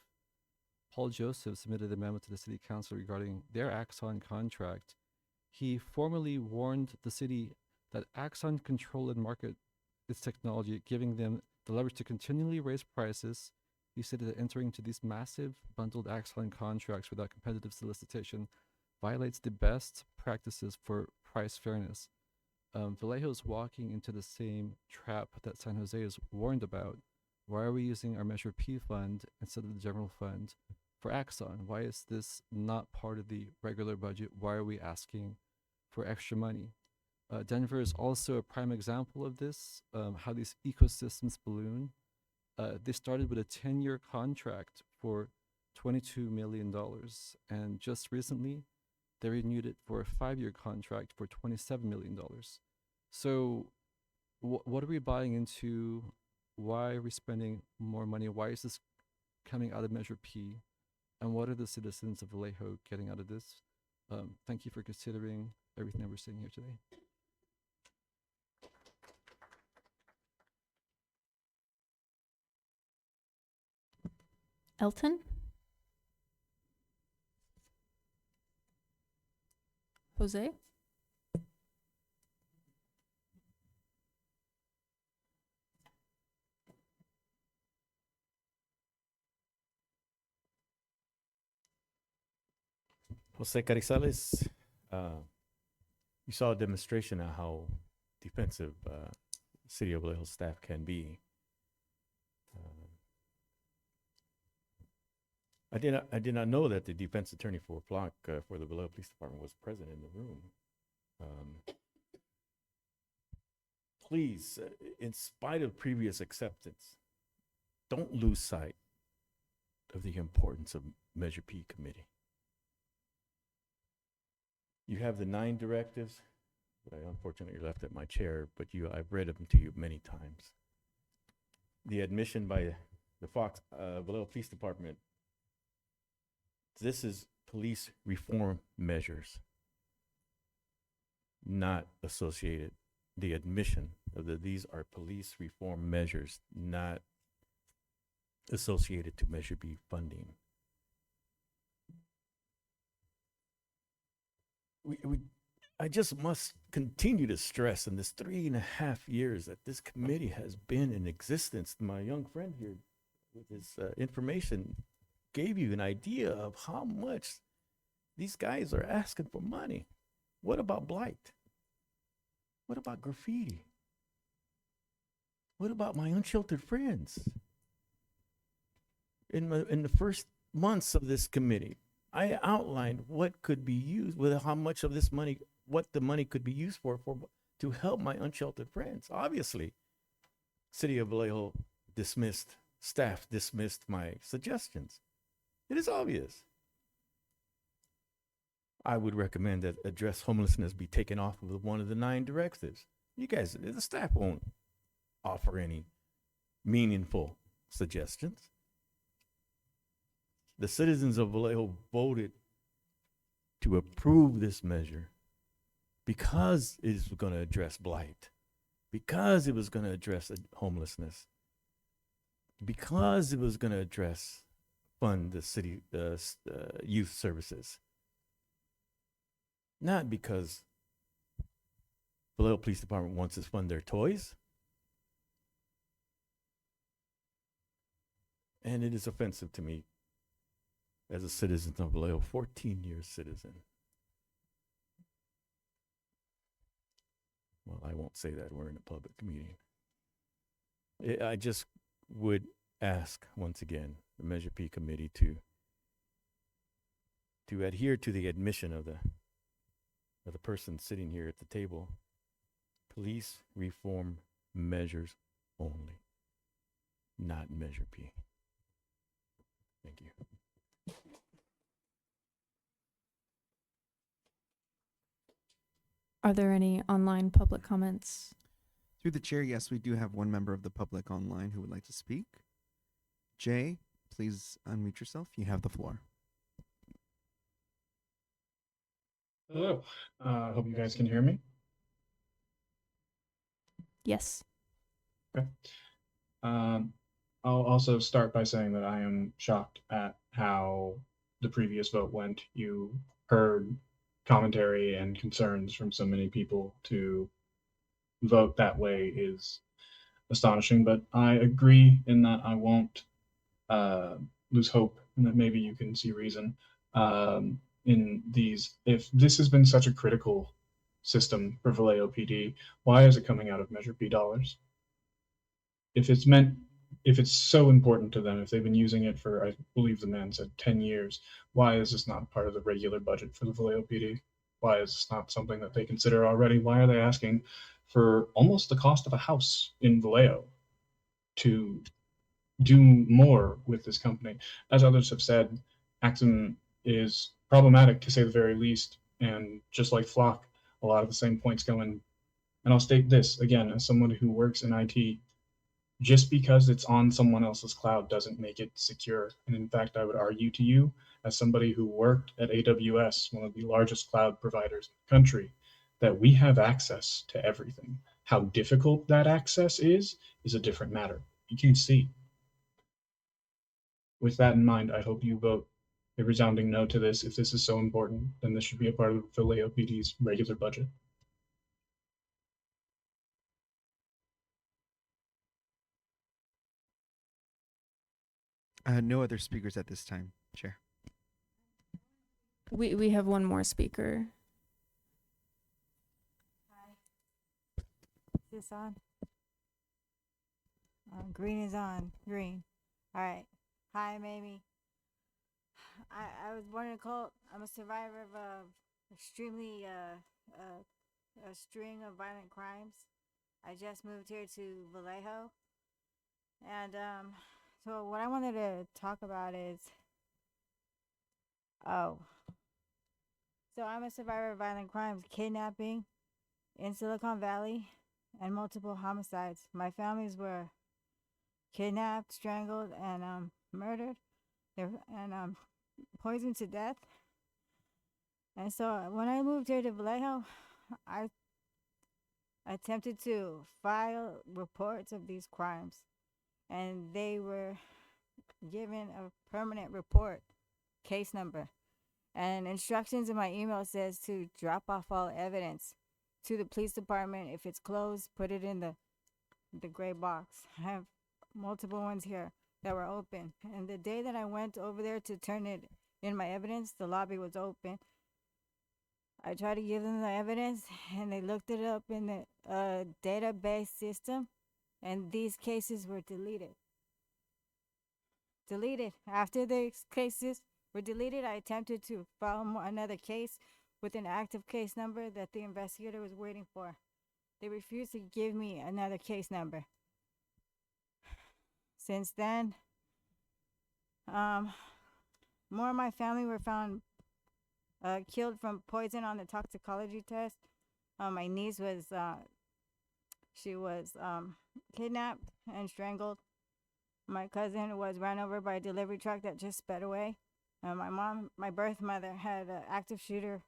Paul Joseph submitted a memo to the City Council regarding their Axon contract. He formally warned the city that Axon control and market its technology, giving them the leverage to continually raise prices. He stated that entering into these massive bundled Axon contracts without competitive solicitation violates the best practices for price fairness. Vallejo is walking into the same trap that San Jose is warned about. Why are we using our Measure P fund instead of the general fund for Axon? Why is this not part of the regular budget? Why are we asking for extra money? Denver is also a prime example of this, how these ecosystems balloon. They started with a 10-year contract for $22 million, and just recently, they renewed it for a 5-year contract for $27 million. So what are we buying into? Why are we spending more money? Why is this coming out of Measure P? And what are the citizens of Vallejo getting out of this? Thank you for considering everything that we're saying here today.
Elton? Jose?
Jose Carizales, you saw a demonstration of how defensive City of Vallejo staff can be. I did not know that the defense attorney for Flock for the Vallejo Police Department was present in the room. Please, in spite of previous acceptance, don't lose sight of the importance of Measure P committee. You have the 9 directives that I unfortunately left at my chair, but I've read them to you many times. The admission by the Vallejo Police Department, this is police reform measures, not associated. The admission of these are police reform measures, not associated to Measure B funding. I just must continue to stress in this 3.5 years that this committee has been in existence. My young friend here with his information gave you an idea of how much these guys are asking for money. What about blight? What about graffiti? What about my unsheltered friends? In the first months of this committee, I outlined what could be used with how much of this money, what the money could be used for to help my unsheltered friends. Obviously, City of Vallejo staff dismissed my suggestions. It is obvious. I would recommend that address homelessness be taken off of one of the 9 directives. You guys, the staff won't offer any meaningful suggestions. The citizens of Vallejo voted to approve this measure because it is going to address blight, because it was going to address homelessness, because it was going to fund the city youth services. Not because Vallejo Police Department wants to fund their toys. And it is offensive to me as a citizen of Vallejo, 14-year citizen. Well, I won't say that. We're in a public meeting. I just would ask once again the Measure P committee to adhere to the admission of the person sitting here at the table. Police reform measures only, not Measure P. Thank you.
Are there any online public comments?
Through the chair, yes, we do have one member of the public online who would like to speak. Jay, please unmute yourself. You have the floor.
Hello. Hope you guys can hear me.
Yes.
Okay. I'll also start by saying that I am shocked at how the previous vote went. You heard commentary and concerns from so many people. To vote that way is astonishing, but I agree in that I won't lose hope and that maybe you can see reason in these. If this has been such a critical system for Vallejo PD, why is it coming out of Measure P dollars? If it's so important to them, if they've been using it for, I believe the man said 10 years, why is this not part of the regular budget for the Vallejo PD? Why is this not something that they consider already? Why are they asking for almost the cost of a house in Vallejo to do more with this company? As others have said, Axum is problematic to say the very least, and just like Flock, a lot of the same points go in. And I'll state this again, as someone who works in IT, just because it's on someone else's cloud doesn't make it secure. And in fact, I would argue to you, as somebody who worked at AWS, one of the largest cloud providers in the country, that we have access to everything. How difficult that access is a different matter. You can see. With that in mind, I hope you vote a resounding no to this. If this is so important, then this should be a part of Vallejo PD's regular budget.
No other speakers at this time, Chair.
We have one more speaker.
Is this on? Green is on. Green. All right. Hi, I'm Amy. I was born in a cult. I'm a survivor of a string of violent crimes. I just moved here to Vallejo. And so what I wanted to talk about is, so I'm a survivor of violent crimes, kidnapping in Silicon Valley, and multiple homicides. My families were kidnapped, strangled, and murdered, and poisoned to death. And so when I moved here to Vallejo, I attempted to file reports of these crimes, and they were given a permanent report case number, and instructions in my email says to drop off all evidence to the police department. If it's closed, put it in the gray box. I have multiple ones here that were open, and the day that I went over there to turn it in my evidence, the lobby was open. I tried to give them the evidence, and they looked it up in the database system, and these cases were deleted. After the cases were deleted, I attempted to file another case with an active case number that the investigator was waiting for. They refused to give me another case number. Since then, more of my family were found killed from poison on the toxicology test. My niece was kidnapped and strangled. My cousin was run over by a delivery truck that just sped away. My birth mother, had an active shooter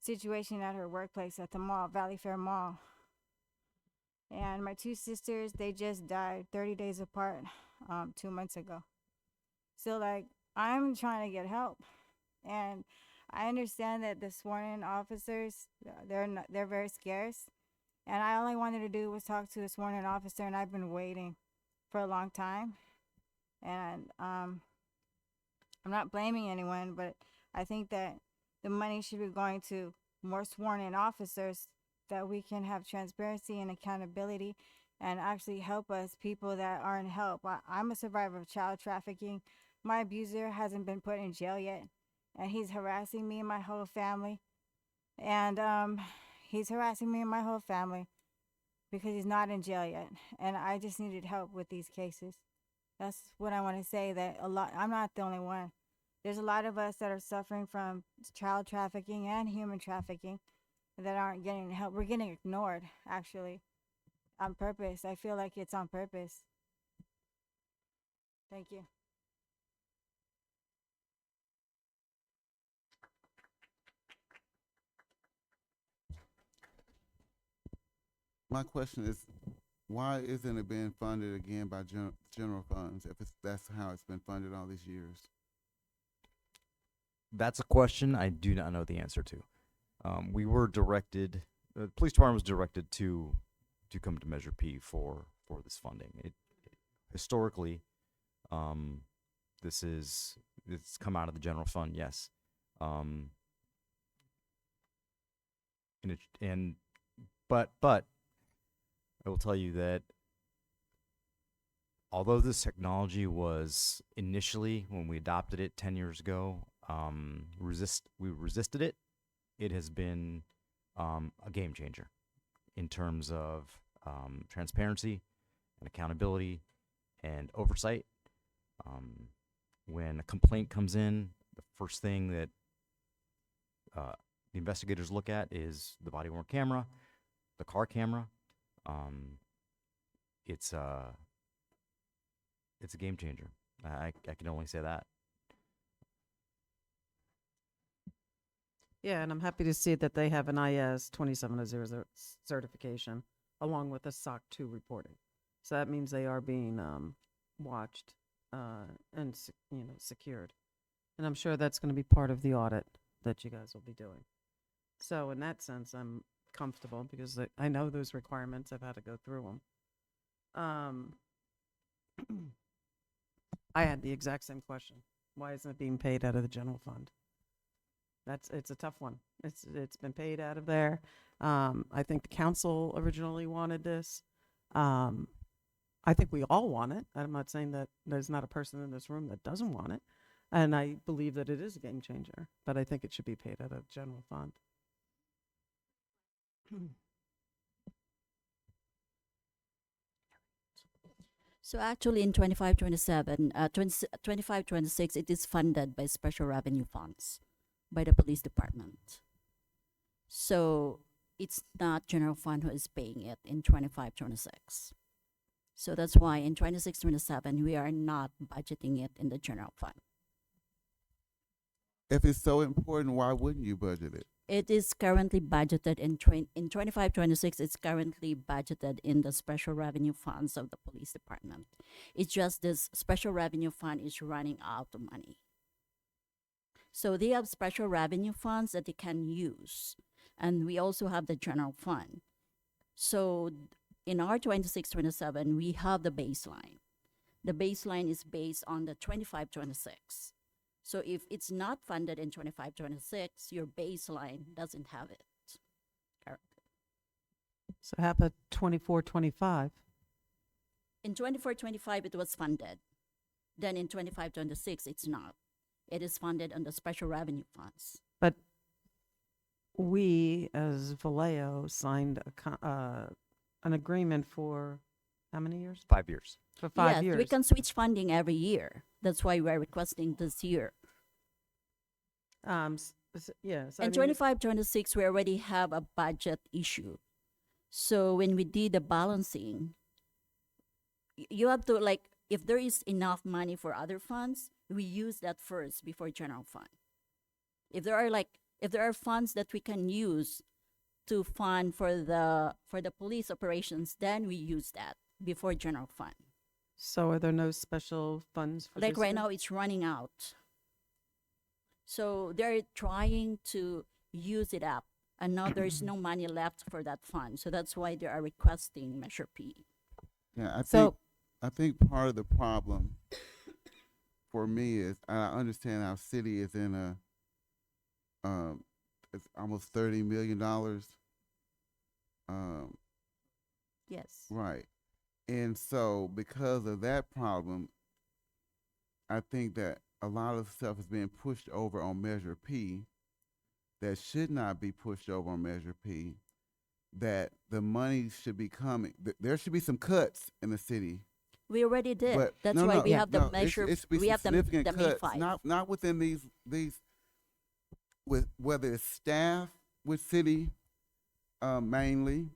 situation at her workplace at the mall, Valley Fair Mall. And my two sisters, they just died 30 days apart 2 months ago. So, I'm trying to get help. And I understand that the sworn-in officers, they're very scarce. And all I wanted to do was talk to a sworn-in officer, and I've been waiting for a long time. And I'm not blaming anyone, but I think that the money should be going to more sworn-in officers, that we can have transparency and accountability and actually help us, people that aren't helped. I'm a survivor of child trafficking. My abuser hasn't been put in jail yet, and he's harassing me and my whole family. And he's harassing me and my whole family because he's not in jail yet, and I just needed help with these cases. That's what I want to say. That a lot. I'm not the only one. There's a lot of us that are suffering from child trafficking and human trafficking that aren't getting help. We're getting ignored, actually, on purpose. I feel like it's on purpose. Thank you.
My question is, why isn't it being funded again by general funds if that's how it's been funded all these years?
That's a question I do not know the answer to. We were directed, the police department was directed to come to Measure P for this funding. Historically, it's come out of the general fund, yes. But I will tell you that although this technology was initially, when we adopted it 10 years ago, we resisted it. It has been a game changer in terms of transparency and accountability and oversight. When a complaint comes in, the first thing that the investigators look at is the body-worn camera, the car camera. It's a game changer. I can only say that.
Yeah, and I'm happy to see that they have an IS 27000 certification along with a SOC 2 reporting. So that means they are being watched and secured. And I'm sure that's going to be part of the audit that you guys will be doing. So in that sense, I'm comfortable because I know those requirements. I've had to go through them. I had the exact same question. Why isn't it being paid out of the general fund? It's a tough one. It's been paid out of there. I think the council originally wanted this. I think we all want it. I'm not saying that there's not a person in this room that doesn't want it. And I believe that it is a game changer, but I think it should be paid out of general fund.
So actually in 25-27, 25-26, it is funded by special revenue funds by the police department. So it's not general fund who is paying it in 25-26. So that's why in 26-27, we are not budgeting it in the general fund.
If it's so important, why wouldn't you budget it?
It is currently budgeted in 25-26. It's currently budgeted in the special revenue funds of the police department. It's just this special revenue fund is running out of money. So they have special revenue funds that they can use, and we also have the general fund. So in our 26-27, we have the baseline. The baseline is based on the 25-26. So if it's not funded in 25-26, your baseline doesn't have it currently.
So how about 24-25?
In 24-25, it was funded. Then in 25-26, it's not. It is funded under special revenue funds.
But we, as Vallejo, signed an agreement for how many years?
5 years.
For 5
Yes,
years.
we can switch funding every year. That's why we're requesting this year.
Yes.
And 25-26, we already have a budget issue. So when we did the balancing, you have to, like, if there is enough money for other funds, we use that first before general fund. If there are funds that we can use to fund for the police operations, then we use that before general fund.
So are there no special funds for
Like
this
right
year?
now, it's running out. So they're trying to use it up, and now there's no money left for that fund. So that's why they are requesting Measure P.
Yeah,
So-
I think part of the problem for me is I understand our city is in a it's almost $30 million.
Yes.
Right. And so because of that problem, I think that a lot of stuff is being pushed over on Measure P that should not be pushed over on Measure P, that the money should be coming. There should be some cuts in the city
We already did.
But
That's
no,
why
no,
we have the
no,
measure.
It's
We have the
significant
May
cuts,
5.
not within these with whether it's staff with city mainly,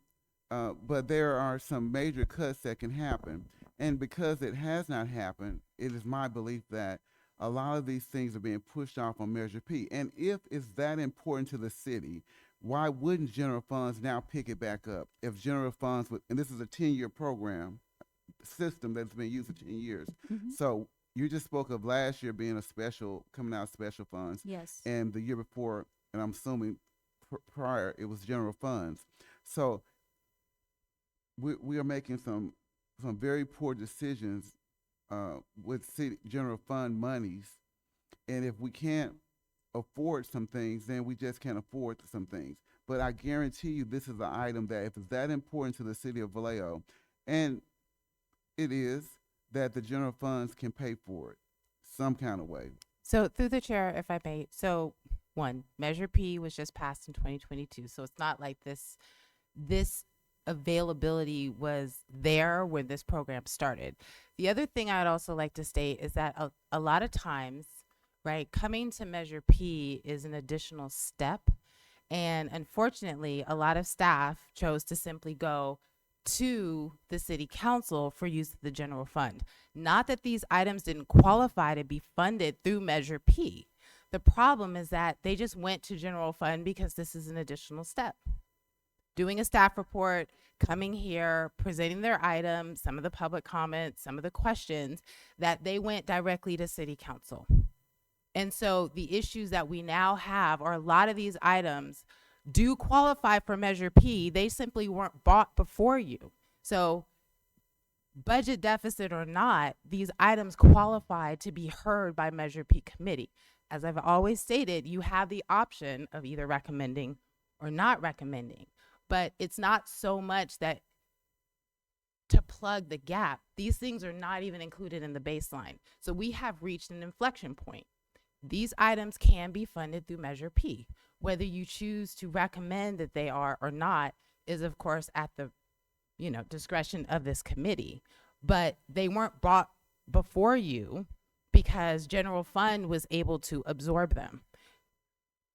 but there are some major cuts that can happen. And because it has not happened, it is my belief that a lot of these things are being pushed off on Measure P. And if it's that important to the city, why wouldn't general funds now pick it back up? If general funds would, and this is a 10-year program system that's been used for 10 years.
Mhm.
So you just spoke of last year being a special, coming out of special funds.
Yes.
And the year before, and I'm assuming prior, it was general funds. So we are making some very poor decisions with city general fund monies, and if we can't afford some things, then we just can't afford some things. But I guarantee you, this is an item that if it's that important to the city of Vallejo, and it is, that the general funds can pay for it some kind of way.
So through the chair, if I may, so one, Measure P was just passed in 2022. So it's not like this availability was there when this program started. The other thing I'd also like to state is that a lot of times, right, coming to Measure P is an additional step. And unfortunately, a lot of staff chose to simply go to the city council for use of the general fund. Not that these items didn't qualify to be funded through Measure P. The problem is that they just went to general fund because this is an additional step. Doing a staff report, coming here, presenting their items, some of the public comments, some of the questions, that they went directly to city council. And so the issues that we now have are a lot of these items do qualify for Measure P. They simply weren't bought before you. So budget deficit or not, these items qualify to be heard by Measure P committee. As I've always stated, you have the option of either recommending or not recommending. But it's not so much that to plug the gap, these things are not even included in the baseline. So we have reached an inflection point. These items can be funded through Measure P. Whether you choose to recommend that they are or not is, of course, at the discretion of this committee. But they weren't brought before you because general fund was able to absorb them.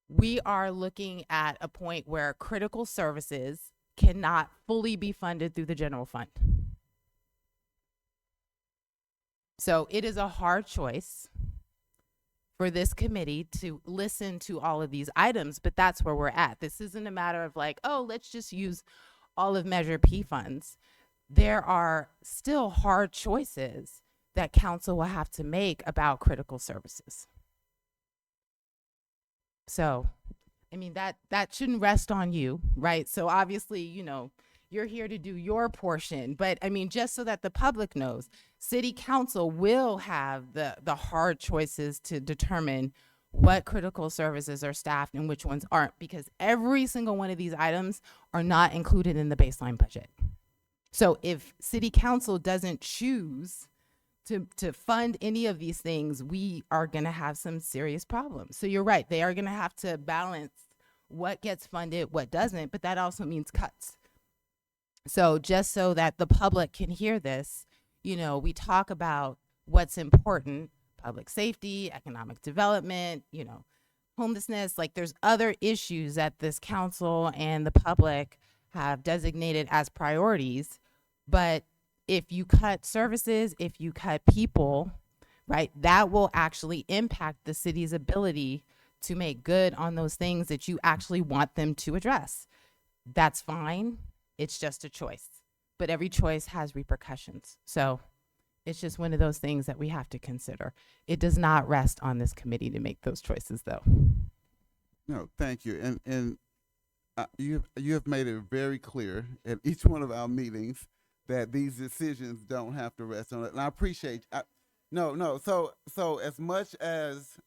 We are looking at a point where critical services cannot fully be funded through the general fund. So it is a hard choice for this committee to listen to all of these items, but that's where we're at. This isn't a matter of like, oh, let's just use all of Measure P funds. There are still hard choices that council will have to make about critical services. So, I mean, that shouldn't rest on you, right? So obviously, you're here to do your portion, but I mean, just so that the public knows, city council will have the hard choices to determine what critical services are staffed and which ones aren't, because every single one of these items are not included in the baseline budget. So if city council doesn't choose to fund any of these things, we are going to have some serious problems. So you're right, they are going to have to balance what gets funded, what doesn't, but that also means cuts. So just so that the public can hear this, we talk about what's important: public safety, economic development, homelessness. Like, there's other issues that this council and the public have designated as priorities. But if you cut services, if you cut people, right, that will actually impact the city's ability to make good on those things that you actually want them to address. That's fine. It's just a choice. But every choice has repercussions. So it's just one of those things that we have to consider. It does not rest on this committee to make those choices, though.
No, thank you. And you have made it very clear at each one of our meetings that these decisions don't have to rest on it. And I appreciate So as much as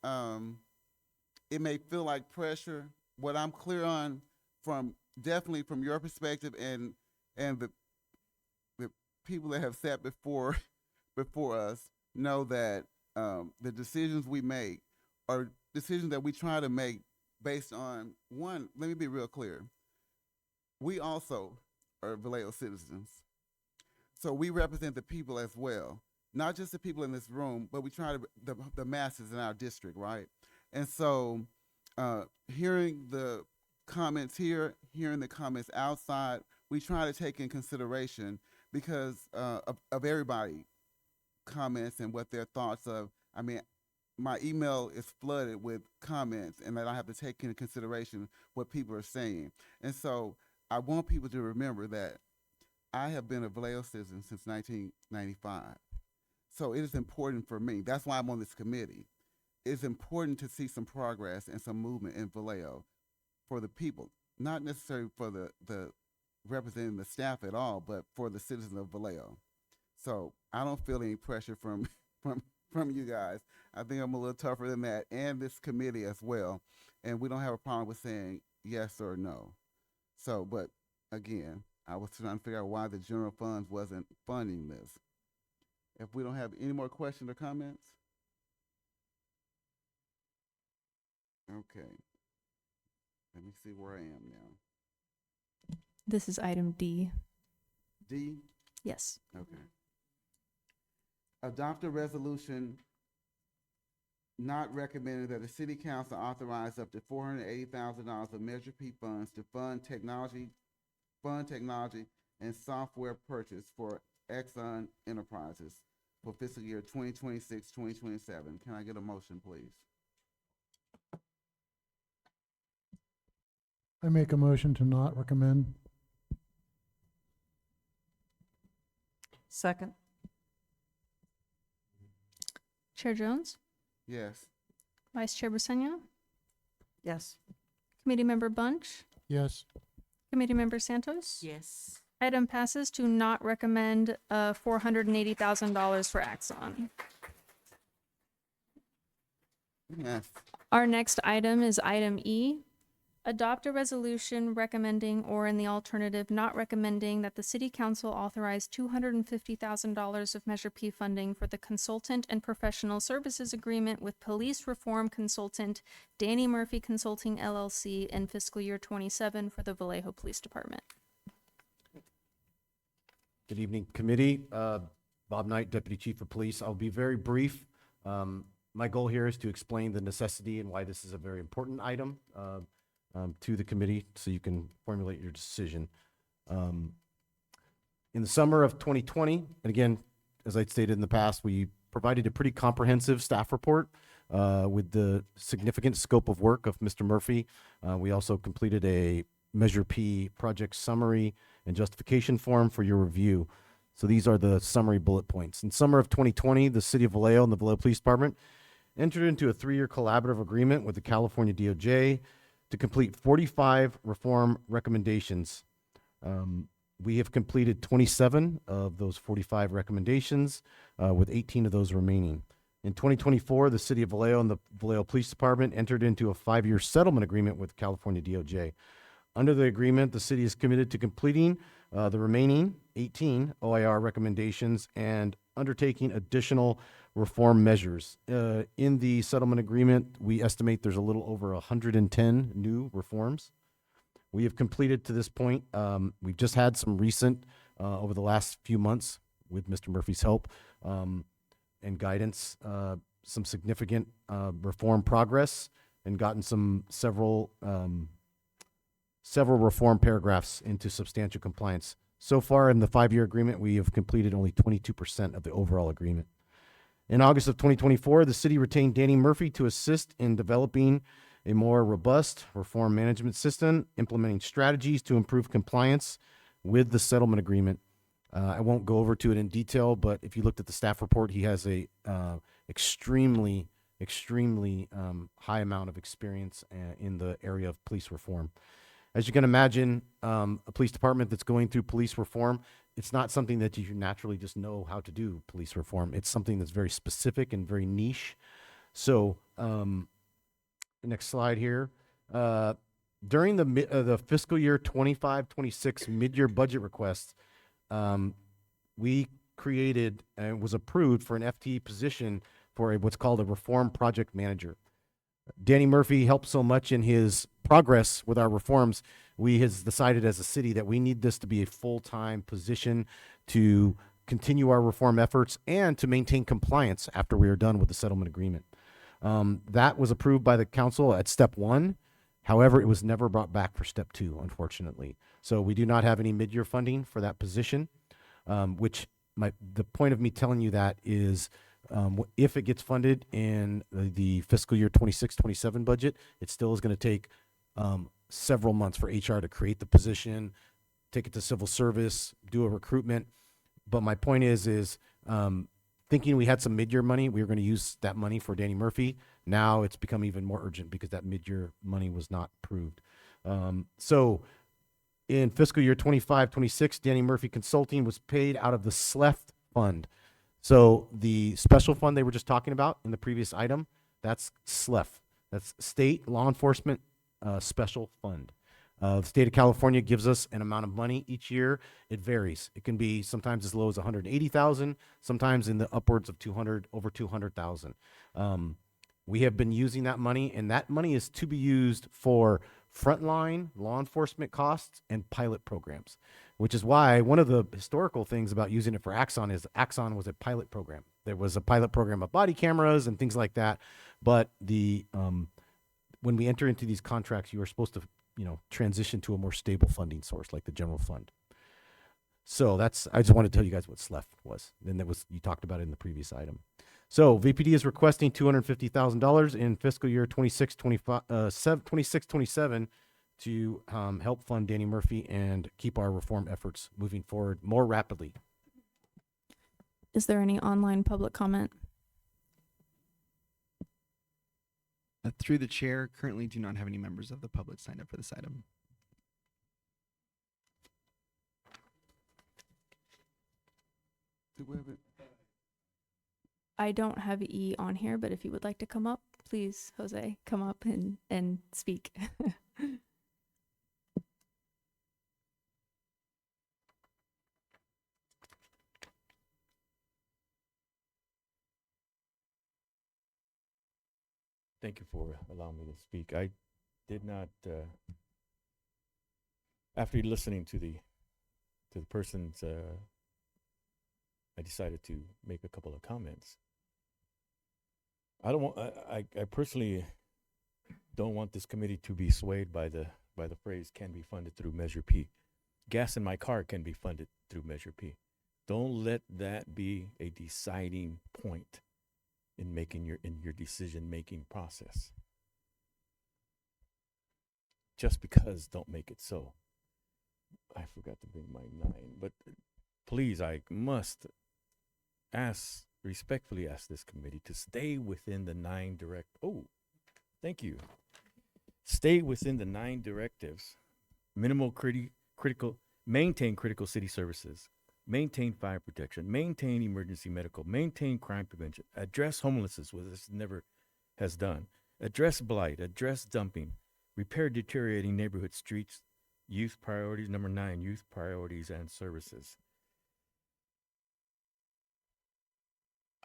it may feel like pressure, what I'm clear on definitely from your perspective and the people that have sat before us know that the decisions we make are decisions that we try to make based on, one, let me be real clear. We also are Vallejo citizens. So we represent the people as well, not just the people in this room, but we try to the masses in our district, right? And so, hearing the comments here, hearing the comments outside, we try to take in consideration because of everybody comments and what their thoughts of. I mean, my email is flooded with comments, and that I have to take into consideration what people are saying. And so, I want people to remember that I have been a Vallejo citizen since 1995. So it is important for me. That's why I'm on this committee. It's important to see some progress and some movement in Vallejo for the people, not necessarily for the representing the staff at all, but for the citizens of Vallejo. So I don't feel any pressure from from you guys. I think I'm a little tougher than that, and this committee as well. And we don't have a problem with saying yes or no. So, but again, I was trying to figure out why the general funds wasn't funding this. If we don't have any more questions or comments, okay. Let me see where I am now.
This is item D.
D?
Yes.
Okay. Adopt a resolution not recommending that the city council authorize up to $480,000 of Measure P funds to fund technology and software purchase for Exxon Enterprises for fiscal year 2026-2027. Can I get a motion, please?
I make a motion to not recommend.
Second.
Chair Jones,
Yes.
Vice Chair Briseno,
Yes.
Committee Member Bunch,
Yes.
Committee Member Santos.
Yes.
Item passes to not recommend $480,000 for Axon.
Yes.
Our next item is item E. Adopt a resolution recommending, or in the alternative, not recommending, that the City Council authorize $250,000 of Measure P funding for the consultant and professional services agreement with police reform consultant Danny Murphy Consulting LLC in fiscal year 27 for the Vallejo Police Department.
Good evening, committee. Bob Knight, Deputy Chief of Police. I'll be very brief. My goal here is to explain the necessity and why this is a very important item to the committee so you can formulate your decision. In the summer of 2020, and again, as I stated in the past, we provided a pretty comprehensive staff report with the significant scope of work of Mr. Murphy. We also completed a Measure P project summary and justification form for your review. So these are the summary bullet points. In summer of 2020, the City of Vallejo and the Vallejo Police Department entered into a 3-year collaborative agreement with the California DOJ to complete 45 reform recommendations. We have completed 27 of those 45 recommendations, with 18 of those remaining. In 2024, the City of Vallejo and the Vallejo Police Department entered into a 5-year settlement agreement with California DOJ. Under the agreement, the city is committed to completing the remaining 18 OIR recommendations and undertaking additional reform measures. In the settlement agreement, we estimate there's a little over 110 new reforms. We have completed to this point, we've just had some recent, over the last few months, with Mr. Murphy's help and guidance, some significant reform progress, and gotten several reform paragraphs into substantial compliance. So far in the 5-year agreement, we have completed only 22% of the overall agreement. In August of 2024, the city retained Danny Murphy to assist in developing a more robust reform management system, implementing strategies to improve compliance with the settlement agreement. I won't go over to it in detail, but if you looked at the staff report, he has a extremely high amount of experience in the area of police reform. As you can imagine, a police department that's going through police reform, it's not something that you naturally just know how to do police reform. It's something that's very specific and very niche. So, next slide here. During the fiscal year 25-26 mid-year budget request, we created and was approved for an FTE position for what's called a reform project manager. Danny Murphy helped so much in his progress with our reforms. We has decided as a city that we need this to be a full-time position to continue our reform efforts and to maintain compliance after we are done with the settlement agreement. That was approved by the council at step 1. However, it was never brought back for step 2, unfortunately. So we do not have any mid-year funding for that position, which the point of me telling you that is if it gets funded in the fiscal year 26-27 budget, it still is going to take several months for HR to create the position, take it to civil service, do a recruitment. But my point is thinking we had some mid-year money, we were going to use that money for Danny Murphy. Now it's become even more urgent because that mid-year money was not approved. So in fiscal year 25-26, Danny Murphy Consulting was paid out of the SLEF fund. So the special fund they were just talking about in the previous item, that's SLEF. That's State Law Enforcement Special Fund. The state of California gives us an amount of money each year. It varies. It can be sometimes as low as 180,000, sometimes in the upwards of 200, over 200,000. We have been using that money, and that money is to be used for frontline law enforcement costs and pilot programs, which is why one of the historical things about using it for Axon is Axon was a pilot program. There was a pilot program of body cameras and things like that. But the when we enter into these contracts, you are supposed to transition to a more stable funding source like the general fund. So I just wanted to tell you guys what SLEF was. And you talked about it in the previous item. So VPD is requesting $250,000 in fiscal year 26-27 to help fund Danny Murphy and keep our reform efforts moving forward more rapidly.
Is there any online public comment?
Through the chair, currently do not have any members of the public signed up for this item.
I don't have E on here, but if you would like to come up, please, Jose, come up and speak.
Thank you for allowing me to speak. I did not, after listening to the persons, I decided to make a couple of comments. I personally don't want this committee to be swayed by the phrase "can be funded through Measure P." Gas in my car can be funded through Measure P. Don't let that be a deciding point in making your decision-making process. Just because, don't make it so. I forgot to bring my 9, but please, I must respectfully ask this committee to stay within the 9 thank you. Stay within the 9 directives. Maintain critical city services, maintain fire protection, maintain emergency medical, maintain crime prevention, address homelessness, which this never has done, address blight, address dumping, repair deteriorating neighborhood streets, youth priorities, number 9, youth priorities and services.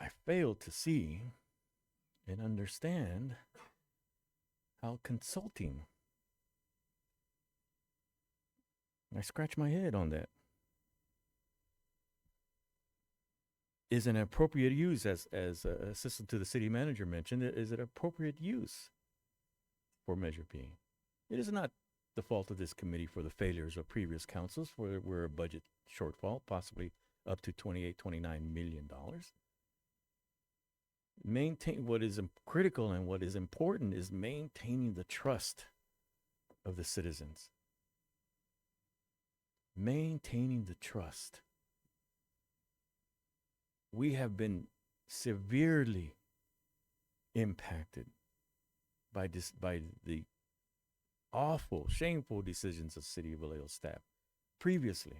I fail to see and understand how consulting. I scratch my head on that. Is an appropriate use, as assistant to the city manager mentioned, is it appropriate use for Measure P? It is not the fault of this committee for the failures of previous councils, where we're a budget shortfall, possibly up to $29 million. Maintain what is critical and what is important is maintaining the trust of the citizens. Maintaining the trust. We have been severely impacted by the awful, shameful decisions of City of Vallejo staff previously,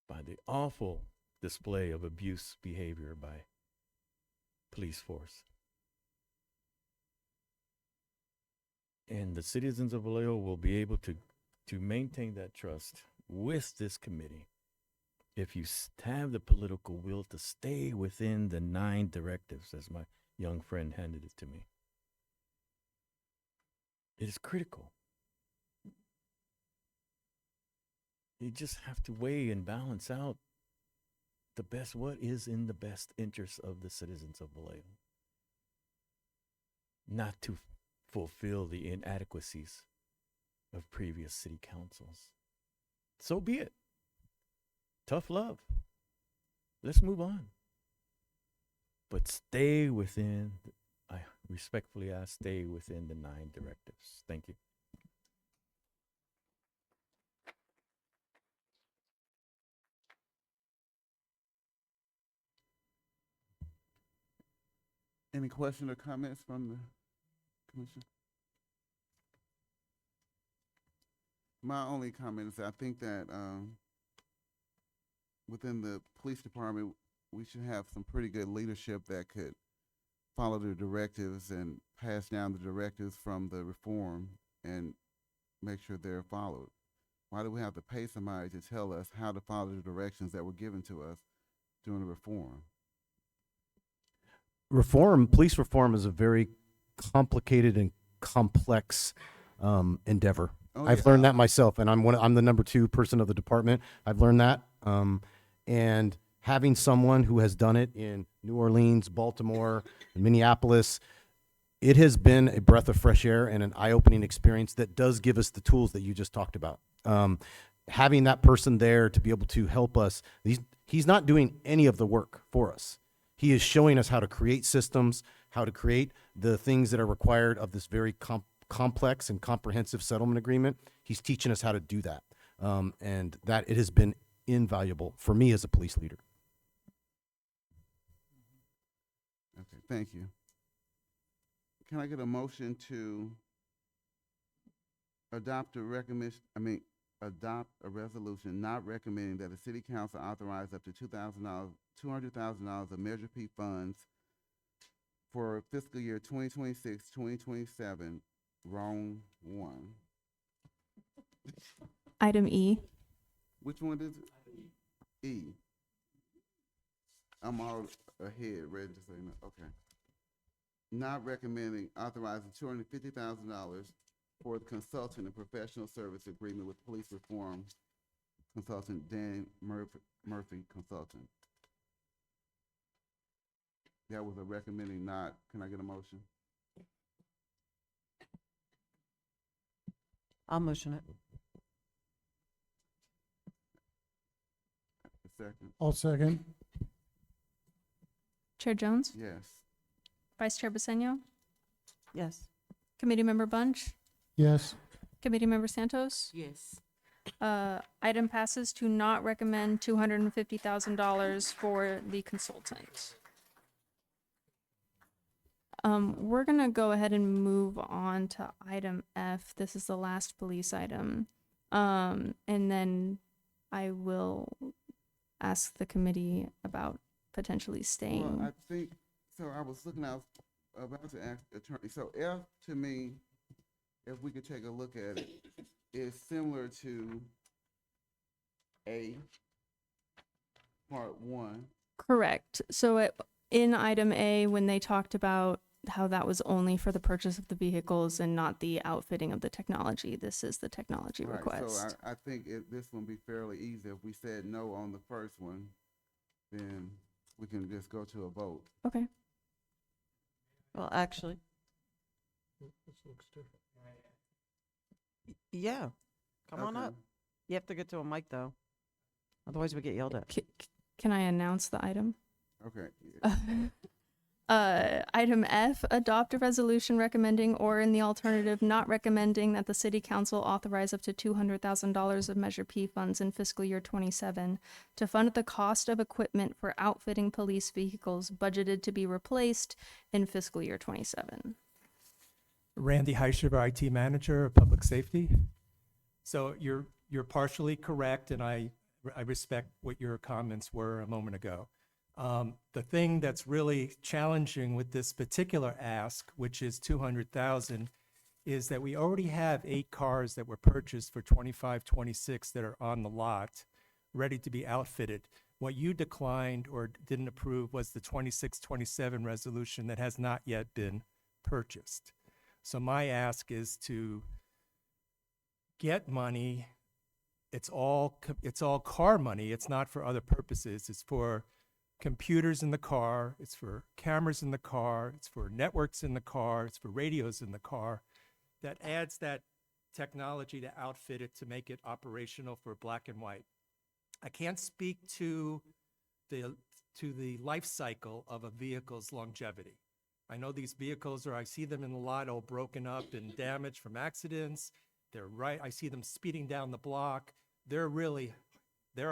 by the awful display of abuse behavior by police force. And the citizens of Vallejo will be able to maintain that trust with this committee if you have the political will to stay within the 9 directives, as my young friend handed it to me. It is critical. You just have to weigh and balance out what is in the best interest of the citizens of Vallejo. Not to fulfill the inadequacies of previous city councils. So be it. Tough love. Let's move on. But stay within, I respectfully ask, stay within the 9 directives. Thank you.
Any questions or comments from the commission? My only comment is I think that within the police department, we should have some pretty good leadership that could follow the directives and pass down the directives from the reform and make sure they're followed. Why do we have to pay somebody to tell us how to follow the directions that were given to us during the reform?
Police reform is a very complicated and complex endeavor.
Oh,
I've
yeah.
learned that myself, and I'm the number 2 person of the department. I've learned that, and having someone who has done it in New Orleans, Baltimore, Minneapolis, it has been a breath of fresh air and an eye-opening experience that does give us the tools that you just talked about. Having that person there to be able to help us, he's not doing any of the work for us. He is showing us how to create systems, how to create the things that are required of this very complex and comprehensive settlement agreement. He's teaching us how to do that, and that it has been invaluable for me as a police leader.
Okay, thank you. Can I get a motion to adopt a resolution not recommending that the city council authorize up to $200,000 of Measure P funds for fiscal year 2026, 2027, wrong one.
Item E.
Which one is it? E. I'm all ahead, ready to say no. Okay. Not recommending authorizing $250,000 for the consultant and professional service agreement with police reform consultant Dan Murphy Consultant. That was a recommending not. Can I get a motion?
I'll motion it.
A second.
I'll second.
Chair Jones?
Yes.
Vice Chair Bassenio?
Yes.
Committee Member Bunch?
Yes.
Committee Member Santos?
Yes.
Item passes to not recommend $250,000 for the consultant. We're gonna go ahead and move on to item F. This is the last police item. And then I will ask the committee about potentially staying.
Well, I think, so I was about to ask the attorney. So F, to me, if we could take a look at it, is similar to A, part 1.
Correct. So in item A, when they talked about how that was only for the purchase of the vehicles and not the outfitting of the technology, this is the technology
Right,
request.
so I think this one be fairly easy. If we said no on the first one, then we can just go to a vote.
Okay.
Well, actually,
This looks different.
yeah. Come on
Okay.
up. You have to get to a mic, though. Otherwise, we get yelled at.
Can I announce the item?
Okay.
Item F, adopt a resolution recommending or in the alternative not recommending that the city council authorize up to $200,000 of Measure P funds in fiscal year 27 to fund the cost of equipment for outfitting police vehicles budgeted to be replaced in fiscal year 27.
Randy Heishiver, IT Manager of Public Safety. So you're partially correct, and I respect what your comments were a moment ago. The thing that's really challenging with this particular ask, which is 200,000, is that we already have 8 cars that were purchased for 25, 26 that are on the lot, ready to be outfitted. What you declined or didn't approve was the 26, 27 resolution that has not yet been purchased. So my ask is to get money it's all car money. It's not for other purposes. It's for computers in the car. It's for cameras in the car. It's for networks in the car. It's for radios in the car. That adds that technology to outfit it to make it operational for black and white. I can't speak to the life cycle of a vehicle's longevity. I know these vehicles I see them in the lot all broken up and damaged from accidents. I see them speeding down the block. They're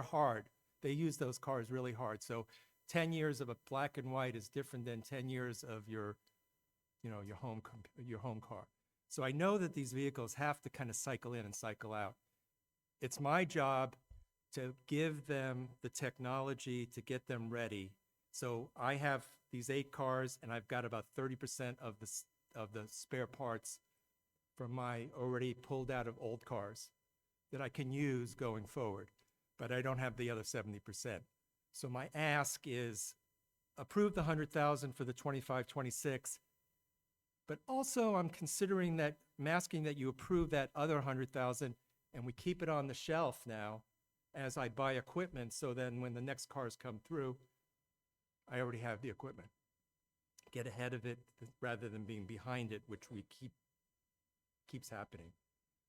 hard. They use those cars really hard. So 10 years of a black and white is different than 10 years of your home car. So I know that these vehicles have to kind of cycle in and cycle out. It's my job to give them the technology to get them ready. So I have these 8 cars, and I've got about 30% of the spare parts from my already pulled out of old cars that I can use going forward, but I don't have the other 70%. So my ask is approve the 100,000 for the 25-26, but also I'm considering that, I'm asking that you approve that other 100,000 and we keep it on the shelf now as I buy equipment, so then when the next cars come through, I already have the equipment. Get ahead of it rather than being behind it, which we keeps happening.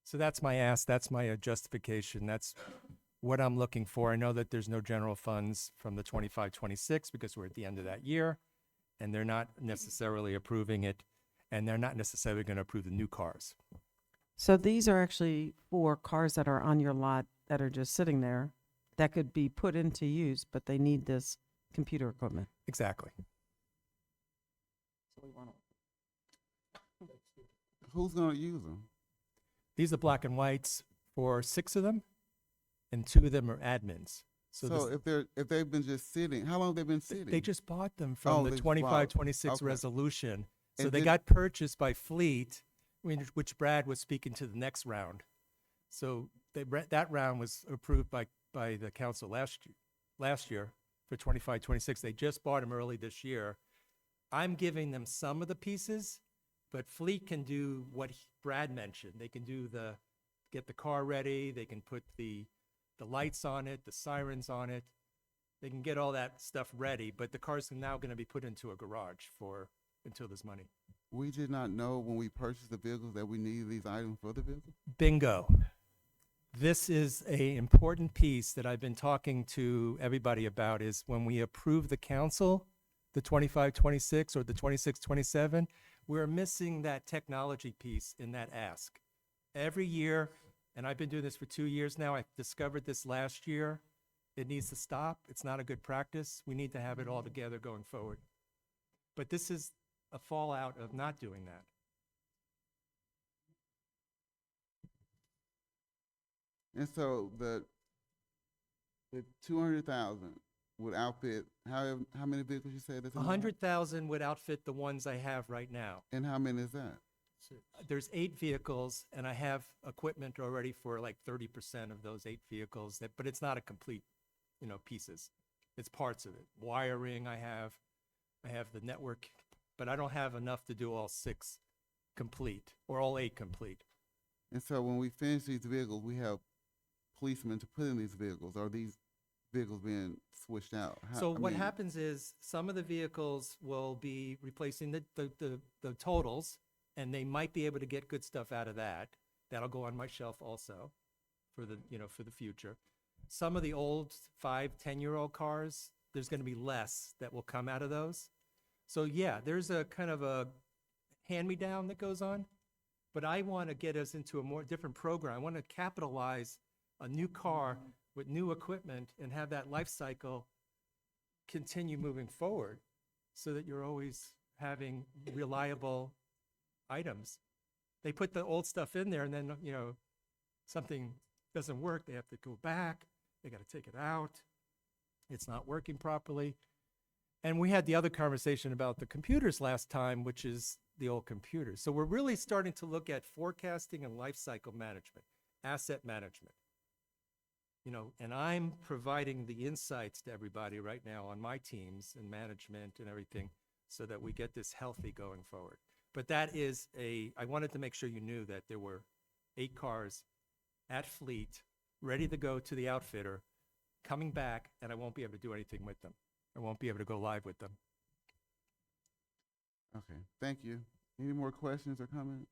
So that's my ask, that's my justification, that's what I'm looking for. I know that there's no general funds from the 25-26 because we're at the end of that year, and they're not necessarily approving it, and they're not necessarily going to approve the new cars.
So these are actually for cars that are on your lot that are just sitting there that could be put into use, but they need this computer equipment.
Exactly.
So we want
Who's going to use them?
These are black and whites for 6 of them, and 2 of them are admins.
So if they've been just sitting, how long have they been sitting?
They just bought them from the
they
25-26
okay.
resolution. So
And
they
did-
got purchased by Fleet, which Brad was speaking to the next round. So that round was approved by the council last year for 25-26. They just bought them early this year. I'm giving them some of the pieces, but Fleet can do what Brad mentioned. They can get the car ready. They can put the lights on it, the sirens on it. They can get all that stuff ready, but the car's now going to be put into a garage until there's money.
We did not know when we purchased the vehicles that we needed these items for the vehicle.
Bingo. This is a important piece that I've been talking to everybody about, is when we approve the council, the 25-26 or the 26-27, we're missing that technology piece in that ask. Every year, and I've been doing this for 2 years now, I discovered this last year, it needs to stop. It's not a good practice. We need to have it all together going forward. But this is a fallout of not doing that.
And so the 200,000 would outfit how many vehicles you said?
100,000 would outfit the ones I have right now.
And how many is that?
There's 8 vehicles, and I have equipment already for like 30% of those 8 vehicles. But it's not a complete, pieces. It's parts of it. Wiring I have the network, but I don't have enough to do all 6 complete or all 8 complete.
And so when we finish these vehicles, we have policemen to put in these vehicles. Are these vehicles being switched out?
What happens is some of the vehicles will be replacing the totals, and they might be able to get good stuff out of that. That'll go on my shelf also for the future. Some of the old 5-10-year-old cars, there's going to be less that will come out of those. So yeah, there's a kind of a hand-me-down that goes on, but I want to get us into a more different program. I want to capitalize a new car with new equipment and have that life cycle continue moving forward so that you're always having reliable items. They put the old stuff in there, and then, something doesn't work. They have to go back. They got to take it out. It's not working properly. And we had the other conversation about the computers last time, which is the old computers. So we're really starting to look at forecasting and life cycle management, asset management. And I'm providing the insights to everybody right now on my teams and management and everything so that we get this healthy going forward. But I wanted to make sure you knew that there were 8 cars at Fleet ready to go to the outfitter, coming back, and I won't be able to do anything with them. I won't be able to go live with them.
Okay, thank you. Any more questions or comments?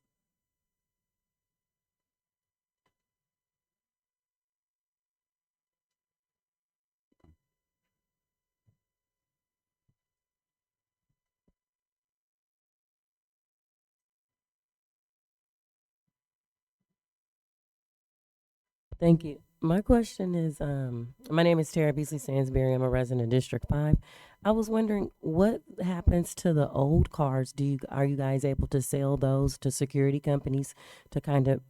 Thank you. My question is, my name is Tara Beasley Sansbury. I'm a resident of District 5. I was wondering what happens to the old cars? Are you guys able to sell those to security companies to kind of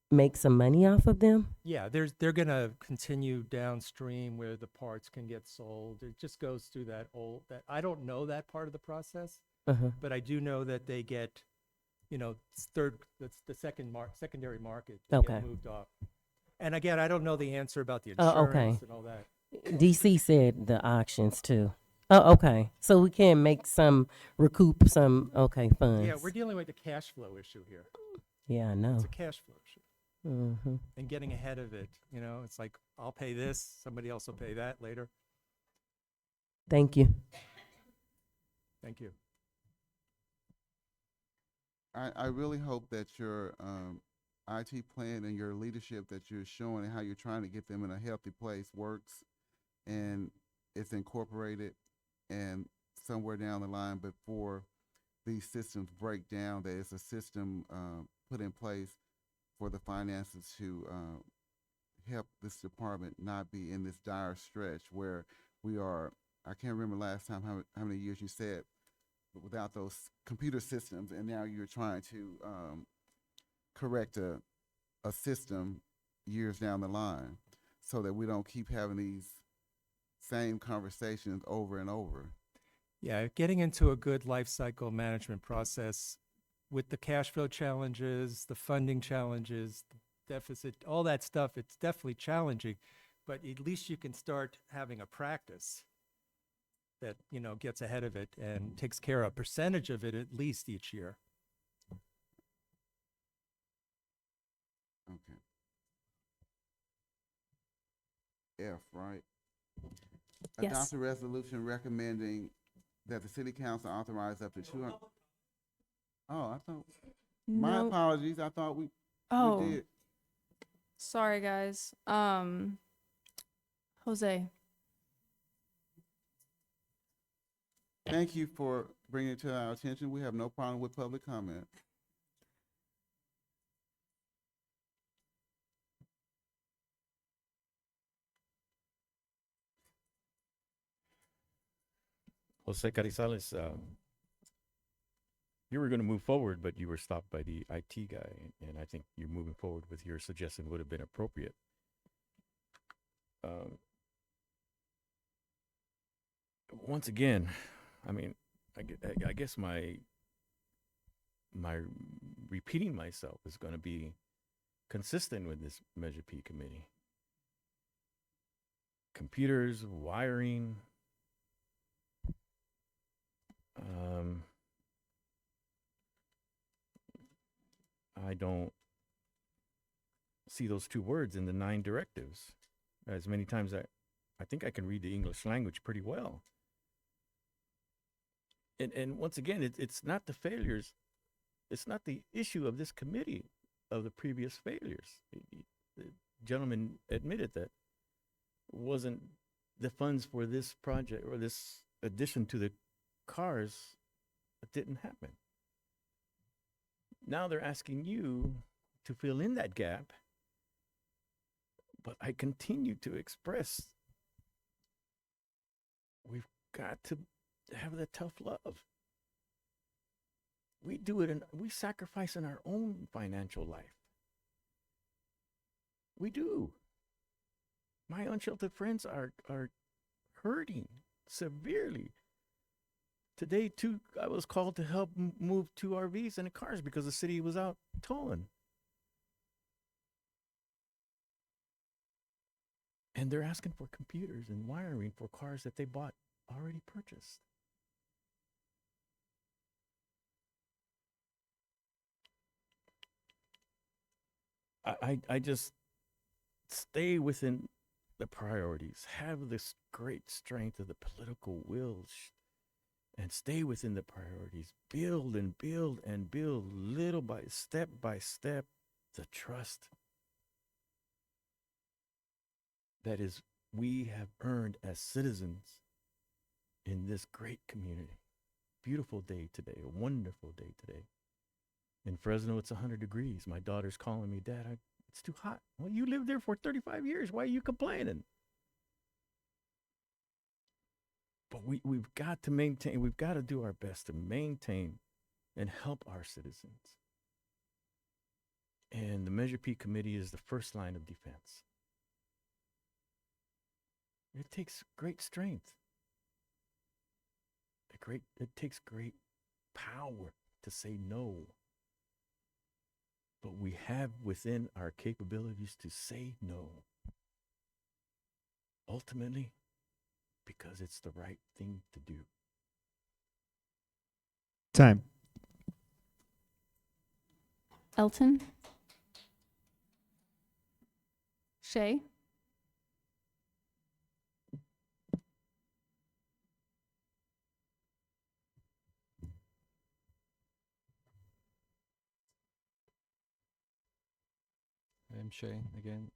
make some money off of them?
Yeah, they're gonna continue downstream where the parts can get sold. It just goes through that I don't know that part of the process,
Uh-huh.
but I do know that they get, that's the secondary market. They
Okay.
get moved off. And again, I don't know the answer about the
Oh,
insurance
okay.
and all that.
DC said the auctions too. Oh, okay. So we can make recoup some, funds.
Yeah, we're dealing with a cash flow issue here.
Yeah, I know.
It's a cash flow issue.
Mm-hmm.
And getting ahead of it, it's like, I'll pay this, somebody else will pay that later.
Thank you.
Thank you.
I really hope that your IT plan and your leadership that you're showing and how you're trying to get them in a healthy place works, and it's incorporated, and somewhere down the line before these systems break down, that it's a system put in place for the finances to help this department not be in this dire stretch where we are. I can't remember last time how many years you said without those computer systems, and now you're trying to correct a system years down the line so that we don't keep having these same conversations over and over.
Yeah, getting into a good life cycle management process with the cash flow challenges, the funding challenges, the deficit, all that stuff, it's definitely challenging, but at least you can start having a practice that, gets ahead of it and takes care of a percentage of it at least each year.
Okay. F, right?
Yes.
Adopt a resolution recommending that the city council authorize up to 200. Oh, I thought. My
No.
apologies. I thought we
Oh,
did.
sorry guys. Jose.
Thank you for bringing it to our attention. We have no problem with public comment.
Jose Carizales, you were going to move forward, but you were stopped by the IT guy, and I think you're moving forward with your suggestion would have been appropriate. Once again, I mean, I guess my repeating myself is going to be consistent with this Measure P committee. Computers, wiring, I don't see those two words in the 9 directives. As many times I think I can read the English language pretty well. And once again, it's not the failures. It's not the issue of this committee of the previous failures. The gentleman admitted that wasn't the funds for this project or this addition to the cars that didn't happen. Now they're asking you to fill in that gap, but I continue to express we've got to have that tough love. We do it and we sacrifice in our own financial life. We do. My unsheltered friends are hurting severely. Today, too, I was called to help move 2 RVs and cars because the city was out towing. And they're asking for computers and wiring for cars that they bought already purchased. I just stay within the priorities, have this great strength of the political will, and stay within the priorities, build and build and build little by step, the trust that is we have earned as citizens in this great community. Beautiful day today, a wonderful day today. In Fresno, it's 100 degrees. My daughter's calling me, Dad, it's too hot. Well, you lived there for 35 years. Why are you complaining? But we've got to maintain, we've got to do our best to maintain and help our citizens. And the Measure P committee is the first line of defense. It takes great strength. It takes great power to say no. But we have within our capabilities to say no. Ultimately, because it's the right thing to do.
Time.
Elton? Shay?
I'm Shay again.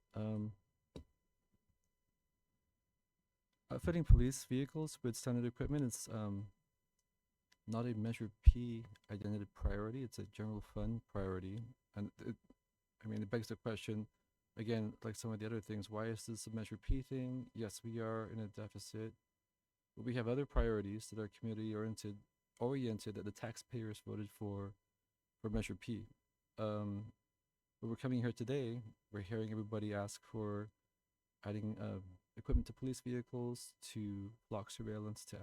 Outfitting police vehicles with standard equipment is not a Measure P identity priority. It's a general fund priority. And it begs the question, again, like some of the other things, why is this a Measure P thing? Yes, we are in a deficit, but we have other priorities that are community oriented that the taxpayers voted for Measure P. But we're coming here today, we're hearing everybody ask for adding equipment to police vehicles, to flock surveillance, to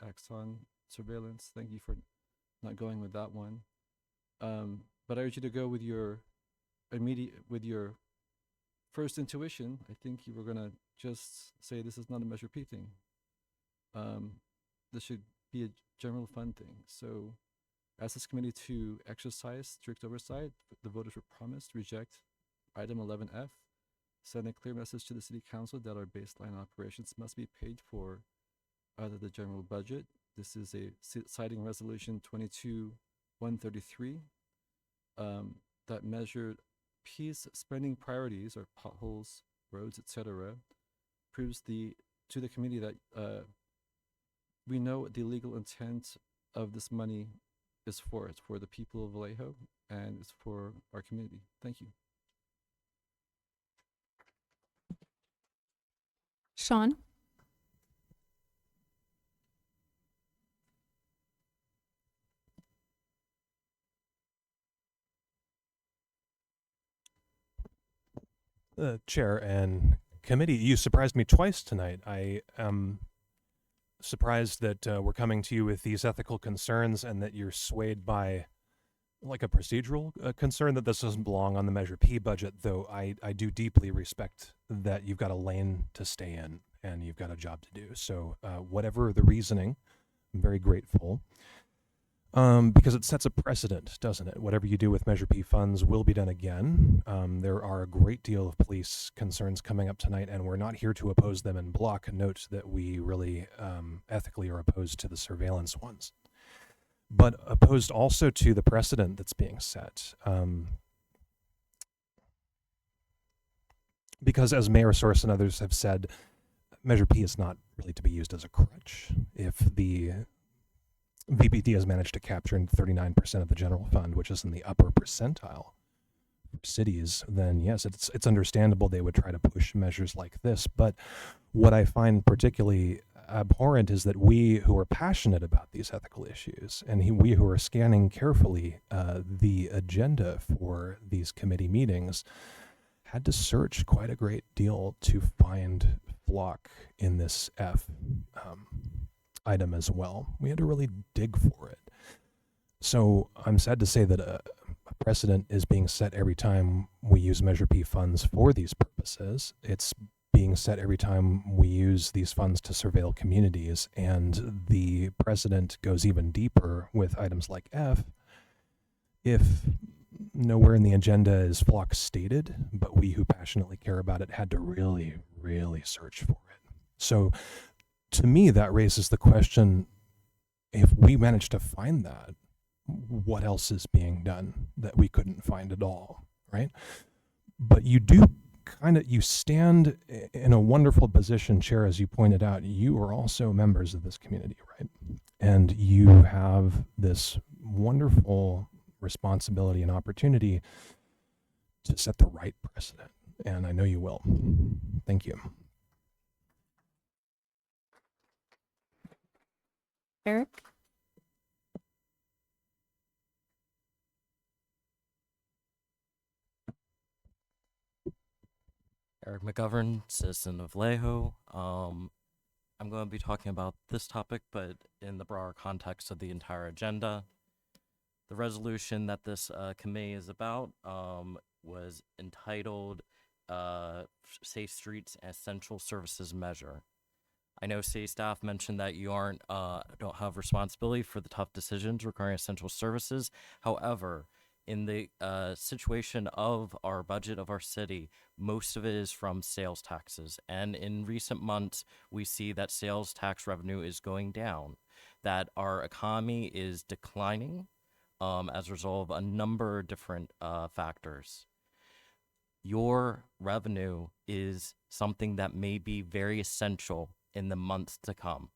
axon surveillance. Thank you for not going with that one. But I urge you to go with your first intuition. I think you were gonna just say this is not a Measure P thing. This should be a general fund thing. So ask this committee to exercise strict oversight. The voters were promised reject item 11F. Send a clear message to the city council that our baseline operations must be paid for out of the general budget. This is a citing resolution 22-133 that measured P's spending priorities, or potholes, roads, etc. Proves to the committee that we know what the legal intent of this money is for. It's for the people of Vallejo, and it's for our community. Thank you.
Sean?
Chair and committee, you surprised me twice tonight. I am surprised that we're coming to you with these ethical concerns and that you're swayed by like a procedural concern that this doesn't belong on the Measure P budget, though I do deeply respect that you've got a lane to stay in and you've got a job to do. So whatever the reasoning, I'm very grateful. Because it sets a precedent, doesn't it? Whatever you do with Measure P funds will be done again. There are a great deal of police concerns coming up tonight, and we're not here to oppose them in block. Note that we really ethically are opposed to the surveillance ones, but opposed also to the precedent that's being set. Because as Mayor Source and others have said, Measure P is not really to be used as a crutch. If the VPD has managed to capture 39% of the general fund, which is in the upper percentile for cities, then yes, it's understandable they would try to push measures like this. But what I find particularly abhorrent is that we who are passionate about these ethical issues and we who are scanning carefully the agenda for these committee meetings had to search quite a great deal to find flock in this F item as well. We had to really dig for it. So I'm sad to say that a precedent is being set every time we use Measure P funds for these purposes. It's being set every time we use these funds to surveil communities, and the precedent goes even deeper with items like F. If nowhere in the agenda is flock stated, but we who passionately care about it had to really, really search for it. So to me, that raises the question, if we manage to find that, what else is being done that we couldn't find at all, right? But you do you stand in a wonderful position, Chair, as you pointed out. You are also members of this community, right? And you have this wonderful responsibility and opportunity to set the right precedent. And I know you will. Thank you.
Eric?
Eric McGovern, citizen of Vallejo. I'm going to be talking about this topic, but in the broader context of the entire agenda. The resolution that this committee is about was entitled Safe Streets Essential Services Measure. I know city staff mentioned that you don't have responsibility for the tough decisions regarding essential services. However, in the situation of our budget of our city, most of it is from sales taxes. And in recent months, we see that sales tax revenue is going down, that our economy is declining as a result of a number of different factors. Your revenue is something that may be very essential in the months to come.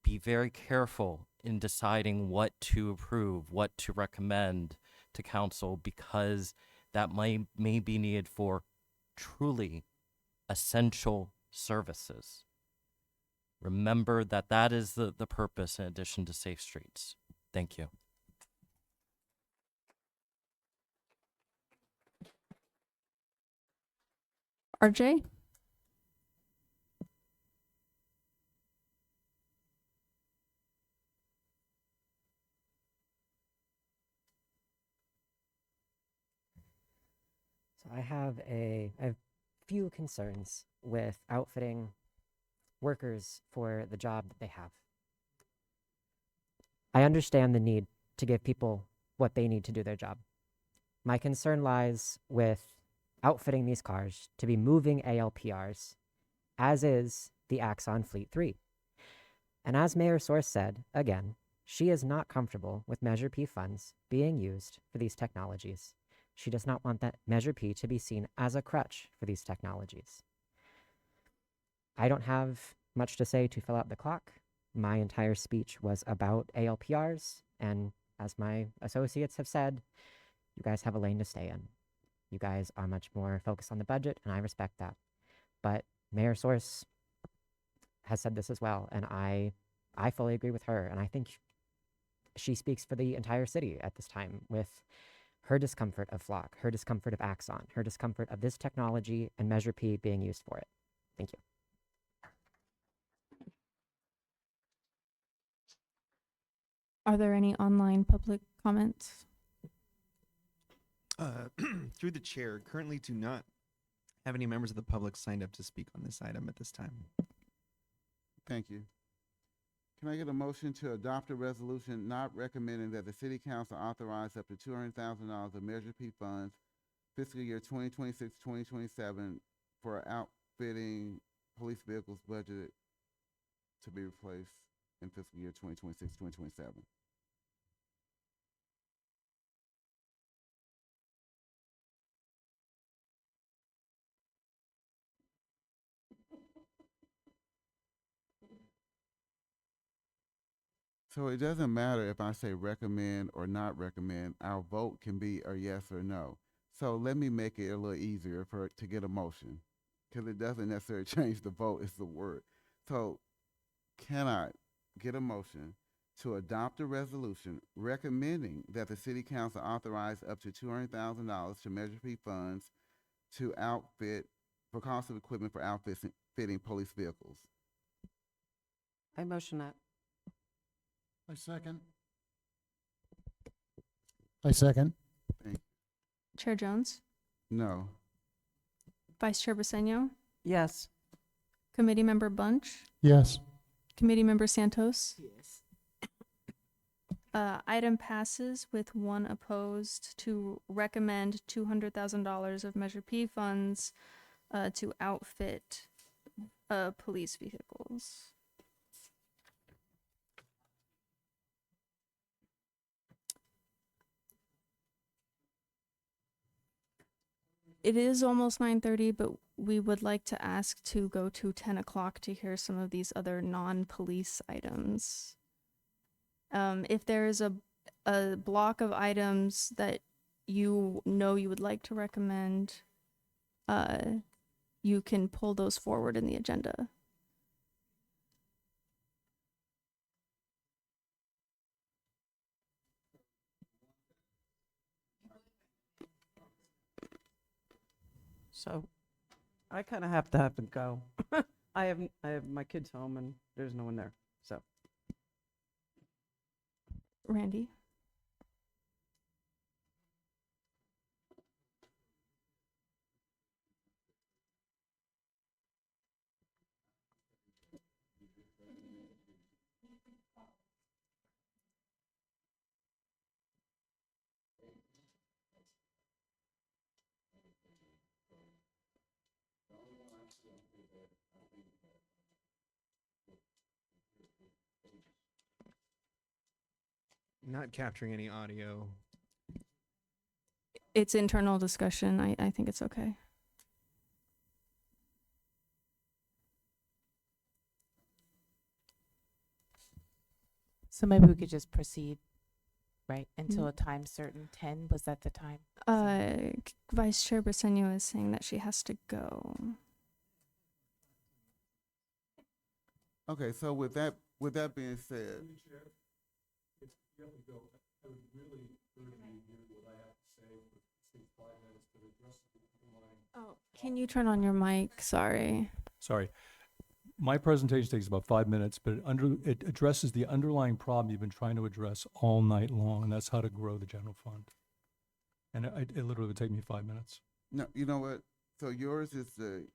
Be very careful in deciding what to approve, what to recommend to council, because that may be needed for truly essential services. Remember that that is the purpose in addition to safe streets. Thank you.
RJ?
So I have a few concerns with outfitting workers for the job that they have. I understand the need to give people what they need to do their job. My concern lies with outfitting these cars to be moving ALPRs, as is the Axon Fleet 3. And as Mayor Source said, again, she is not comfortable with Measure P funds being used for these technologies. She does not want that Measure P to be seen as a crutch for these technologies. I don't have much to say to fill out the clock. My entire speech was about ALPRs, and as my associates have said, you guys have a lane to stay in. You guys are much more focused on the budget, and I respect that. But Mayor Source has said this as well, and I fully agree with her, and I think she speaks for the entire city at this time with her discomfort of Flock, her discomfort of Axon, her discomfort of this technology and Measure P being used for it. Thank you.
Are there any online public comments?
Through the chair, currently do not have any members of the public signed up to speak on this item at this time.
Thank you. Can I get a motion to adopt a resolution not recommending that the city council authorize up to $200,000 of Measure P funds fiscal year 2026-2027 for outfitting police vehicles budgeted to be replaced in fiscal year 2026-2027? So it doesn't matter if I say recommend or not recommend, our vote can be a yes or no. So let me make it a little easier to get a motion, because it doesn't necessarily change the vote, it's the word. So can I get a motion to adopt a resolution recommending that the city council authorize up to $200,000 to Measure P funds to outfit, for cost of equipment for outfitting police vehicles?
I motion that.
I second. I second.
Thank
Chair Jones?
No.
Vice Chair Briseño?
Yes.
Committee Member Bunch?
Yes.
Committee Member Santos?
Yes.
Item passes with 1 opposed to recommend $200,000 of Measure P funds to outfit police vehicles. It is almost 9:30, but we would like to ask to go to 10 o'clock to hear some of these other non-police items. If there is a block of items that you know you would like to recommend, you can pull those forward in the agenda.
So I kind of have to go. I have my kids home and there's no one there. So
Randy?
Not capturing any audio.
It's internal discussion. I think it's okay.
So maybe we could just proceed, right, until a time certain. 10, was that the time?
Vice Chair Briseño is saying that she has to go.
Okay, so with that being said,
Oh, can you turn on your mic? Sorry.
Sorry. My presentation takes about 5 minutes, but it addresses the underlying problem you've been trying to address all night long, and that's how to grow the general fund. And it literally would take me 5 minutes.
no, you know what? So yours is the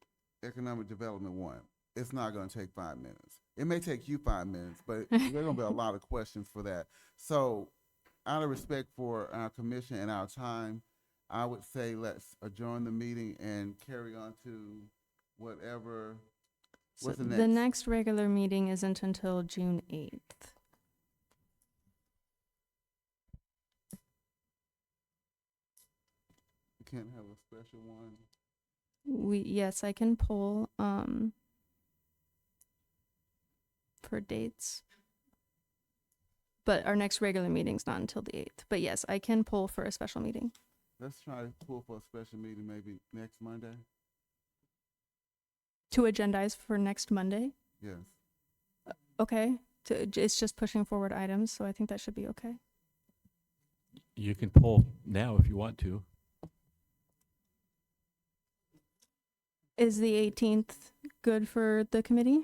economic development one. It's not going to take 5 minutes. It may take you 5 minutes, but there are going to be a lot of questions for that. So, out of respect for our commission and our time, I would say let's adjourn the meeting and carry on to whatever.
So
What's the next?
the next regular meeting isn't until June 8th.
We can't have a special one.
Yes, I can pull for dates. But our next regular meeting's not until the 8th. But yes, I can pull for a special meeting.
Let's try to pull for a special meeting maybe next Monday.
To agendize for next Monday?
Yes.
Okay. It's just pushing forward items, so I think that should be okay.
You can pull now if you want to.
Is the 18th good for the committee?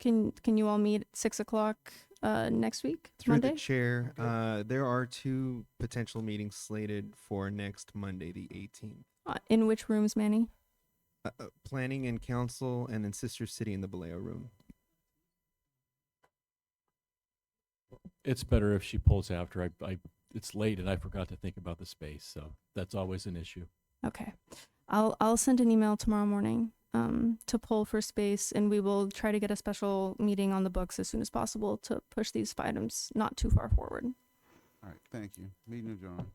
Can you all meet at 6 o'clock next week,
Through
Monday?
the chair, there are 2 potential meetings slated for next Monday, the 18th.
In which rooms, Manny?
Planning and Council, and then Sister City in the Vallejo room.
It's better if she pulls after. It's late and I forgot to think about the space, so that's always an issue.
Okay. I'll send an email tomorrow morning to pull for space, and we will try to get a special meeting on the books as soon as possible to push these items not too far forward.
All right, thank you. Meeting adjourned.